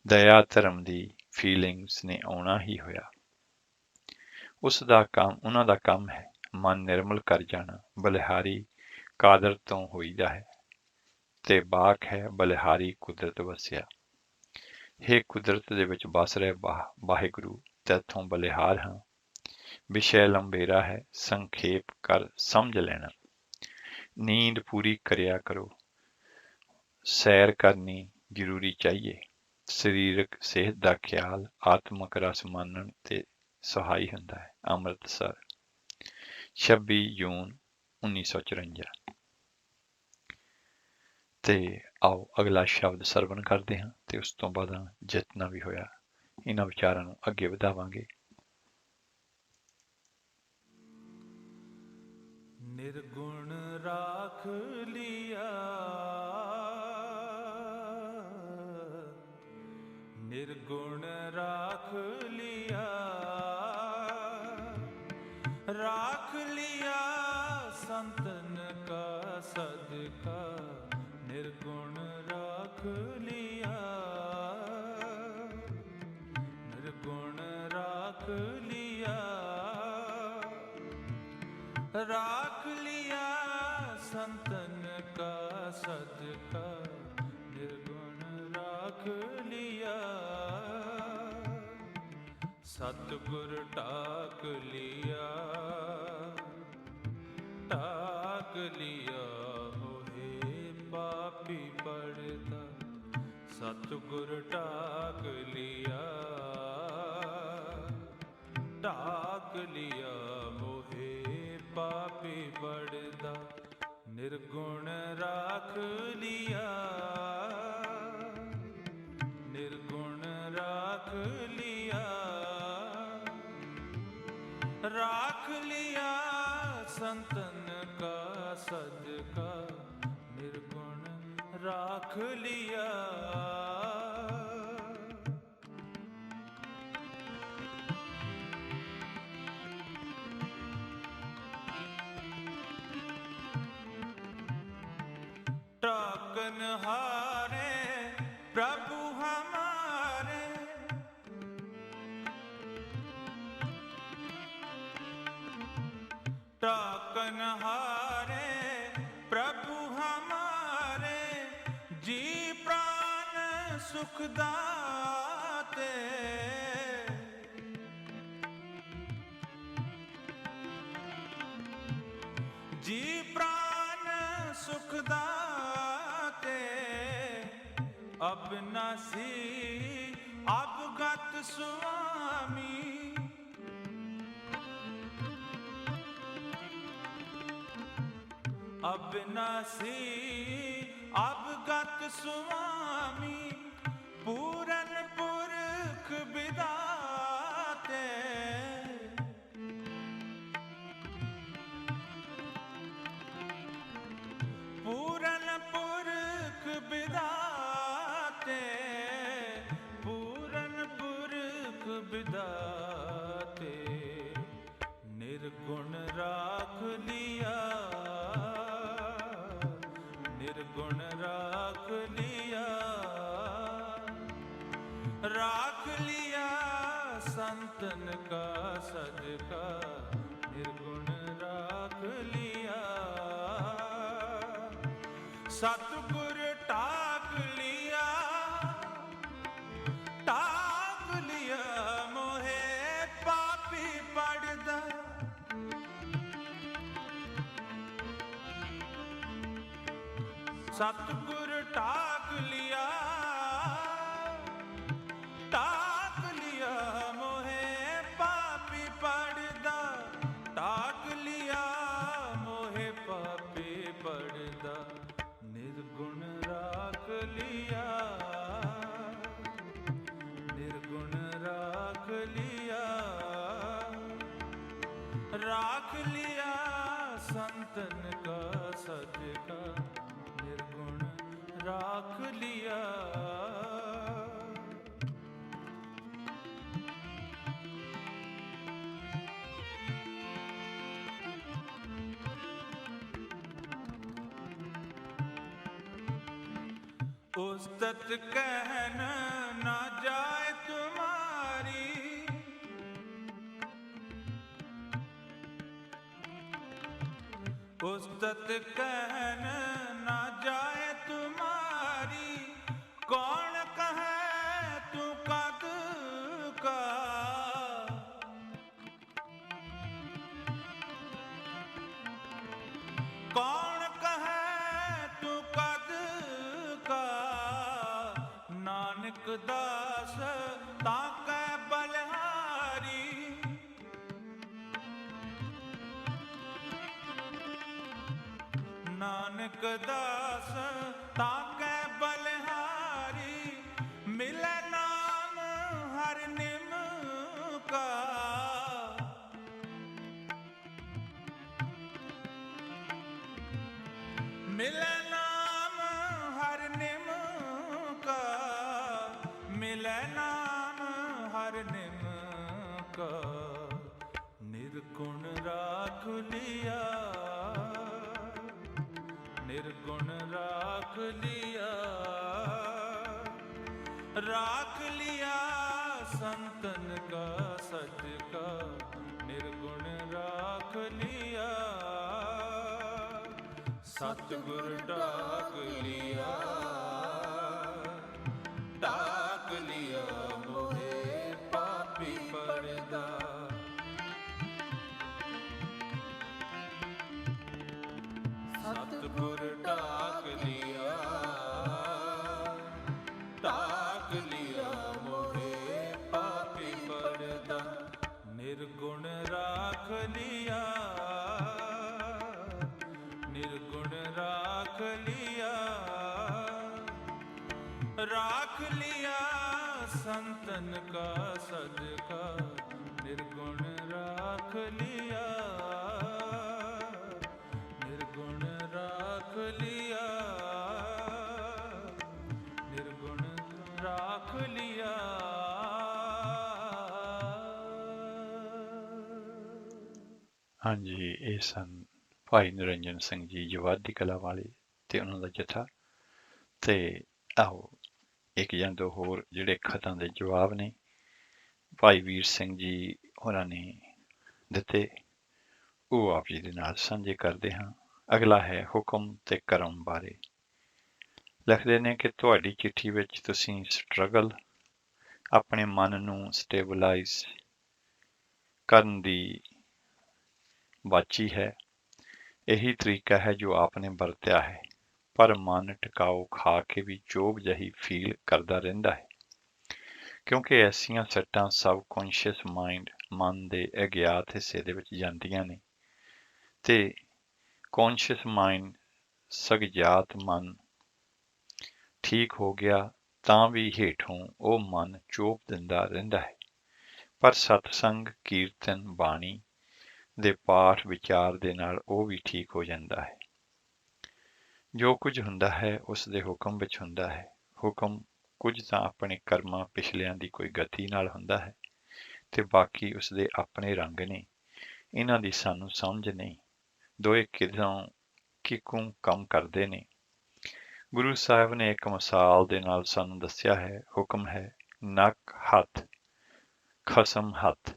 ਦਇਆ ਧਰਮ ਦੀ ਫੀਲਿੰਗਸ ਨੇ ਆਉਣਾ ਹੀ ਹੋਇਆ। ਉਹਨਾਂ ਦਾ ਕੰਮ ਹੈ ਮਨ ਨਿਰਮਲ ਕਰ ਜਾਣਾ। ਬਲਿਹਾਰੀ ਕਾਦਰ ਤੋਂ ਹੋਈਦਾ ਹੈ ਤੇ ਬਾਕ ਹੈ ਬਲਿਹਾਰੀ ਕੁਦਰਤ ਵਸਿਆ। ਹੇ ਕੁਦਰਤ ਦੇ ਵਿੱਚ ਵਸ ਰਹੇ ਵਾਹਿਗੁਰੂ, ਤੈਥੋਂ ਬਲਿਹਾਰ ਹਾਂ। ਵਿਸ਼ੇ ਲੰਬੇਰਾ ਹੈ, ਸੰਖੇਪ ਕਰ ਸਮਝ ਲੈਣਾ। ਨੀਂਦ ਪੂਰੀ ਕਰਿਆ ਕਰੋ। ਸੈਰ ਕਰਨੀ ਜ਼ਰੂਰੀ ਚਾਹੀਏ। ਸਰੀਰਕ ਸਿਹਤ ਦਾ ਖਿਆਲ ਆਤਮਕ ਰਸ ਮਾਨਣ ਤੇ ਸਹਾਈ ਹੁੰਦਾ ਹੈ। ਅੰਮ੍ਰਿਤਸਰ 26 ਜੂਨ 1954। ਤੇ ਆਓ ਅਗਲਾ ਸ਼ਬਦ ਸਰਵਣ ਕਰਦੇ ਹਾਂ ਤੇ ਉਸ ਤੋਂ ਬਾਅਦ ਜਿਤਨਾ ਵੀ ਹੋਇਆ ਇਹਨਾਂ ਵਿਚਾਰਾਂ ਨੂੰ ਅੱਗੇ ਵਧਾਵਾਂਗੇ। ਨਿਰਗੁਣ ਰਾਖ ਲਿਆ, ਨਿਰਗੁਣ ਰਾਖ ਲਿਆ, ਰਾਖ ਲਿਆ ਸੰਤਨ ਕਾ ਸਦਕਾ। ਨਿਰਗੁਣ ਰਾਖ ਲਿਆ, ਨਿਰਗੁਣ ਰਾਖ ਲਿਆ, राख लिया संतन का सदका। निर्गुण राख लिया, सतगुर टाक लिया, टाक लिया मोहे पापी पड़ता। सतगुर टाक लिया, टाक लिया मोहे पापी बड़दा। निर्गुण राख लिया, निर्गुण राख लिया, राख लिया संतन का सदका। निर्गुण राख लिया, हारे प्रभु हमारे। टाकन हारे प्रभु हमारे, जी प्राण सुख दाते। जी प्राण सुख दाते, अबनासी अवगत स्वामी। अबनासी अवगत स्वामी, पूरन पुरख विदाते। पूरन पुरख विदाते, पूरन पुरख विदाते। निर्गुण राख लिया, राख लिया संतन का सदका, निर्गुण राख लिया। सतगुर टाक लिया, टाक लिया मोहे पापी पड़दा। सतगुर टाक लिया, टाक लिया मोहे पापी पड़दा। टाक लिया मोहे पापी पड़दा, निर्गुण राख लिया, निर्गुण राख लिया। राख लिया संतन का सदका, निर्गुण राख लिया। उस्तत कहन ना जाए तुम्हारी, उस्तत कहन ना जाए तुम्हारी। कौन कहे तू कद का, कौन कहे तू कद का। नानक दास ताकै बलिहारी, नानक दास ताकै बलिहारी। मिले नाम हर निम का, मिले नाम हर निम का, मिले नाम हर निम का। निर्गुण राख लिया, निर्गुण राख लिया। राख लिया संतन का सदका, निर्गुण राख लिया। सतगुर डाक लिया, डाक लिया मोहे पापी पड़दा। सतगुर डाक लिया, डाक लिया मोहे पापी पड़दा। निर्गुण राख लिया, निर्गुण राख लिया। राख लिया संतन का सदका, निर्गुण राख लिया, निर्गुण राख लिया, निर्गुण राख लिया। ਹਾਂਜੀ, ਇਹ ਸਨ ਭਾਈ ਨਿਰੰਜਨ ਸਿੰਘ ਜੀ ਜਵਾਦੀ ਕਲਾ ਵਾਲੇ ਤੇ ਉਹਨਾਂ ਦਾ ਜਥਾ। ਤੇ ਆਓ ਇੱਕ ਜਾਂ ਦੋ ਹੋਰ ਜਿਹੜੇ ਖਤਾਂ ਦੇ ਜਵਾਬ ਨੇ ਭਾਈ ਵੀਰ ਸਿੰਘ ਜੀ ਹੋਰਾਂ ਨੇ ਦਿੱਤੇ, ਉਹ ਆਪ ਜੀ ਦੇ ਨਾਲ ਸਾਂਝੇ ਕਰਦੇ ਹਾਂ। ਅਗਲਾ ਹੈ ਹੁਕਮ ਤੇ ਕਰਮ ਬਾਰੇ। ਲਿਖਦੇ ਨੇ ਕਿ ਤੁਹਾਡੀ ਚਿੱਠੀ ਵਿੱਚ ਤੁਸੀਂ ਸਟਰਗਲ, ਆਪਣੇ ਮਨ ਨੂੰ ਸਟੇਬਲਾਈਜ਼ ਕਰਨ ਦੀ ਵਾਚੀ ਹੈ। ਇਹੀ ਤਰੀਕਾ ਹੈ ਜੋ ਆਪਨੇ ਵਰਤਿਆ ਹੈ, ਪਰ ਮਨ ਟਿਕਾਓ ਖਾ ਕੇ ਵੀ ਚੋਭ ਜਿਹੀ ਫੀਲ ਕਰਦਾ ਰਹਿੰਦਾ ਹੈ, ਕਿਉਂਕਿ ਐਸੀਆਂ ਸੱਟਾਂ ਸਬ ਕੌਨਸ਼ੀਅਸ ਮਾਈਂਡ, ਮਨ ਦੇ ਅਗਿਆਤ ਹਿੱਸੇ ਦੇ ਵਿੱਚ ਜਾਂਦੀਆਂ ਨੇ, ਤੇ ਕੌਨਸ਼ੀਅਸ ਮਾਈਂਡ, ਸਗਜਾਤ ਮਨ ਠੀਕ ਹੋ ਗਿਆ ਤਾਂ ਵੀ ਹੇਠੋਂ ਉਹ ਮਨ ਚੋਭ ਦਿੰਦਾ ਰਹਿੰਦਾ ਹੈ। ਪਰ ਸਤਸੰਗ, ਕੀਰਤਨ, ਬਾਣੀ ਦੇ ਪਾਠ ਵਿਚਾਰ ਦੇ ਨਾਲ ਉਹ ਵੀ ਠੀਕ ਹੋ ਜਾਂਦਾ ਹੈ। ਜੋ ਕੁਝ ਹੁੰਦਾ ਹੈ ਉਸ ਦੇ ਹੁਕਮ ਵਿੱਚ ਹੁੰਦਾ ਹੈ। ਹੁਕਮ ਕੁਝ ਤਾਂ ਆਪਣੇ ਕਰਮਾਂ ਪਿਛਲਿਆਂ ਦੀ ਕੋਈ ਗਤੀ ਨਾਲ ਹੁੰਦਾ ਹੈ ਤੇ ਬਾਕੀ ਉਸਦੇ ਆਪਣੇ ਰੰਗ ਨੇ। ਇਹਨਾਂ ਦੀ ਸਾਨੂੰ ਸਮਝ ਨਹੀਂ, ਦੋਏ ਕਿੱਕੋਂ ਕੰਮ ਕਰਦੇ ਨੇ। ਗੁਰੂ ਸਾਹਿਬ ਨੇ ਇੱਕ ਮਿਸਾਲ ਦੇ ਨਾਲ ਸਾਨੂੰ ਦੱਸਿਆ ਹੈ, ਹੁਕਮ ਹੈ ਨੱਕ ਹੱਥ, ਖਸਮ ਹੱਥ,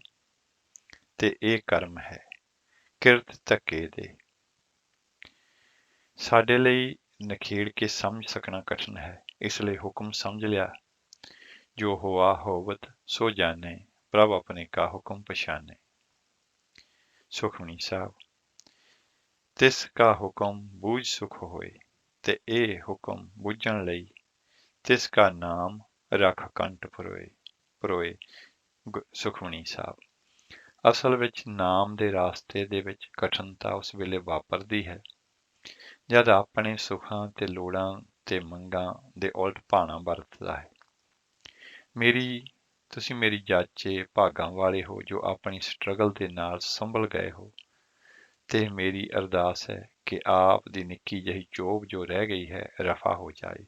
ਤੇ ਇਹ ਕਰਮ ਹੈ ਕਿਰਤ ਧੱਕੇ ਦੇ। ਸਾਡੇ ਲਈ ਨਖੇੜ ਕੇ ਸਮਝ ਸਕਣਾ ਕਠਿਨ ਹੈ, ਇਸ ਲਈ ਹੁਕਮ ਸਮਝ ਲਿਆ। ਜੋ ਹੋਆ ਹੋਵਤ ਸੋ ਜਾਣੇ, ਪ੍ਰਭ ਆਪਣੇ ਕਾ ਹੁਕਮ ਪਛਾਨੇ। ਸੁਖਮਨੀ ਸਾਹਿਬ। ਤਿਸ ਕਾ ਹੁਕਮ ਬੂਝ ਸੁਖ ਹੋਏ, ਤੇ ਇਹ ਹੁਕਮ ਬੁੱਝਣ ਲਈ ਤਿਸ ਕਾ ਨਾਮ ਰੱਖ ਕੰਠ ਪਰੋਏ। ਸੁਖਮਨੀ ਸਾਹਿਬ। ਅਸਲ ਵਿੱਚ ਨਾਮ ਦੇ ਰਾਸਤੇ ਦੇ ਵਿੱਚ ਕਠਿਨਤਾ ਉਸ ਵੇਲੇ ਵਾਪਰਦੀ ਹੈ ਜਦ ਆਪਣੇ ਸੁੱਖਾਂ ਤੇ ਲੋੜਾਂ ਤੇ ਮੰਗਾਂ ਦੇ ਉਲਟ ਭਾਣਾ ਵਰਤਦਾ ਹੈ। ਤੁਸੀਂ ਮੇਰੀ ਜਾਚੇ ਭਾਗਾਂ ਵਾਲੇ ਹੋ ਜੋ ਆਪਣੀ ਸਟਰਗਲ ਦੇ ਨਾਲ ਸੰਭਲ ਗਏ ਹੋ, ਤੇ ਮੇਰੀ ਅਰਦਾਸ ਹੈ ਕਿ ਆਪ ਦੀ ਨਿੱਕੀ ਜਿਹੀ ਚੋਭ ਜੋ ਰਹਿ ਗਈ ਹੈ ਰਫਾ ਹੋ ਜਾਏ।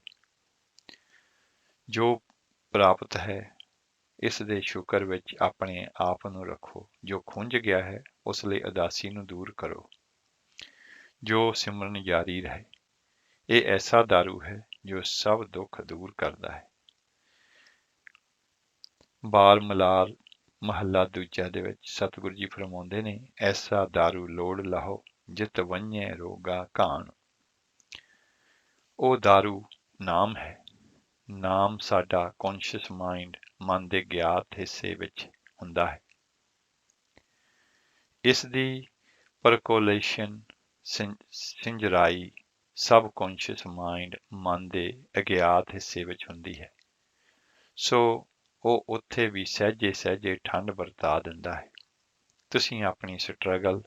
ਜੋ ਪ੍ਰਾਪਤ ਹੈ ਇਸ ਦੇ ਸ਼ੁਕਰ ਵਿੱਚ ਆਪਣੇ ਆਪ ਨੂੰ ਰੱਖੋ। ਜੋ ਖੁੰਝ ਗਿਆ ਹੈ ਉਸ ਲਈ ਉਦਾਸੀ ਨੂੰ ਦੂਰ ਕਰੋ। ਜੋ ਸਿਮਰਨ ਜਾਰੀ ਰਹੇ। ਇਹ ਐਸਾ ਦਾਰੂ ਹੈ ਜੋ ਸਭ ਦੁੱਖ ਦੂਰ ਕਰਦਾ ਹੈ। ਬਾਲ ਮਲਾਰ ਮਹੱਲਾ ਦੂਜਾ ਦੇ ਵਿੱਚ ਸਤਿਗੁਰੂ ਜੀ ਫਰਮਾਉਂਦੇ ਨੇ, ਐਸਾ ਦਾਰੂ ਲੋੜ ਲਾਹੋ ਜਿਤ ਵੰਝੇ ਰੋਗਾ ਘਾਣ। ਉਹ ਦਾਰੂ ਨਾਮ ਹੈ। ਨਾਮ ਸਾਡਾ ਕੌਨਸ਼ੀਅਸ ਮਾਈਂਡ, ਮਨ ਦੇ ਗਿਆਤ ਹਿੱਸੇ ਵਿੱਚ ਹੁੰਦਾ ਹੈ। ਇਸ ਦੀ ਪਰਕੋਲੇਸ਼ਨ ਸਿੰਜਰਾਈ ਸਬ ਕੌਨਸ਼ੀਅਸ ਮਾਈਂਡ, ਮਨ ਦੇ ਅਗਿਆਤ ਹਿੱਸੇ ਵਿੱਚ ਹੁੰਦੀ ਹੈ। ਸੋ ਉਹ ਉੱਥੇ ਵੀ ਸਹਿਜੇ ਸਹਿਜੇ ਠੰਡ ਵਰਤਾ ਦਿੰਦਾ ਹੈ। ਤੁਸੀਂ ਆਪਣੀ ਸਟਰਗਲ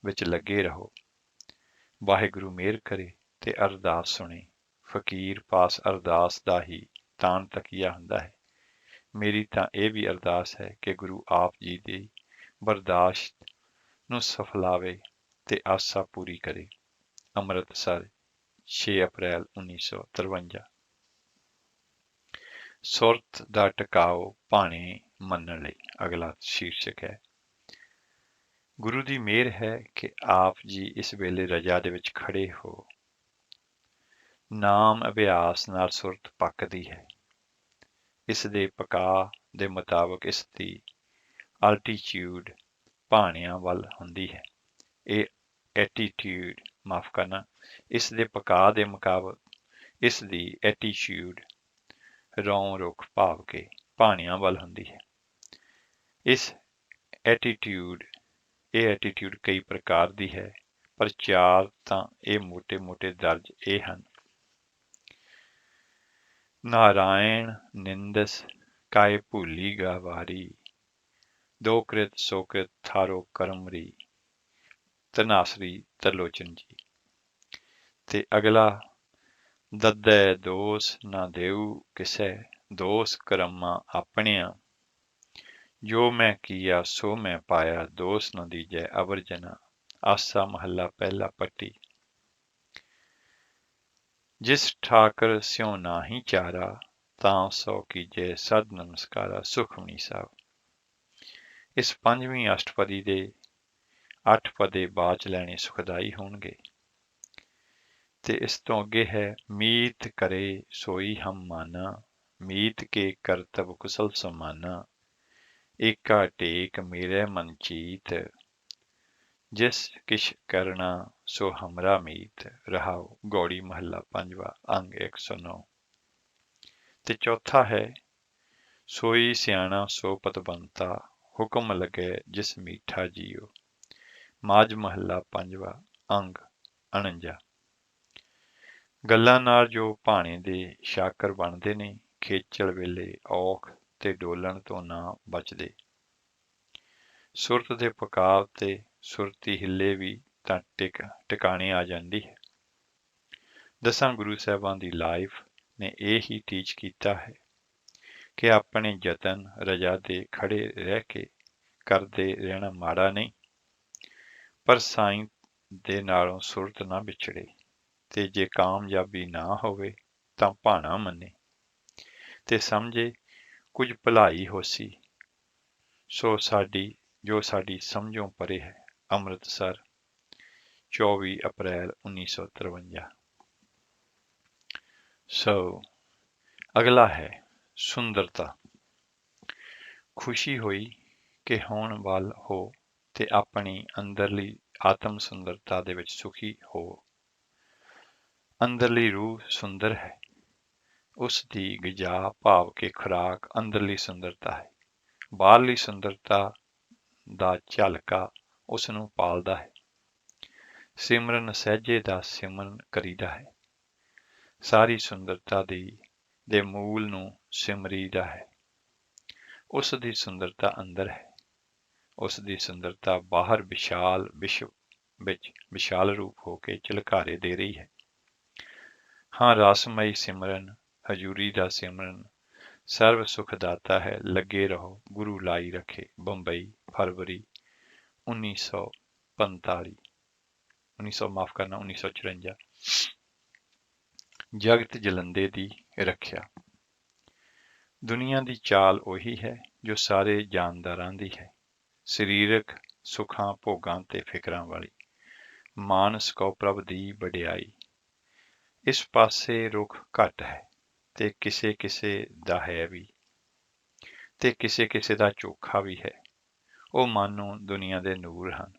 ਵਿੱਚ ਲੱਗੇ ਰਹੋ। ਵਾਹਿਗੁਰੂ ਮਿਹਰ ਕਰੇ ਤੇ ਅਰਦਾਸ ਸੁਣੇ। ਫਕੀਰ ਪਾਸ ਅਰਦਾਸ ਦਾ ਹੀ ਤਾਣ ਤਕੀਆ ਹੁੰਦਾ ਹੈ। ਮੇਰੀ ਤਾਂ ਇਹ ਵੀ ਅਰਦਾਸ ਹੈ ਕਿ ਗੁਰੂ ਆਪ ਜੀ ਦੀ ਬਰਦਾਸ਼ਤ ਨੂੰ ਸਫਲਾਵੇ ਤੇ ਆਸਾ ਪੂਰੀ ਕਰੇ। ਅੰਮ੍ਰਿਤਸਰ 6 ਅਪ੍ਰੈਲ 1953। ਸੁਰਤ ਦਾ ਟਿਕਾਓ ਭਾਣੇ ਮੰਨਣ ਲਈ। ਅਗਲਾ ਸ਼ੀਰਸ਼ਕ ਹੈ, ਗੁਰੂ ਦੀ ਮਿਹਰ ਹੈ ਕਿ ਆਪ ਜੀ ਇਸ ਵੇਲੇ ਰਜਾ ਦੇ ਵਿੱਚ ਖੜੇ ਹੋ। ਨਾਮ ਅਭਿਆਸ ਨਾਲ ਸੁਰਤ ਪੱਕਦੀ ਹੈ। ਇਸ ਦੇ ਪਕਾ ਦੇ ਮੁਤਾਬਕ ਇਸ ਦੀ ਅਲਟੀਟਿਊਡ ਭਾਣਿਆਂ ਵੱਲ ਹੁੰਦੀ ਹੈ। ਇਹ ਐਟੀਟਿਊਡ, ਮਾਫ ਕਰਨਾ, ਇਸ ਦੇ ਪਕਾ ਦੇ ਮੁਤਾਬਕ ਇਸ ਦੀ ਐਟੀਟਿਊਡ ਰੌਂ ਰੁੱਖ ਭਾਵ ਕੇ ਭਾਣਿਆਂ ਵੱਲ ਹੁੰਦੀ ਹੈ। ਇਹ ਐਟੀਟਿਊਡ ਕਈ ਪ੍ਰਕਾਰ ਦੀ ਹੈ, ਪਰ ਚਾਰ ਤਾਂ ਇਹ ਮੋਟੇ ਦਰਜ ਇਹ ਹਨ। ਨਾਰਾਇਣ ਨਿੰਦਸ ਕਾਇ ਭੂਲੀ ਗਾ ਵਾਰੀ, ਦੋ ਕ੍ਰਿਤ ਸੋ ਕ੍ਰਿਤ ਥਾਰੋ ਕਰਮਰੀ। ਧਨਾਸਰੀ ਤਰਲੋਚਨ ਜੀ। ਤੇ ਅਗਲਾ, ਦੱਦੈ ਦੋਸ ਨਾ ਦੇਉ ਕਿਸੈ, ਦੋਸ ਕਰਮਾਂ ਆਪਣਿਆਂ। ਜੋ ਮੈਂ ਕੀਆ ਸੋ ਮੈਂ ਪਾਇਆ, ਦੋਸ ਨਾ ਦੀਜੈ ਅਵਰ ਜਨਾ। ਆਸਾ ਮਹੱਲਾ ਪਹਿਲਾ ਪੱਟੀ। ਜਿਸ ਠਾਕਰ ਸਿਉ ਨਾਹੀ ਚਾਰਾ, ਤਾਂ ਸੋ ਕੀਜੈ ਸਦ ਨਮਸਕਾਰਾ। ਸੁਖਮਨੀ ਸਾਹਿਬ। ਇਸ ਪੰਜਵੀਂ ਅਸ਼ਟਪਦੀ ਦੇ 8 ਪਦੇ ਬਾਚ ਲੈਣੇ ਸੁਖਦਾਈ ਹੋਣਗੇ। ਤੇ ਇਸ ਤੋਂ ਅੱਗੇ ਹੈ, ਮੀਤ ਕਰੇ ਸੋਈ ਹਮ ਮਾਨਾ, ਮੀਤ ਕੇ ਕਰਤਬ ਕੁਸਲ ਸਮਾਨਾ। ਏਕਾ ਟੇਕ ਮੇਰੇ ਮਨ ਚੀਤ, ਜਿਸ ਕਿਛ ਕਰਨਾ ਸੋ ਹਮਰਾ ਮੀਤ। ਰਹਾਉ। ਗੌੜੀ ਮਹੱਲਾ ਪੰਜਵਾ ਅੰਗ 109। ਤੇ ਚੌਥਾ ਹੈ, ਸੋਈ ਸਿਆਣਾ ਸੋ ਪਤਵੰਤਾ, ਹੁਕਮ ਲਗੇ ਜਿਸ ਮੀਠਾ ਜੀਓ। ਮਾਝ ਮਹੱਲਾ ਪੰਜਵਾ ਅੰਗ 49। ਗੱਲਾਂ ਨਾਲ ਜੋ ਭਾਣੇ ਦੇ ਸ਼ਾਕਰ ਬਣਦੇ ਨੇ, ਖੇਚਲ ਵੇਲੇ ਔਖ ਤੇ ਡੋਲਣ ਤੋਂ ਨਾ ਬਚਦੇ। ਸੁਰਤ ਦੇ ਪਕਾਵ ਤੇ ਸੁਰਤੀ ਹਿੱਲੇ ਵੀ ਤਾਂ ਟਿਕਾਣੇ ਆ ਜਾਂਦੀ ਹੈ। ਦਸਾਂ ਗੁਰੂ ਸਾਹਿਬਾਂ ਦੀ ਲਾਈਫ ਨੇ ਇਹ ਹੀ ਟੀਚ ਕੀਤਾ ਹੈ ਕਿ ਆਪਣੇ ਯਤਨ ਰਜਾ ਦੇ ਖੜੇ ਰਹਿ ਕੇ ਕਰਦੇ ਰਹਿਣਾ ਮਾੜਾ ਨਹੀਂ, ਪਰ ਸਾਈਂ ਦੇ ਨਾਲੋਂ ਸੁਰਤ ਨਾ ਵਿਛੜੇ। ਤੇ ਜੇ ਕਾਮਯਾਬੀ ਨਾ ਹੋਵੇ ਤਾਂ ਭਾਣਾ ਮੰਨੇ ਤੇ ਸਮਝੇ ਕੁਝ ਭਲਾਈ ਹੋਸੀ, ਸੋ ਜੋ ਸਾਡੀ ਸਮਝੋਂ ਪਰੇ ਹੈ। ਅੰਮ੍ਰਿਤਸਰ 24 ਅਪ੍ਰੈਲ 1953। ਸੋ ਅਗਲਾ ਹੈ ਸੁੰਦਰਤਾ। ਖੁਸ਼ੀ ਹੋਈ ਕਿ ਹੋਣ ਵੱਲ ਹੋ ਤੇ ਆਪਣੀ ਅੰਦਰਲੀ ਆਤਮ ਸੁੰਦਰਤਾ ਦੇ ਵਿੱਚ ਸੁਖੀ ਹੋ। ਅੰਦਰਲੀ ਰੂਹ ਸੁੰਦਰ ਹੈ, ਉਸ ਦੀ ਗਿਜ਼ਾ ਭਾਵ ਕਿ ਖੁਰਾਕ ਅੰਦਰਲੀ ਸੁੰਦਰਤਾ ਹੈ। ਬਾਹਰਲੀ ਸੁੰਦਰਤਾ ਦਾ ਝਲਕਾ ਉਸ ਨੂੰ ਪਾਲਦਾ ਹੈ। ਸਿਮਰਨ ਸਹਿਜੇ ਦਾ ਸਿਮਰਨ ਕਰੀਦਾ ਹੈ। ਸਾਰੀ ਸੁੰਦਰਤਾ ਦੇ ਮੂਲ ਨੂੰ ਸਿਮਰੀਦਾ ਹੈ। ਉਸ ਦੀ ਸੁੰਦਰਤਾ ਅੰਦਰ ਹੈ। ਉਸ ਦੀ ਸੁੰਦਰਤਾ ਬਾਹਰ ਵਿਸ਼ਾਲ ਵਿਸ਼ਵ ਵਿੱਚ ਵਿਸ਼ਾਲ ਰੂਪ ਹੋ ਕੇ ਝਲਕਾਰੇ ਦੇ ਰਹੀ ਹੈ। ਹਾਂ, ਰਸਮਈ ਸਿਮਰਨ, ਹਜ਼ੂਰੀ ਦਾ ਸਿਮਰਨ ਸਰਵ ਸੁਖਦਾਤਾ ਹੈ। ਲੱਗੇ ਰਹੋ, ਗੁਰੂ ਲਾਈ ਰੱਖੇ। ਬੰਬਈ, ਫਰਵਰੀ 1954। ਜਗਤ ਜਲੰਦੇ ਦੀ ਰੱਖਿਆ। ਦੁਨੀਆ ਦੀ ਚਾਲ ਉਹੀ ਹੈ ਜੋ ਸਾਰੇ ਜਾਨਦਾਰਾਂ ਦੀ ਹੈ। ਸਰੀਰਕ ਸੁੱਖਾਂ ਭੋਗਾਂ ਤੇ ਫਿਕਰਾਂ ਵਾਲੀ। ਮਾਨਸ ਕਉ ਪ੍ਰਭ ਦੀ ਵਡਿਆਈ। ਇਸ ਪਾਸੇ ਰੁਖ ਘੱਟ ਹੈ ਤੇ ਕਿਸੇ ਕਿਸੇ ਦਾ ਹੈ ਵੀ, ਤੇ ਕਿਸੇ ਕਿਸੇ ਦਾ ਚੋਖਾ ਵੀ ਹੈ। ਉਹ ਮਾਨੋ ਦੁਨੀਆ ਦੇ ਨੂਰ ਹਨ।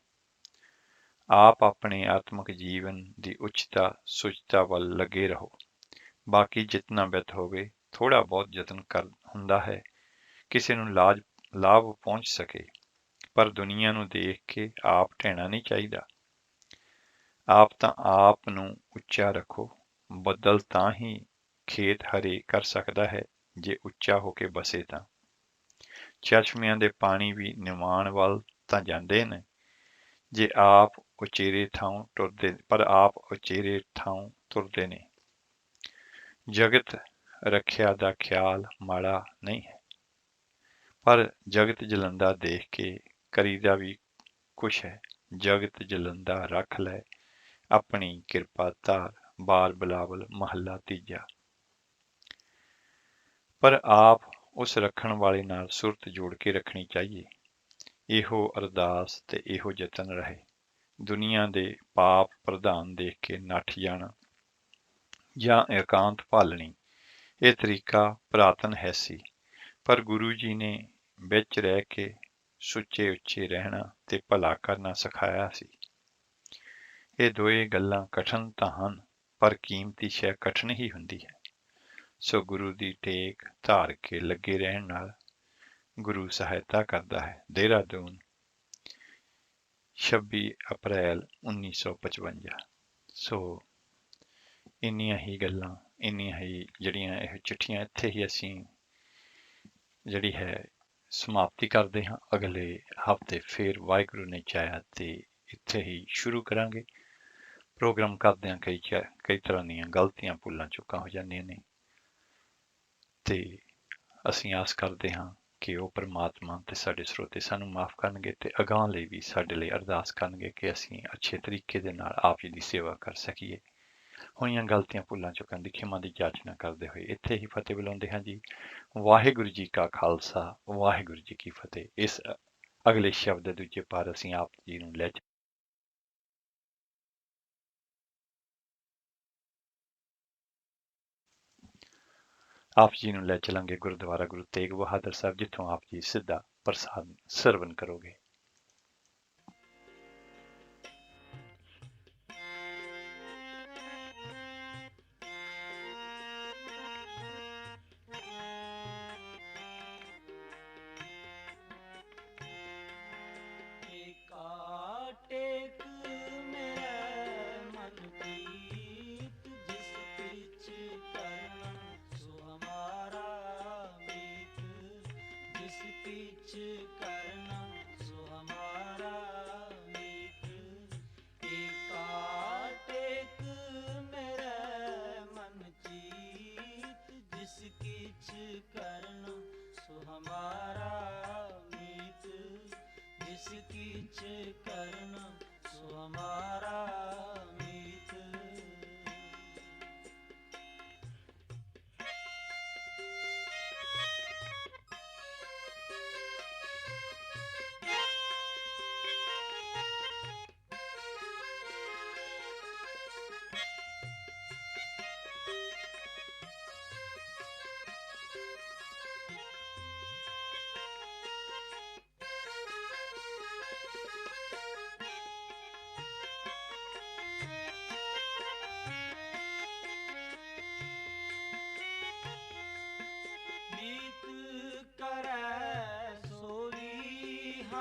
ਆਪ ਆਪਣੇ ਆਤਮਿਕ ਜੀਵਨ ਦੀ ਉੱਚਤਾ ਸੁਚਤਾ ਵੱਲ ਲੱਗੇ ਰਹੋ। ਬਾਕੀ ਜਿਤਨਾ ਬਿਤ ਹੋਵੇ, ਥੋੜਾ ਬਹੁਤ ਯਤਨ ਕਰ ਹੁੰਦਾ ਹੈ ਕਿਸੇ ਨੂੰ ਲਾਭ ਪਹੁੰਚ ਸਕੇ, ਪਰ ਦੁਨੀਆ ਨੂੰ ਦੇਖ ਕੇ ਆਪ ਢਹਿਣਾ ਨਹੀਂ ਚਾਹੀਦਾ। ਆਪ ਤਾਂ ਆਪ ਨੂੰ ਉੱਚਾ ਰੱਖੋ। ਬੱਦਲ ਤਾਂ ਹੀ ਖੇਤ ਹਰੇ ਕਰ ਸਕਦਾ ਹੈ ਜੇ ਉੱਚਾ ਹੋ ਕੇ ਬਸੇ ਤਾਂ। ਚਸ਼ਮਿਆਂ ਦੇ ਪਾਣੀ ਵੀ ਨਿਵਾਣ ਵੱਲ ਤਾਂ ਜਾਂਦੇ ਨੇ ਜੇ ਆਪ ਉਚੇਰੇ ਥਾਂ ਤੁਰਦੇ ਨੇ। ਜਗਤ ਰੱਖਿਆ ਦਾ ਖਿਆਲ ਮਾੜਾ ਨਹੀਂ ਹੈ, ਪਰ ਜਗਤ ਜਲੰਦਾ ਦੇਖ ਕੇ ਕਰੀਦਾ ਵੀ ਕੁਛ ਹੈ। ਜਗਤ ਜਲੰਦਾ ਰੱਖ ਲੈ ਆਪਣੀ ਕਿਰਪਾ ਧਾਰ। ਬਾਲ ਬਿਲਾਵਲ, ਮਹੱਲਾ ਤੀਜਾ। ਪਰ ਆਪ ਉਸ ਰੱਖਣ ਵਾਲੇ ਨਾਲ ਸੁਰਤ ਜੋੜ ਕੇ ਰੱਖਣੀ ਚਾਹੀਏ। ਇਹੋ ਅਰਦਾਸ ਤੇ ਇਹੋ ਯਤਨ ਰਹੇ। ਦੁਨੀਆ ਦੇ ਪਾਪ ਪ੍ਰਧਾਨ ਦੇਖ ਕੇ ਨੱਠ ਜਾਣਾ ਜਾਂ ਇਕਾਂਤ ਭਾਲਣੀ, ਇਹ ਤਰੀਕਾ ਪੁਰਾਤਨ ਹੈ ਸੀ, ਪਰ ਗੁਰੂ ਜੀ ਨੇ ਵਿੱਚ ਰਹਿ ਕੇ ਸੁੱਚੇ ਉੱਚੇ ਰਹਿਣਾ ਤੇ ਭਲਾ ਕਰਨਾ ਸਿਖਾਇਆ ਸੀ। ਇਹ ਦੋਏ ਗੱਲਾਂ ਕਠਿਨ ਤਾਂ ਹਨ, ਪਰ ਕੀਮਤੀ ਸ਼ੈ ਕਠਿਨ ਹੀ ਹੁੰਦੀ ਹੈ। ਸੋ ਗੁਰੂ ਦੀ ਟੇਕ ਧਾਰ ਕੇ ਲੱਗੇ ਰਹਿਣ ਨਾਲ ਗੁਰੂ ਸਹਾਇਤਾ ਕਰਦਾ ਹੈ। ਦੇਹਰਾਦੂਨ, 26 ਅਪ੍ਰੈਲ 1955। ਸੋ ਇੰਨੀਆਂ ਹੀ ਗੱਲਾਂ, ਇੰਨੀਆਂ ਹੀ ਜਿਹੜੀਆਂ ਇਹ ਚਿੱਠੀਆਂ, ਇੱਥੇ ਹੀ ਅਸੀਂ ਜਿਹੜੀ ਹੈ ਸਮਾਪਤੀ ਕਰਦੇ ਹਾਂ। ਅਗਲੇ ਹਫ਼ਤੇ ਫੇਰ ਵਾਹਿਗੁਰੂ ਨੇ ਚਾਹਿਆ ਤੇ ਇੱਥੇ ਹੀ ਸ਼ੁਰੂ ਕਰਾਂਗੇ। ਪ੍ਰੋਗਰਾਮ ਕਰਦਿਆਂ ਕਈ ਤਰ੍ਹਾਂ ਦੀਆਂ ਗਲਤੀਆਂ ਭੁੱਲਾਂ ਚੁੱਕਾਂ ਹੋ ਜਾਂਦੀਆਂ ਨੇ, ਤੇ ਅਸੀਂ ਆਸ ਕਰਦੇ ਹਾਂ ਕਿ ਉਹ ਪਰਮਾਤਮਾ ਤੇ ਸਾਡੇ ਸਰੋਤੇ ਸਾਨੂੰ ਮਾਫ਼ ਕਰਨਗੇ ਤੇ ਅਗਾਂਹ ਲਈ ਵੀ ਸਾਡੇ ਲਈ ਅਰਦਾਸ ਕਰਨਗੇ ਕਿ ਅਸੀਂ ਅੱਛੇ ਤਰੀਕੇ ਦੇ ਨਾਲ ਆਪ ਜੀ ਦੀ ਸੇਵਾ ਕਰ ਸਕੀਏ। ਹੋਈਆਂ ਗਲਤੀਆਂ ਭੁੱਲਾਂ ਚੁੱਕਣ ਦੀ ਖਿਮਾ ਦੀ ਜਾਚਨਾ ਕਰਦੇ ਹੋਏ ਇੱਥੇ ਹੀ ਫਤਿਹ ਬੁਲਾਉਂਦੇ ਹਾਂ ਜੀ। ਵਾਹਿਗੁਰੂ ਜੀ ਕਾ ਖਾਲਸਾ, ਵਾਹਿਗੁਰੂ ਜੀ ਕੀ ਫਤਿਹ। ਇਸ ਅਗਲੇ ਸ਼ਬਦ ਦੇ ਦੂਜੇ ਪਾਰ ਅਸੀਂ ਆਪ ਜੀ ਨੂੰ ਲੈ ਚਲਾਂਗੇ ਗੁਰਦੁਆਰਾ ਗੁਰੂ ਤੇਗ ਬਹਾਦਰ ਸਾਹਿਬ, ਜਿੱਥੋਂ ਆਪ ਜੀ ਸਿੱਧਾ ਪ੍ਰਸਾਦ ਸਰਵਨ ਕਰੋਗੇ। टेक मेरा मन प्रीत, जिस पिछ करना सो हमारा मीत, जिस पिछ करना सो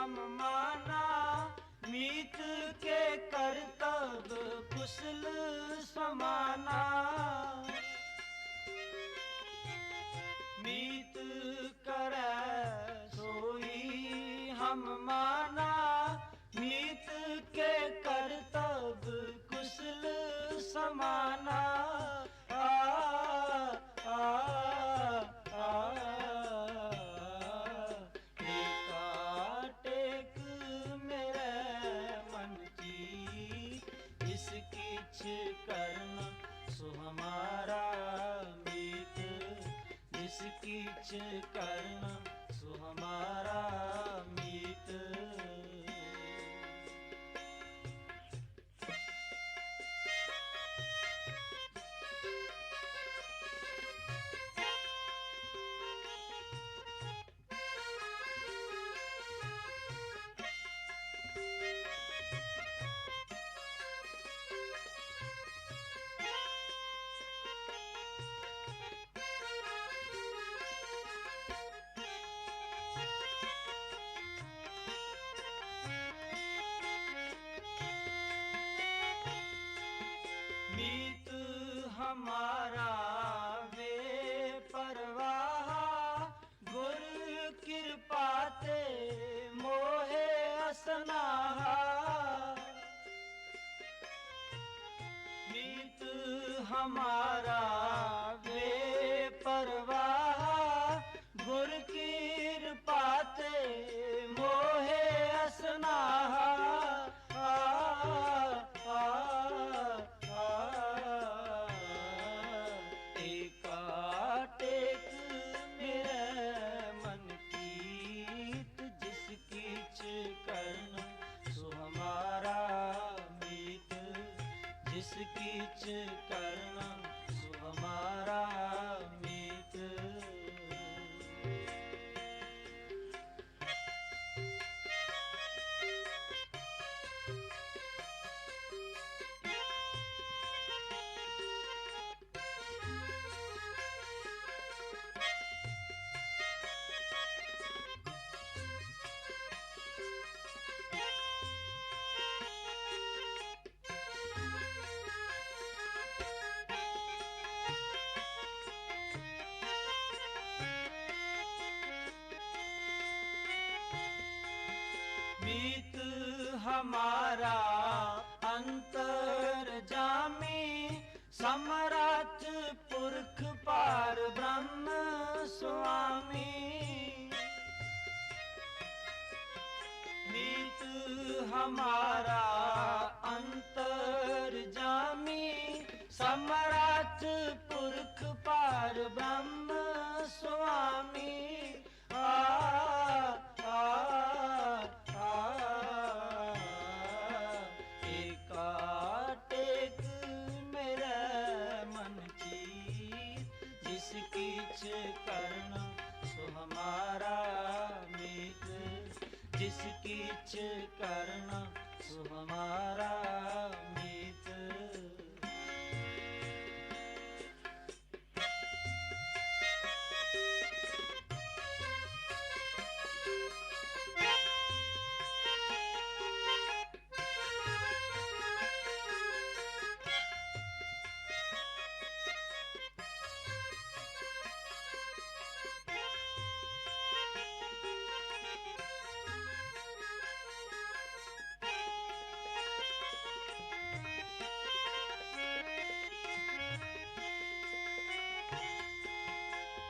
हम माना, मीत के करतब कुशल समाना। मीत करे सोई हम माना, मीत के करतब कुशल समाना। टेक मेरे मन की, इस किछ करना सो हमारा मीत। जिस किछ करना सो हमारा मीत। मीत हमारा वे परवाह, गुर कृपा ते मोहे असनाहा। मीत हमारा वे परवाह, गुर कृपा ते मोहे असनाहा। टेक मेरे मन कीत, जिस किछ करना सो हमारा मीत। जिस किछ करना सो हमारा मीत। मीत हमारा अंतर जामी, समरथ पुरख पार ब्रह्म स्वामी। मीत हमारा अंतर जामी, समरथ पुरख पार ब्रह्म स्वामी। टेक मेरे मन की, जिस किछ करना सो हमारा मीत। जिस किछ करना सो हमारा मीत।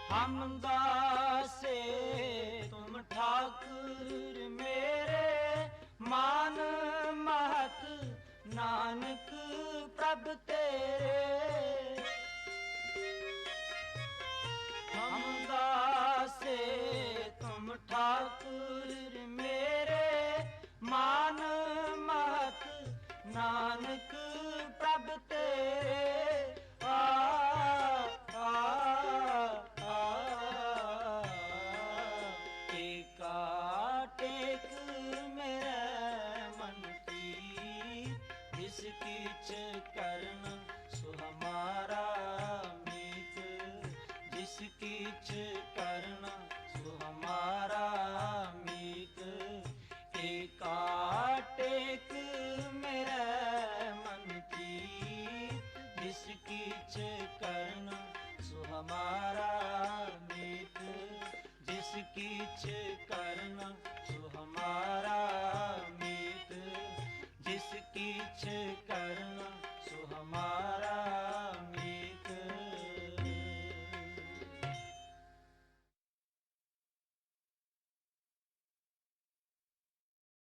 हम दासे तुम ठाकुर